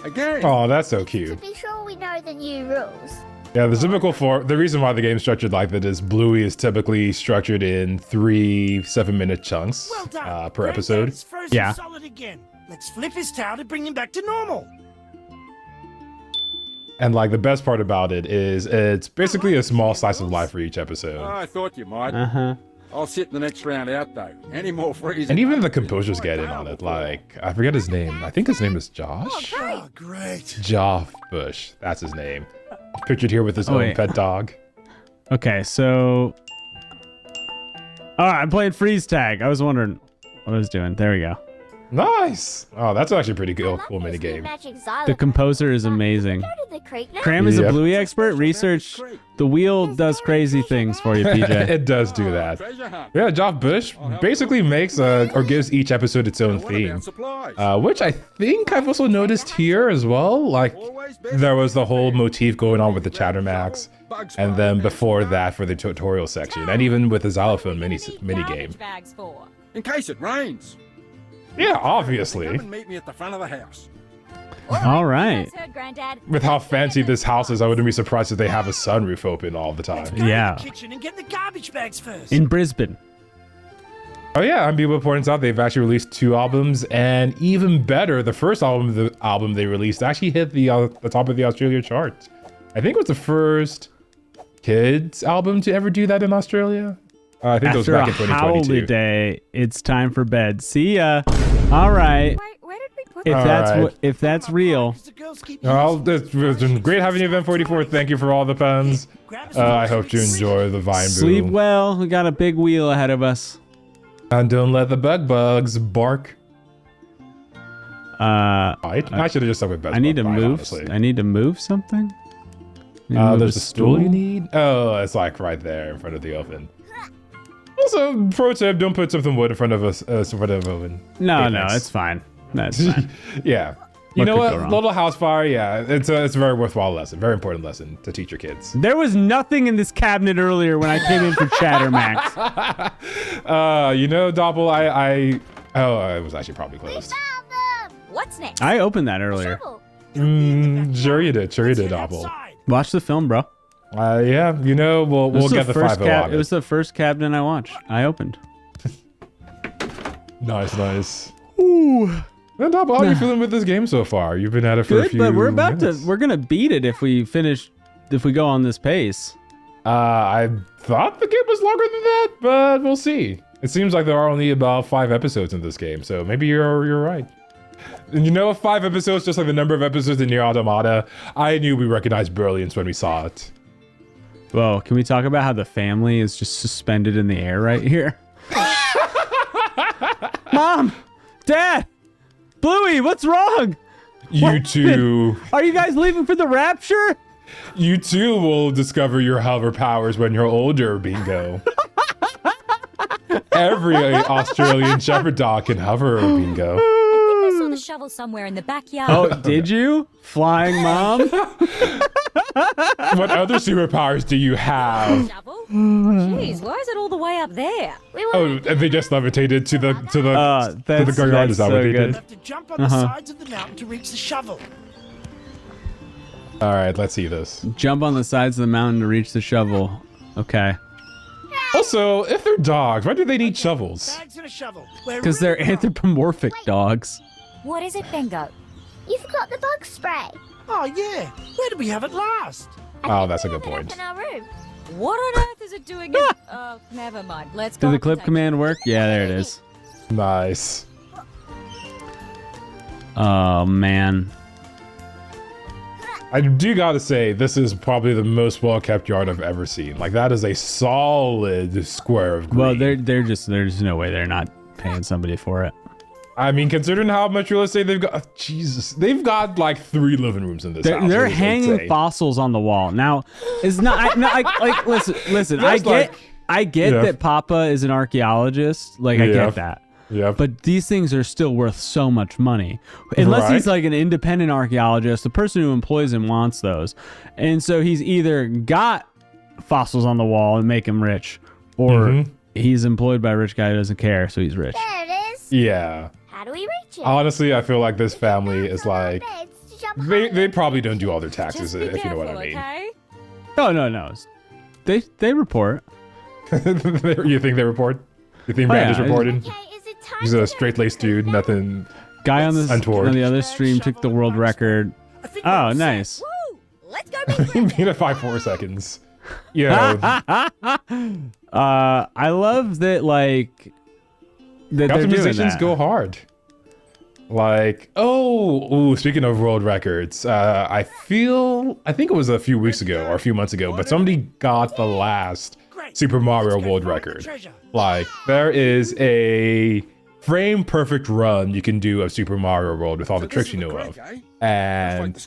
Again. Oh, that's so To cute. be sure we know the new rules. Yeah, the typical the reason why the game's structured like that is Bluey is typically structured in 3 7-minute chunks Well done. per episode. Granddad's frozen Yeah. solid again. Let's flip his tail to bring him back to normal. And like the best part about it is it's basically a small slice of life for each episode. I thought you might. Uh-huh. I'll sit the next round out though. Any more freezing? And even the composers get in on it. Like, I forget his name. I think his name is Josh? Oh, great. Joff Bush. That's his name. Pictured here with his own wait. pet dog. Okay, so... Oh, I played freeze tag. I was wondering what I was doing. There we go. Nice! Oh, that's actually a pretty cool I love mini this new game. magic xylophone. The composer is amazing. Go to the creek now. Cram is a Yep. Bluey expert. Research. The wheel does crazy things for you, PJ. It does do that. Treasure hunt. Yeah, Joff Bush basically makes or gives each episode its own What theme. about supplies? Which I think I've also noticed here as well. Like, Always best there was the whole motif going on with the Chattermax, and then before that for the tutorial section, and even with the xylophone mini game. Garbage bags for. in case it rains. Yeah, Come obviously. and meet me at the front of the house. All right. That's heard, Granddad. With how fancy this house is, I wouldn't be surprised if they have a sunroof open all the time. Go Yeah. to the kitchen and get the garbage bags first. In Brisbane. Oh yeah, Ambiwa points out they've actually released 2 albums, and even better, the first album they released actually hit the top of the Australia chart. I think it was the first kids album to ever do that in Australia. I think it was After back a in 2022. holiday, it's time for bed. See ya. All right. Wait, where did we put If All that's right. if that's real. The girls keep Well, it's been great having you, Event 44. Thank you for all the puns. I hope you enjoy the Vine Sleep Boom. well. We got a big wheel ahead of us. And don't let the bugs bark. I I should have just stuck with best. need to Bug Bite, move. honestly. I need to move something. Need to move There's a stool you need? Oh, it's like right there in front of the oven. Also, pro tip, don't put something wood in front of us, in front of the oven. No, Okay, no, thanks. it's fine. That's fine. Yeah. You What know could what? go wrong? Little house fire, yeah, it's a very worthwhile lesson. Very important lesson to teach your kids. There was nothing in this cabinet earlier when I came in for Chattermax. You know, Doppel, I was actually probably closed. Found them! What's next? I opened that earlier. Shovel. Sure you did, Head Doppel. outside. Watch the film, bro. Yeah, you know, we'll This was get the 5 on It was the first cabinet I watched. I opened. Nice. Ooh. And Doppel, how are you feeling with this game so far? You've been at it for a Good, few but we're minutes. we're gonna beat it if we go on this pace. I thought the game was longer than that, but we'll see. It seems like there are only about 5 episodes in this game, so maybe you're right. And you know, 5 episodes, just like the number of episodes in Nier Automata, I knew we recognized brilliance when we saw it. Whoa, can we talk about how the family is just suspended in the air right here? Mom! Dad! Bluey, what's wrong? You two. Are you guys leaving for the rapture? You too will discover your hover powers when you're older, Bingo. Every Australian shepherd dog can hover, Bingo. I think I saw the shovel somewhere in the backyard. Oh, did you? Flying mom? What other superpowers do you have? Shovel? Jeez, why is it all the way up there? Oh, and they just levitated to the that's graveyard. Is that so what they good. did? You have to jump on the sides of the mountain to reach the shovel. All right, let's see this. Jump on the sides of the mountain to reach the shovel. Okay. Also, if they're dogs, why do they need shovels? Bags and a shovel. Because they're anthropomorphic dogs. What is it, Bingo? You forgot the bug spray. Oh, yeah. Where did we have it last? Oh, that's a good Up point. in our room. What on earth is it doing? Oh, never mind. Let's go. Did the clip command work? Yeah, there it is. Nice. Oh, man. I do gotta say, this is probably the most well-kept yard I've ever seen. Like, that is a solid square of green. Well, there's no way they're not paying somebody for it. I mean, considering how much real estate they've got, Jesus, they've got like 3 living rooms in this house. They're It is hanging insane. fossils on the wall. Now, it's not like listen. There's I get Yeah. that Papa is an archaeologist. Like I Yeah. get that. Yeah, But these things are still worth so much money. Unless he's Right. like an independent archaeologist, the person who employs him wants those. And so he's either got fossils on the wall and make him rich, or he's employed by a rich guy who doesn't care, so he's rich. There it is. yeah. How do we reach it? Honestly, I feel like this family is like, Beds to jump they higher. probably don't do all their taxes, Just be if you know what I careful, mean. okay? Oh no. They report. You think they report? You think Oh, Brand is yeah. reporting? Okay, is it time He's to a go? straight-laced dude, nothing. Guy on Untoward. the other stream took the world record. I think Oh, we're set. nice. Woo! Let's go, Bingo. Beat it 4 seconds. Yo, I love that that they're doing optimizations that. go hard. Like, speaking of world records, I think it was a few weeks ago or a few months ago, but somebody got the last Great. Super Mario Let's go world find the record. treasure. Like, there is a frame perfect run you can do of Super Mario World with all the tricks you know of. And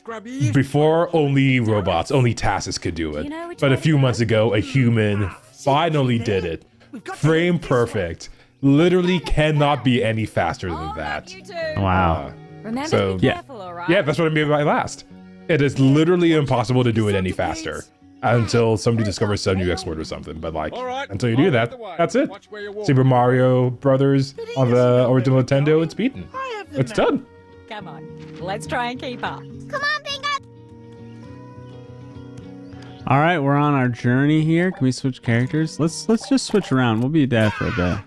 before, only robots, only Tassus could do it. You know which But a way few to months ago, a human finally did it. We've got to Frame head this way. perfect. Literally cannot be any faster than Oh, that. you too. Wow. Remember So- to be Yeah. careful, all right? Yeah, that's what I mean by last. It is literally impossible to do it any faster until somebody discovers some new exploit or something. But like, until you do that, that's it. Super Mario Brothers on the original Nintendo, it's beaten. I have the It's map. done. Come on. Let's try and keep up. Come on, Bingo. All right, we're on our journey here. Can we switch characters? Let's just switch around. We'll be dead for a bit.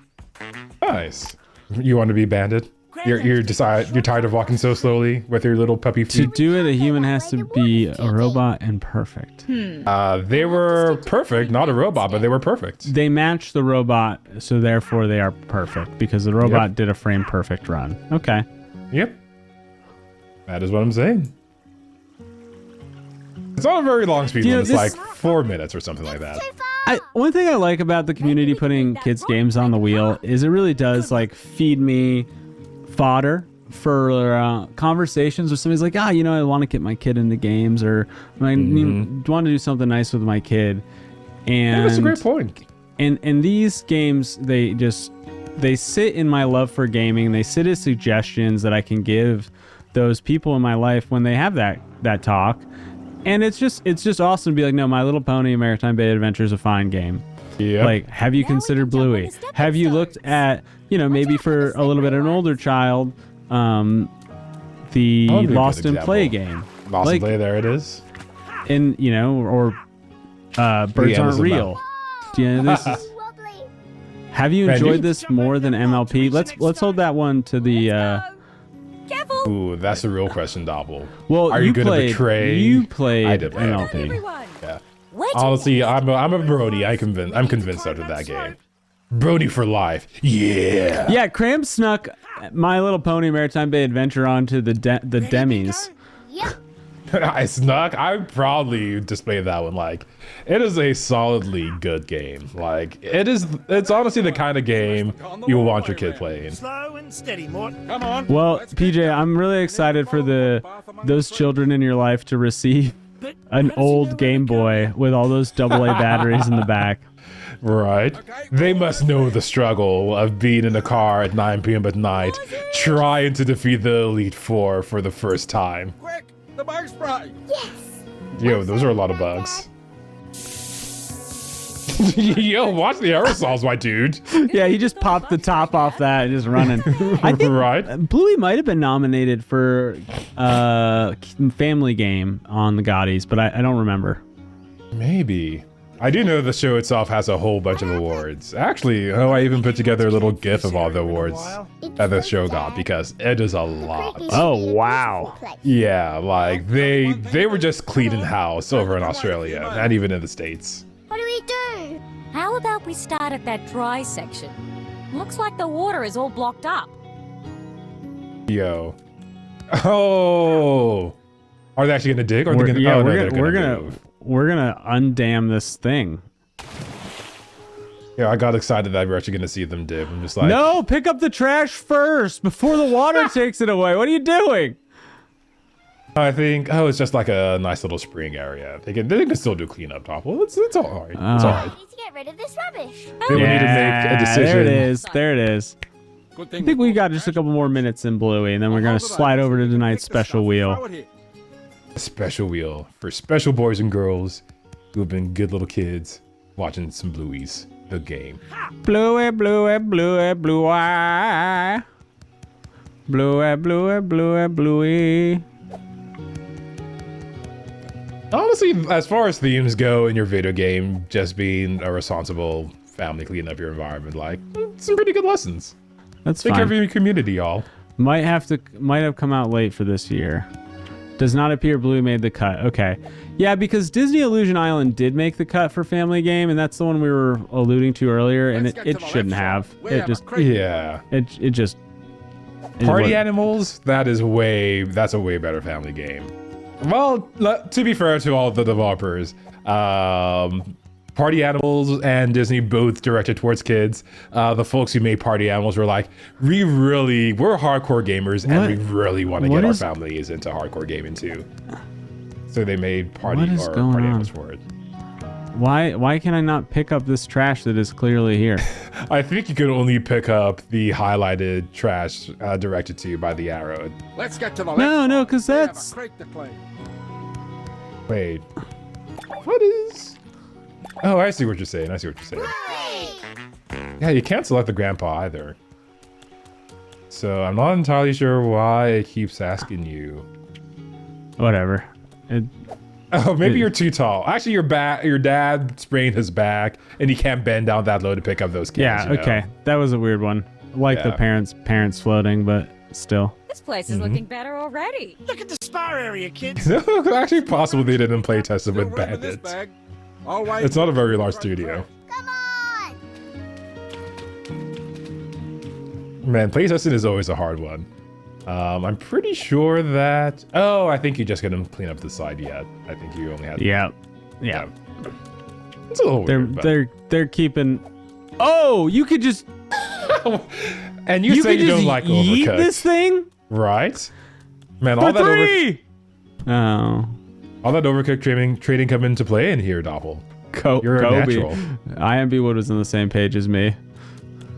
Nice. You want to be banded? You're tired of walking so slowly with your little puppy To feet. do it, a human has to be a robot and perfect. They were perfect, not a robot, but they were perfect. They match the robot, so therefore they are perfect because the robot did a frame perfect run. Okay. Yep. That is what I'm saying. It's not a very long speed You know, run. It's this- like 4 minutes or something like that. Too far. One thing I like about the community putting kids' games on the wheel is it really does like feed me fodder for conversations with somebody's like, I want to get my kid into games, or I want to do something nice with my kid. And Yeah, that's a great point. And these games, they sit in my love for gaming. They sit as suggestions that I can give those people in my life when they have that talk. And it's just awesome to be like, no, My Little Pony Maritime Bay Adventure is a fine game. Yeah. Like, have you Now we considered can jump on Bluey? the stepping Have you looked stones. at, maybe out for for the a little bit of an slippery older ones. child, the That'd be a good Lost in Play example. game? Lost like- in Play, there it is. And, or Birds Yeah, Aren't there's a Real. This is, Wobbly. have you Man, enjoyed you- this more than MLP? Let's hold that one to the Careful. Ooh, that's the real question, Doppel. well, Are you gonna betray? You played I did play it. MLP. Everyone. Yeah. Where'd you Honestly, get I'm a Brody. I'm convinced after that game. Brody for life. Yeah. Yeah, Cram snuck My Little Pony Maritime Bay Adventure onto the Demis. Yep. I snuck. I proudly displayed that one. Like, it is a solidly good game. Like, it's honestly the kind of game you will want your kid playing. Slow and steady, Mort. Come on. Well, PJ, I'm really excited for those children in your life to receive an old Game Boy with all those AA batteries in the back. Right. They must know the struggle of being in a car at 9 p.m. at night, trying to defeat the Elite Four for the first time. Quick, the bug spray. Yes. Yo, those are a lot of bugs. Yo, watch the aerosols, my dude. Yeah, he just popped the top off that and just running. I think Right. Bluey might have been nominated for Family Game on the Gotties, but I don't remember. Maybe. I do know the show itself has a whole bunch of awards. Actually, I even put together a little GIF of all the awards that the show got because it is a lot. Oh, wow. Yeah, like they were just cleaning house over in Australia and even in the States. What do we do? How about we start at that dry section? Looks like the water is all blocked up. Yo. Oh. Are they actually gonna dig? Or are they gonna? We're gonna undam this thing. Yeah, I got excited that we're actually gonna see them dip. I'm just like, No, pick up the trash first before the water takes it away. What are you doing? I think it's just like a nice little spring area. They can still do cleanup top. Well, it's all right. It's all We right. need to get rid of this rubbish. They will need to make a decision. There it is. There it is. Good I thing think we got just a couple more minutes in Bluey, and then we're gonna slide over to tonight's special wheel. A special wheel for special boys and girls who have been good little kids watching some Blueys, the game. Bluey, Bluey, Bluey, Bluey. Bluey, Bluey, Bluey, Bluey. Honestly, as far as themes go in your video game, just being a responsible family, cleaning up your environment, like some pretty good lessons. That's Take care of fine. your community, y'all. Might have come out late for this year. Does not appear Bluey made the cut. Okay. Yeah, because Disney Illusion Island did make the cut for Family Game, and that's the one we were alluding to earlier, and it shouldn't have. It just Yeah. it just Party Animals, that's a way better family game. Well, to be fair to all the developers, Party Animals and Disney both directed towards kids. The folks who made Party Animals were like, we're hardcore gamers and we really want to get our families into hardcore gaming too. So they made Party Animals for it. Why can I not pick up this trash that is clearly here? I think you could only pick up the highlighted trash directed to you by the arrow. Let's get to the No, because that's... Wait. What is... Oh, I see what you're saying. Yeah, you can't select the grandpa either. So I'm not entirely sure why it keeps asking you. Whatever. Oh, maybe you're too tall. Actually, your dad sprained his back, and he can't bend down that low to pick up those cans. Yeah, okay. That was a weird one. Like the parents floating, but still. This place is looking better already. Look at the spa area, kids. Actually, possible they didn't play test it with bandits. It's not a very large studio. Come on. Man, playtesting is always a hard one. I'm pretty sure that... Oh, I think you just couldn't clean up the side yet. I think you only had... Yeah. It's a little weird, They're keeping... Oh, you could just... And you say you don't like yeet overcooked. this thing? Right? Man, For all that free! Oh. All that overcooked trading come into play in here, Doppel. You're a Kobe. natural. IMB Wood was on the same page as me.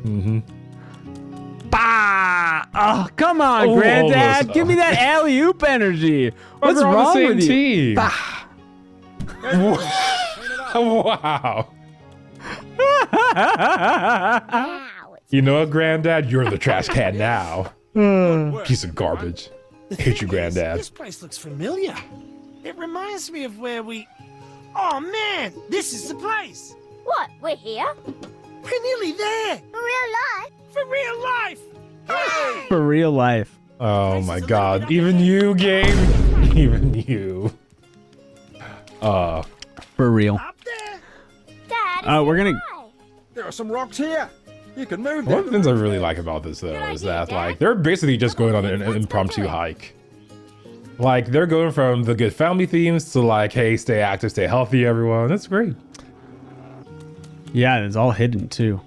Mm-hmm. Bah! Oh, come on, Granddad. Almost. Give me that alley-oop energy. What's We're on wrong the same with you? team. Bah. Wow. Wow. You know what, Granddad? You're the trash can now. Piece of garbage. Hate you, Granddad. This place looks familiar. It reminds me of where we... Oh, man! This is the place! What? We're here? We're nearly there! For real life? For real life! Hey! For real life. Oh my god. Even you, game. Even you. For real. Up there! Dad, We're gonna... There are some rocks here. You can move One of the them. things I really like about this, though, is that, like, they're basically just going on an impromptu hike. Like, they're going from the good family themes to, like, hey, stay active, stay healthy, everyone. That's great. Yeah, it's all hidden, too.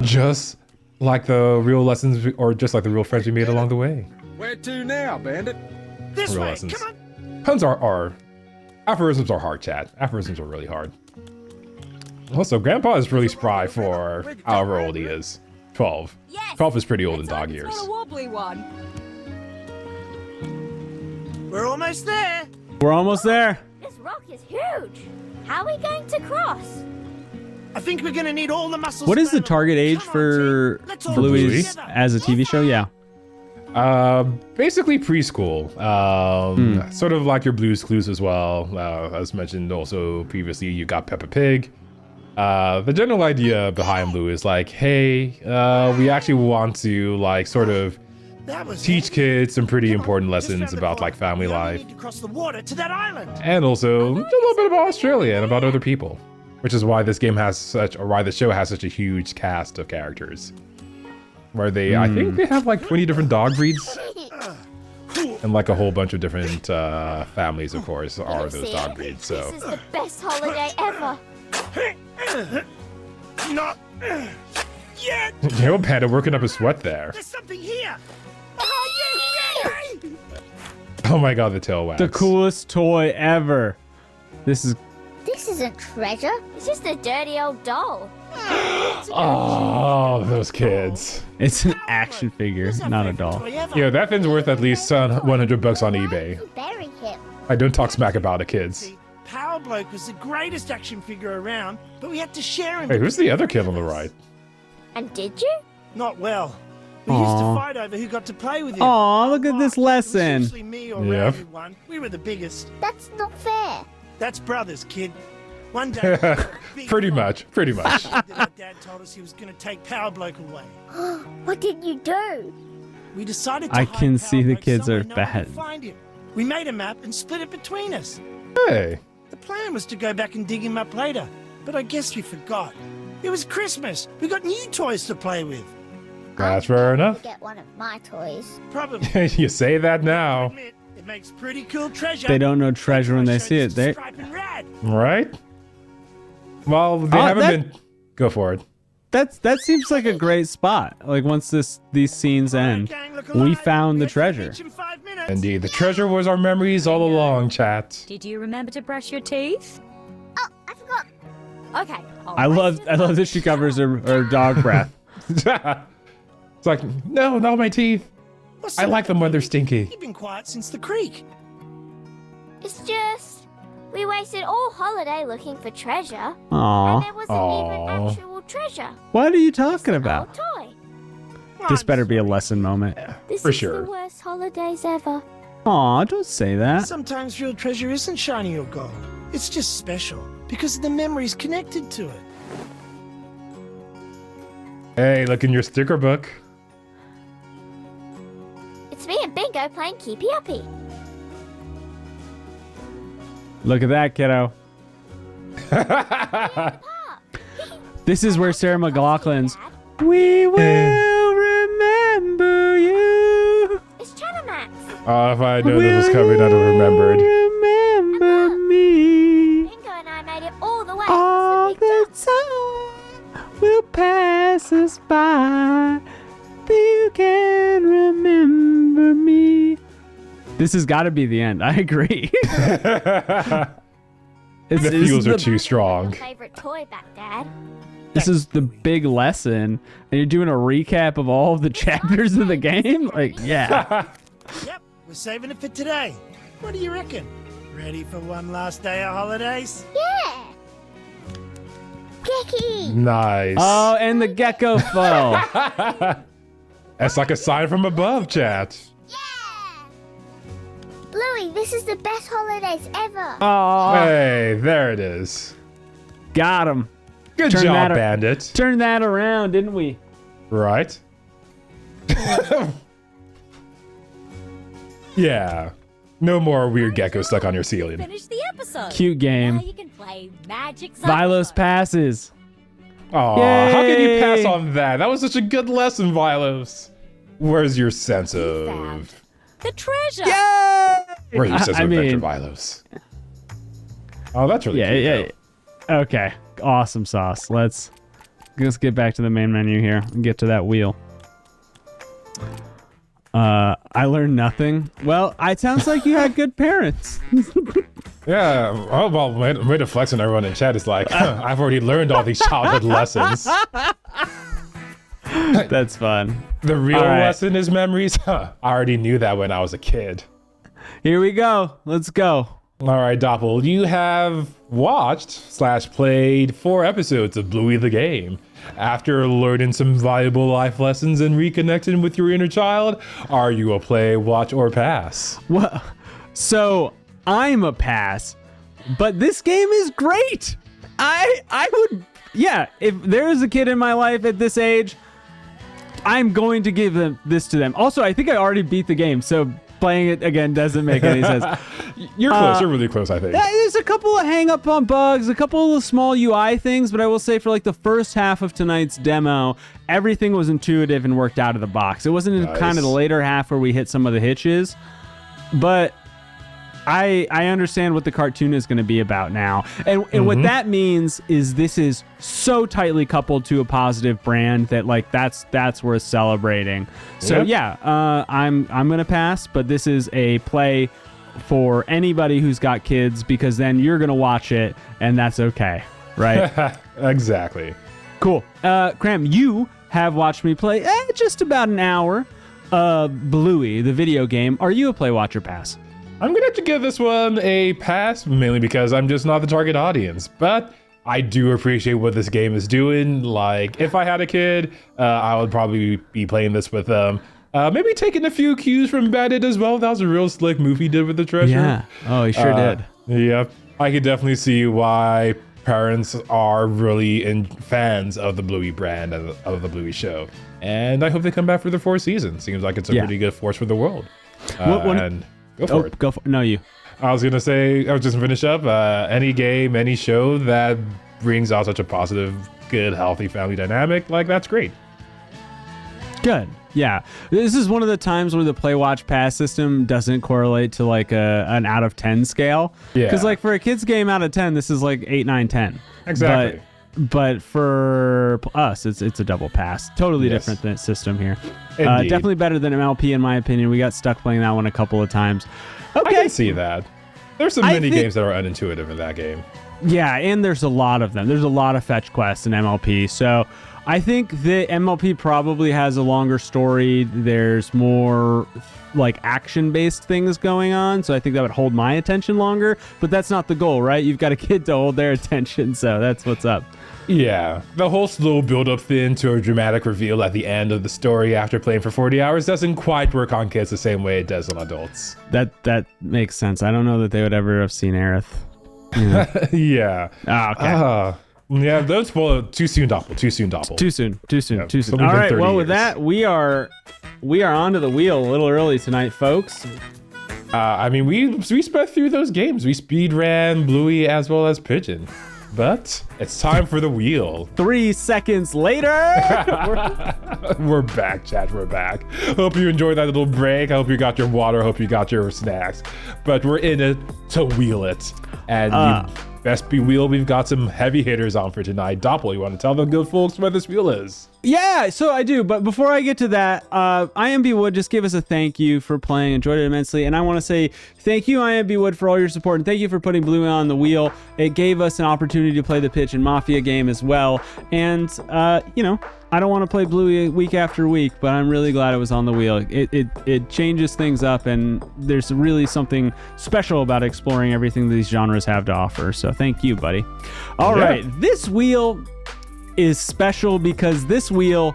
Just like the real lessons, or just like the real friends we made along the way. Where to now, bandit? This Real way! lessons. Come on! puns are aphorisms are hard, chat. Aphorisms are really hard. Also, Grandpa is really spry for however old he is. 12. Yes. 12 is pretty old in Let's dog hope years. It's not a wobbly one. We're almost there. We're almost there. This rock is huge. How are we going to cross? I think we're gonna need all the muscles. What is the available. target age Come on, for team. Let's all Bluey's work together. as a TV show? Yeah. Basically preschool. Sort of like your Blue's Clues as well. As mentioned also previously, you got Peppa Pig. The general idea behind Blue is like, hey, we actually want to like sort of That was teach it. kids some pretty Come on, important just lessons round the about corner. like family We only life. need to cross the water to that island. And also a little bit about Australia and about other people, which is why this game has such, or why the show has such a huge cast of characters. Where they, I think they have like 20 different dog breeds, and like a whole bunch of different families, of course, are those See? dog breeds. So This is the best holiday ever. Not yet. you know, Panda working up a sweat there. There's something here. Are you ready? Oh my god, the tail wags. The coolest toy ever. This is This isn't treasure. It's just a dirty old doll. Oh, those kids. it's an action figure, Who's our not a favorite doll. toy ever? Yeah, that thing's worth at least $100 on Why eBay. did you bury him? I don't talk smack about the kids. See, Power Bloke was the greatest action figure around, but we had to share him. Hey, who's between the other three kid on of the us. right? And did you? Not well. We used to Aw. fight over who got to play with him. Aw, look at this It was lesson. usually me or Yep. Rowdy one. We were the biggest. That's not fair. That's brothers, kid. One day, big Pretty fight. much, pretty much. That our dad told us he was going to take Power Bloke away. What did you do? We decided to I hide can Power see the Bloke kids somewhere are no one could bad. Find him. We made a map and split it between us. Hey. The plan was to go back and dig him up later, but I guess we forgot. It was Christmas. We got new toys to play with. That's fair enough. To get one of my toys. Probably. You say that now, Admit, it makes pretty cool treasure. They don't know treasure when they see it. They Stripe and Rad. right? Well, they Oh, haven't that- been. Go for it. that seems like a great spot. Like once these scenes end, Gang, look we alive. found the Let's treasure. reach in 5 minutes. Indeed, the treasure was our memories all along, chat. Did you remember to brush your teeth? Oh, I forgot. Okay. I love that she covers her dog breath. It's like, no, not my teeth. What's I the like matter, them when they're baby? stinky. You've been quiet since the creek. It's just we wasted all holiday looking for treasure, and Aw, there wasn't Aw. even actual treasure. what are you talking Old about? toy. This I'm better be a sorry. lesson moment. This For is sure. the worst holidays ever. Aw, don't say that. Sometimes real treasure isn't shiny or gold. It's just special because of the memories connected to it. Hey, look in your sticker book. It's me and Bingo playing Keepy Uppy. Look at that, kiddo. This is where Sarah McLachlan's "We will remember you." It's Chattermax. Oh, if I knew this was coming, I'd have remembered. Remember me. Bingo and I made it all the way All across the the big jump. time will pass us by. You can remember me. This has got to be the end. I agree. The feels are too strong. Your favorite toy back, Dad. This is the big lesson, and you're doing a recap of all of the chapters of the game. Like, yeah. Yep, we're saving it for today. What do you reckon? Ready for one last day of holidays? Yeah. Gecky. Nice. Oh, and the gecko fell. That's like a sign from above, chat. Yeah. Bluey, this is the best holidays ever. Oh, Hey, there it is. got him. Good Turn job, that ar- Bandit. Turn that around, didn't we? Right? Yeah. No more weird gecko stuck on your ceiling. Finish the episode. Cute game. Now you can play Magic Vilos Xylophone. passes. Aw, how can you Yay. pass on that? That was such a good lesson, Vilos. Where's your sense You found of... the treasure. Where's your sense I of adventure, mean- Vilos? Oh, that's really Yeah, cute, yeah. though. Okay, awesome sauce. Let's get back to the main menu here and get to that wheel. I learned nothing. Well, it sounds like you had good parents. Yeah. Oh, well, way to flex on everyone in chat is like, I've already learned all these childhood lessons. That's fun. The real lesson is memories. I already knew that when I was a kid. Here we go. Let's go. All right, Doppel, you have watched/played 4 episodes of Bluey the Game. After learning some valuable life lessons and reconnecting with your inner child, are you a play, watch, or pass? Well, so I'm a pass, but this game is great. I would, yeah, if there's a kid in my life at this age, I'm going to give this to them. Also, I think I already beat the game, so playing it again doesn't make any sense. You're close. You're really close, I think. There's a couple of hang-up on bugs, a couple of small UI things, but I will say for like the first half of tonight's demo, everything was intuitive and worked out of the box. It wasn't in kind of the later half where we hit some of the hitches, but I understand what the cartoon is going to be about now. And what that means is this is so tightly coupled to a positive brand that like that's worth celebrating. So I'm going to pass, but this is a play for anybody who's got kids, because then you're going to watch it and that's okay, right? Exactly. Cool. Cram, you have watched me play just about an hour Bluey, the video game. Are you a play, watch, or pass? I'm going to have to give this one a pass, mainly because I'm just not the target audience. But I do appreciate what this game is doing. Like, if I had a kid, I would probably be playing this with them. Maybe taking a few cues from Bandit as well. That was a real slick move he did with the treasure. Yeah. Oh, he sure did. Yeah. I could definitely see why parents are really fans of the Bluey brand, of the Bluey show. And I hope they come back for the 4th season. Seems like it's a pretty good force for the world. And go for it. Go for it. No, you. I was going to say, I was just finish up. Any game, any show that brings out such a positive, good, healthy family dynamic, like, that's great. Good. Yeah. This is one of the times where the play, watch, pass system doesn't correlate to like an out of 10 scale. Yeah. Because like for a kid's game out of 10, this is like 8, 9, 10. Exactly. But for us, it's a double pass. Totally different system here. Definitely better than MLP in my opinion. We got stuck playing that one a couple of times. Okay. I can see that. There's some mini games that are unintuitive in that game. Yeah, and there's a lot of them. There's a lot of fetch quests in MLP. So I think the MLP probably has a longer story. There's more like action-based things going on. So I think that would hold my attention longer. But that's not the goal, right? You've got a kid to hold their attention. So that's what's up. Yeah, the whole slow build-up thing to a dramatic reveal at the end of the story after playing for 40 hours doesn't quite work on kids the same way it does on adults. That makes sense. I don't know that they would ever have seen Aerith. Yeah. Okay. Yeah, don't spoil it. Too soon, Doppel. Too soon. All right, well, with that, we are onto the wheel a little early tonight, folks. I mean, we sped through those games. We speed ran Bluey as well as Pigeon. But it's time for the wheel. 3 seconds later. We're back, chat. We're back. Hope you enjoyed that little break. I hope you got your water. Hope you got your snacks. But we're in it to wheel it. And you best be wheel. We've got some heavy hitters on for tonight. Doppel, you want to tell the good folks what this wheel is? Yeah, so I do. But before I get to that, IMB Wood just gave us a thank you for playing. Enjoyed it immensely. And I want to say thank you, IMB Wood, for all your support. And thank you for putting Bluey on the wheel. It gave us an opportunity to play the Pigeon Mafia game as well. And, I don't want to play Bluey week after week, but I'm really glad it was on the wheel. It changes things up, and there's really something special about exploring everything these genres have to offer. So thank you, buddy. All right, this wheel is special because this wheel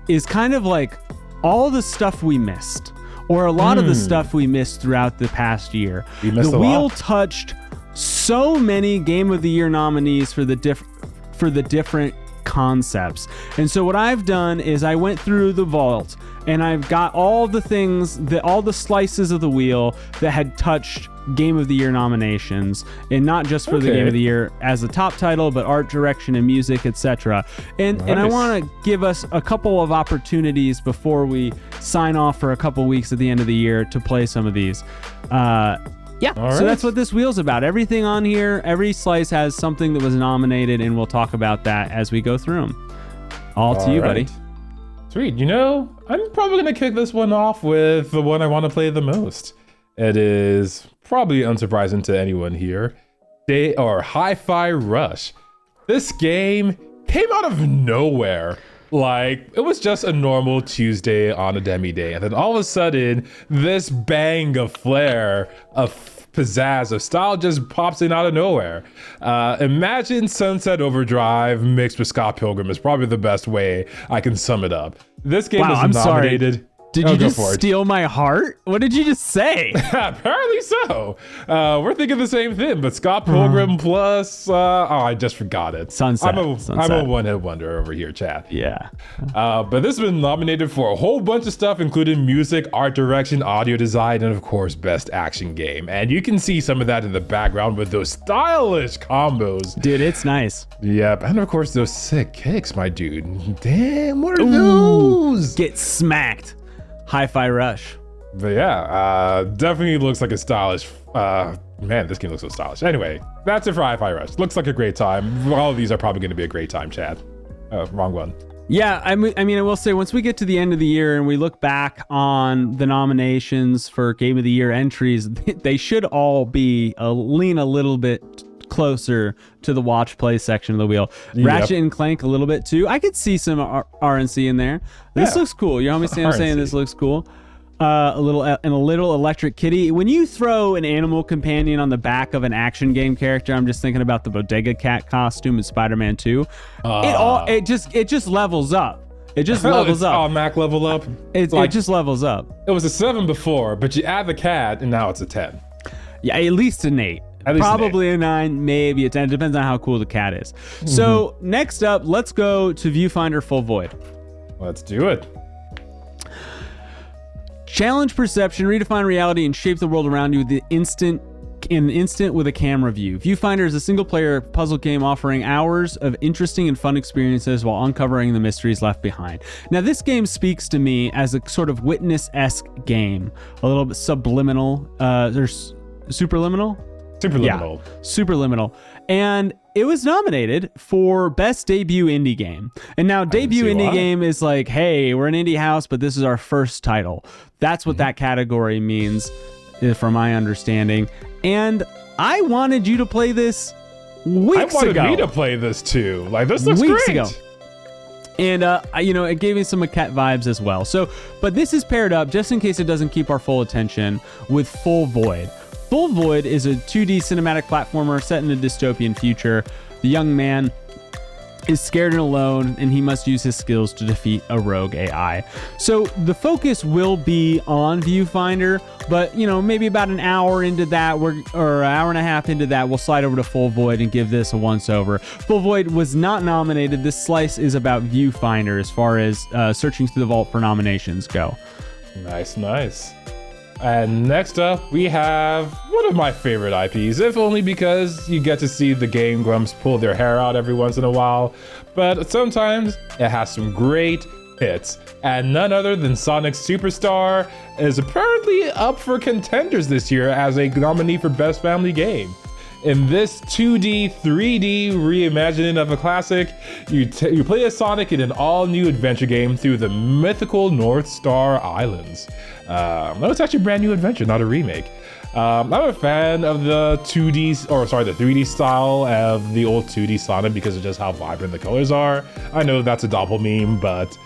is kind of like all the stuff we missed, or a lot of the stuff we missed throughout the past year. The wheel touched so many Game of the Year nominees for the different concepts. And so what I've done is I went through the vault and I've got all the things, all the slices of the wheel that had touched Game of the Year nominations, and not just for the Game of the Year as a top title, but art direction and music, etc. And I want to give us a couple of opportunities before we sign off for a couple weeks at the end of the year to play some of these. So that's what this wheel's about. Everything on here, every slice has something that was nominated, and we'll talk about that as we go through them. All to you, buddy. Sweet. You know, I'm probably going to kick this one off with the one I want to play the most. It is probably unsurprising to anyone here. Hi-Fi Rush. This game came out of nowhere. Like, it was just a normal Tuesday on a demi day. And then all of a sudden, this bang of flair, of pizzazz, of style just pops in out of nowhere. Imagine Sunset Overdrive mixed with Scott Pilgrim is probably the best way I can sum it up. This game was nominated. Sorry. Did you just steal my heart? What did you just say? Apparently so. We're thinking the same thing, but Scott Pilgrim plus, I just forgot it. Sunset. I'm a one-hit wonder over here, chat. Yeah. But this has been nominated for a whole bunch of stuff, including music, art direction, audio design, and of course, best action game. And you can see some of that in the background with those stylish combos. Dude, it's nice. Yep. And of course, those sick kicks, my dude. Damn, what are those? Get smacked. Hi-Fi Rush. But yeah, definitely looks like a stylish, man, this game looks so stylish. Anyway, that's it for Hi-Fi Rush. Looks like a great time. All of these are probably going to be a great time, Chad. Oh, wrong one. Yeah, I mean, I will say, once we get to the end of the year and we look back on the nominations for Game of the Year entries, they should all be lean a little bit closer to the watch play section of the wheel. Yep. Ratchet and Clank a little bit too. I could see some RNC in there. This looks cool. You know what I'm saying? This looks cool. A little Electric Kitty. When you throw an animal companion on the back of an action game character, I'm just thinking about the Bodega Cat costume in Spider-Man 2. It just levels up. It just levels up. Oh, Mac level up. It just levels up. It was a 7 before, but you add the cat, and now it's a 10. Yeah, at least an 8. Probably a 9, maybe a 10. It depends on how cool the cat is. So next up, let's go to Viewfinder Full Void. Let's do it. Challenge perception, redefine reality, and shape the world around you with in an instant with a camera view. Viewfinder is a single-player puzzle game offering hours of interesting and fun experiences while uncovering the mysteries left behind. Now, this game speaks to me as a sort of Witness-esque game, a little bit subliminal. There's superliminal. Superliminal. Yeah, superliminal. And it was nominated for Best Debut Indie Game. And now Debut Indie Game is like, hey, we're an indie house, but this is our first title. That's what that category means, from my understanding. And I wanted you to play this weeks ago. I wanted me to play this too. Like, this looks great. Ago. And, it gave me some Maquette vibes as well. So, but this is paired up, just in case it doesn't keep our full attention, with Full Void. Full Void is a 2D cinematic platformer set in a dystopian future. The young man is scared and alone, and he must use his skills to defeat a rogue AI. So the focus will be on Viewfinder, but maybe about an hour into that, or an hour and a half into that, we'll slide over to Full Void and give this a once-over. Full Void was not nominated. This slice is about Viewfinder as far as searching through the vault for nominations go. Nice. And next up, we have one of my favorite IPs, if only because you get to see the Game Grumps pull their hair out every once in a while, but sometimes it has some great hits. And none other than Sonic Superstar is apparently up for contenders this year as a nominee for Best Family Game. In this 2D, 3D reimagining of a classic, you play as Sonic in an all-new adventure game through the mythical North Star Islands. No, it's actually a brand new adventure, not a remake. I'm a fan of the 3D style of the old 2D Sonic because of just how vibrant the colors are. I know that's a doppel meme, but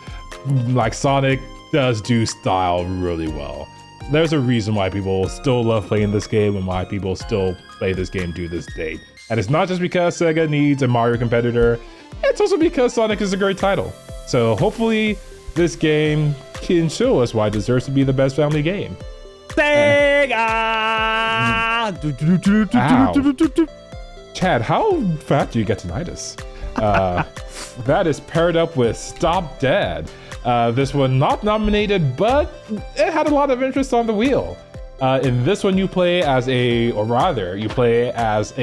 like Sonic does do style really well. There's a reason why people still love playing this game and why people still play this game to this date. And it's not just because Sega needs a Mario competitor, it's also because Sonic is a great title. So hopefully this game can show us why it deserves to be the best family game. Sega! Chad, how fat do you get tinnitus? That is paired up with Stop Dead. This one not nominated, but it had a lot of interest on the wheel. In this one, you play as a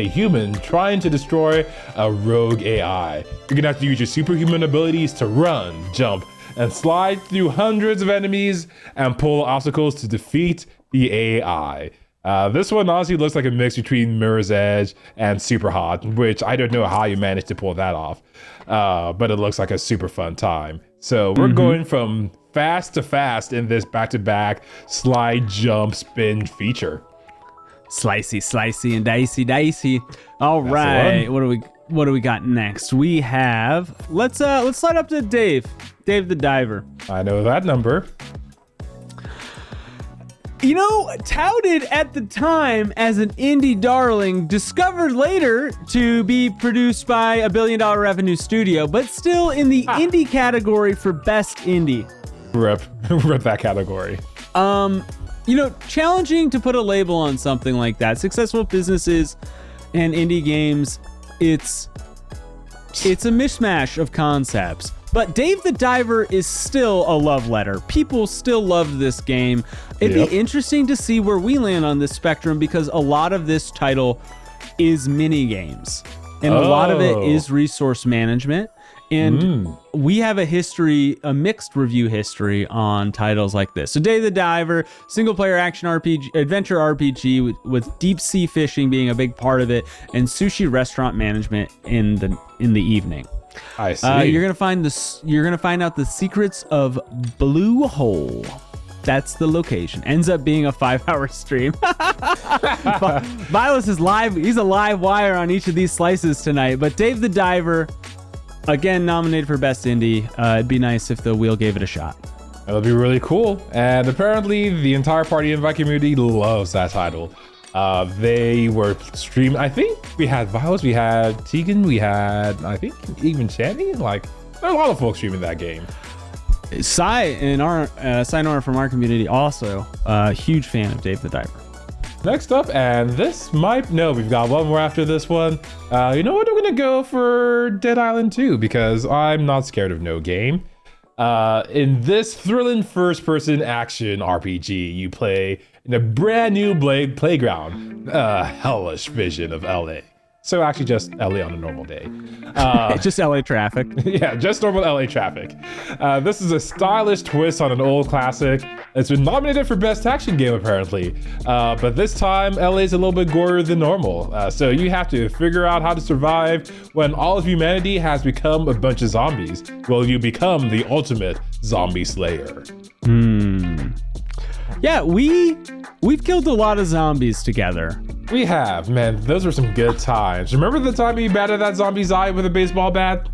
human trying to destroy a rogue AI. You're gonna have to use your superhuman abilities to run, jump, and slide through hundreds of enemies and pull obstacles to defeat the AI. This one honestly looks like a mix between Mirror's Edge and Super Hot, which I don't know how you managed to pull that off, but it looks like a super fun time. So we're going from fast to fast in this back-to-back slide, jump, spin feature. Slicey, and dicey. All right, what do we got next? We have let's slide up to Dave the Diver. I know that number. You know, touted at the time as an indie darling, discovered later to be produced by a $1 billion revenue studio, but still in the indie category for best indie. Rip that category. You know, challenging to put a label on something like that. Successful businesses and indie games, it's a mishmash of concepts. But Dave the Diver is still a love letter. People still loved this game. It'd be interesting to see where we land on this spectrum, because a lot of this title is mini games. And a lot of it is resource management. And we have a mixed review history on titles like this. So Dave the Diver, single player action RPG, adventure RPG with deep sea fishing being a big part of it, and sushi restaurant management in the evening. I see. You're gonna find out the secrets of Blue Hole. That's the location. Ends up being a 5-hour stream. Vilas is live. He's a live wire on each of these slices tonight. But Dave the Diver, again, nominated for Best Indie. It'd be nice if the wheel gave it a shot. That would be really cool. And apparently the entire Party Invite community loves that title. They were streaming. I think we had Vilas, we had Tegan, we had, I think, even Channy. Like, there are a lot of folks streaming that game. Sai Nora from our community, also a huge fan of Dave the Diver. Next up, and this might, no, we've got one more after this one. You know what? I'm gonna go for Dead Island 2 because I'm not scared of no game. In this thrilling first-person action RPG, you play in a brand new playground, hellish vision of LA. So actually just LA on a normal day. Just LA traffic. Yeah, just normal LA traffic. This is a stylish twist on an old classic. It's been nominated for Best Action Game, apparently. But this time, LA is a little bit gorier than normal. So you have to figure out how to survive when all of humanity has become a bunch of zombies. Will you become the ultimate zombie slayer? Yeah, we've killed a lot of zombies together. We have, man. Those were some good times. Remember the time you batted that zombie's eye with a baseball bat?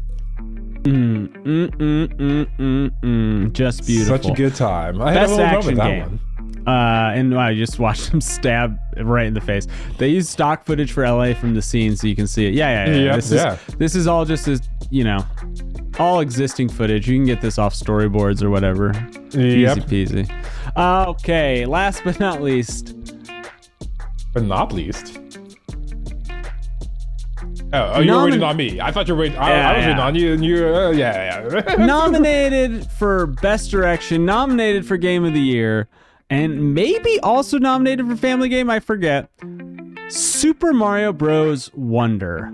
Just beautiful. Such a good time. I Best had a little action moment game. that one. And I just watched him stab right in the face. They used stock footage for LA from the scene so you can see it. Yeah. This is all just as, all existing footage. You can get this off storyboards or whatever. Easy peasy. Okay, last but not least. But not least. Oh, you were waiting on me. I thought you were waiting. I was waiting on you, and you. Nominated for Best Direction, nominated for Game of the Year, and maybe also nominated for Family Game. I forget. Super Mario Bros. Wonder.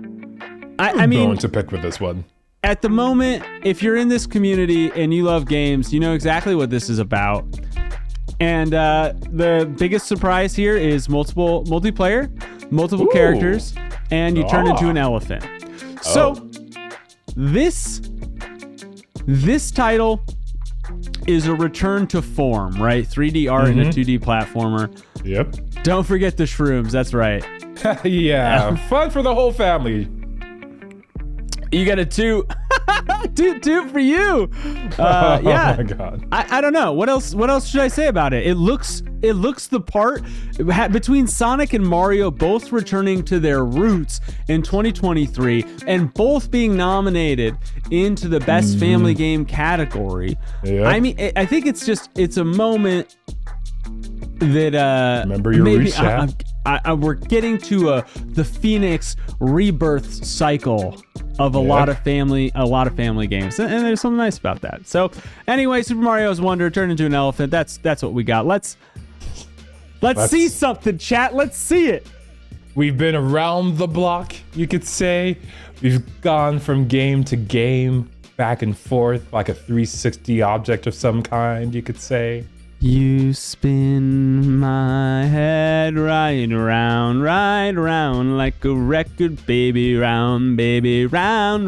I mean, going to pick with this one. At the moment, if you're in this community and you love games, you know exactly what this is about. And the biggest surprise here is multiplayer, multiple characters, and you turn into an elephant. So this title is a return to form, right? 3D art and a 2D platformer. Yep. Don't forget the shrooms. That's right. Yeah, fun for the whole family. You got a toot for you. Oh yeah. my god. I don't know. What else should I say about it? It looks the part between Sonic and Mario both returning to their roots in 2023 and both being nominated into the best family game category. Yep. I mean, I think it's a moment that remember your roots, we're getting to the Phoenix rebirth cycle of a lot of family games, and there's something nice about that. So anyway, Super Mario's Wonder turned into an elephant. That's what we got. Let's see something, chat. Let's see it. We've been around the block, you could say. We've gone from game to game, back and forth, like a 360 object of some kind, you could say. You spin my head right round like a record, baby, round,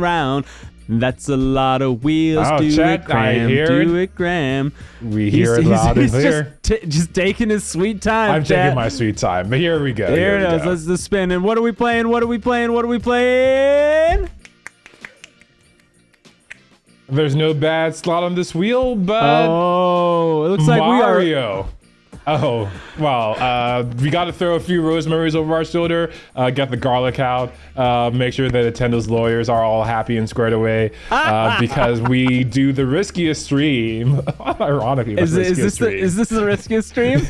round. That's a lot of wheels. Oh, do Chet, it, Graham. I hear do it. it, Graham. We hear it loud and clear. Just taking his sweet time. I'm Chat. taking my sweet time, but here we go. Here it is. Let's just spin. And what are we playing? What are we playing? What are we playing? There's no bad slot on this wheel, but Oh, it looks like we are. Mario. Oh, well, we got to throw a few rosemaries over our shoulder, get the garlic out, make sure that Nintendo's lawyers are all happy and squared away, because we do the riskiest stream. Ironically, Is this the riskiest stream?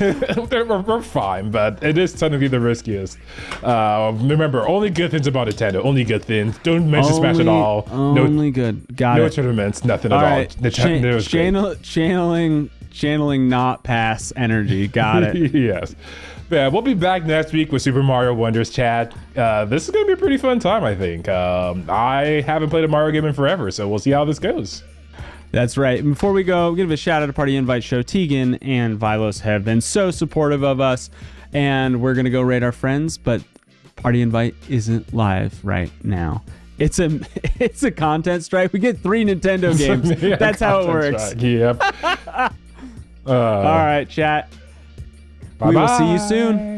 we're fine, but it is technically the riskiest. Remember, only good things about Nintendo. Only good things. Don't mention Smash at all. Only good. Got no it. tournaments. Nothing All at all. right. Nintendo's great. Channeling not pass energy. Got it. Yes. Yeah, we'll be back next week with Super Mario Wonders chat. This is going to be a pretty fun time, I think. I haven't played a Mario game in forever, so we'll see how this goes. That's right. And before we go, give a shout out to Party Invite Show. Tegan and Vilos have been so supportive of us, and we're going to go raid our friends, but Party Invite isn't live right now. It's a content strike. We get 3 Nintendo games. Yeah, that's how it works. Strike. Yep. All right, chat. Bye-bye. We will see you soon.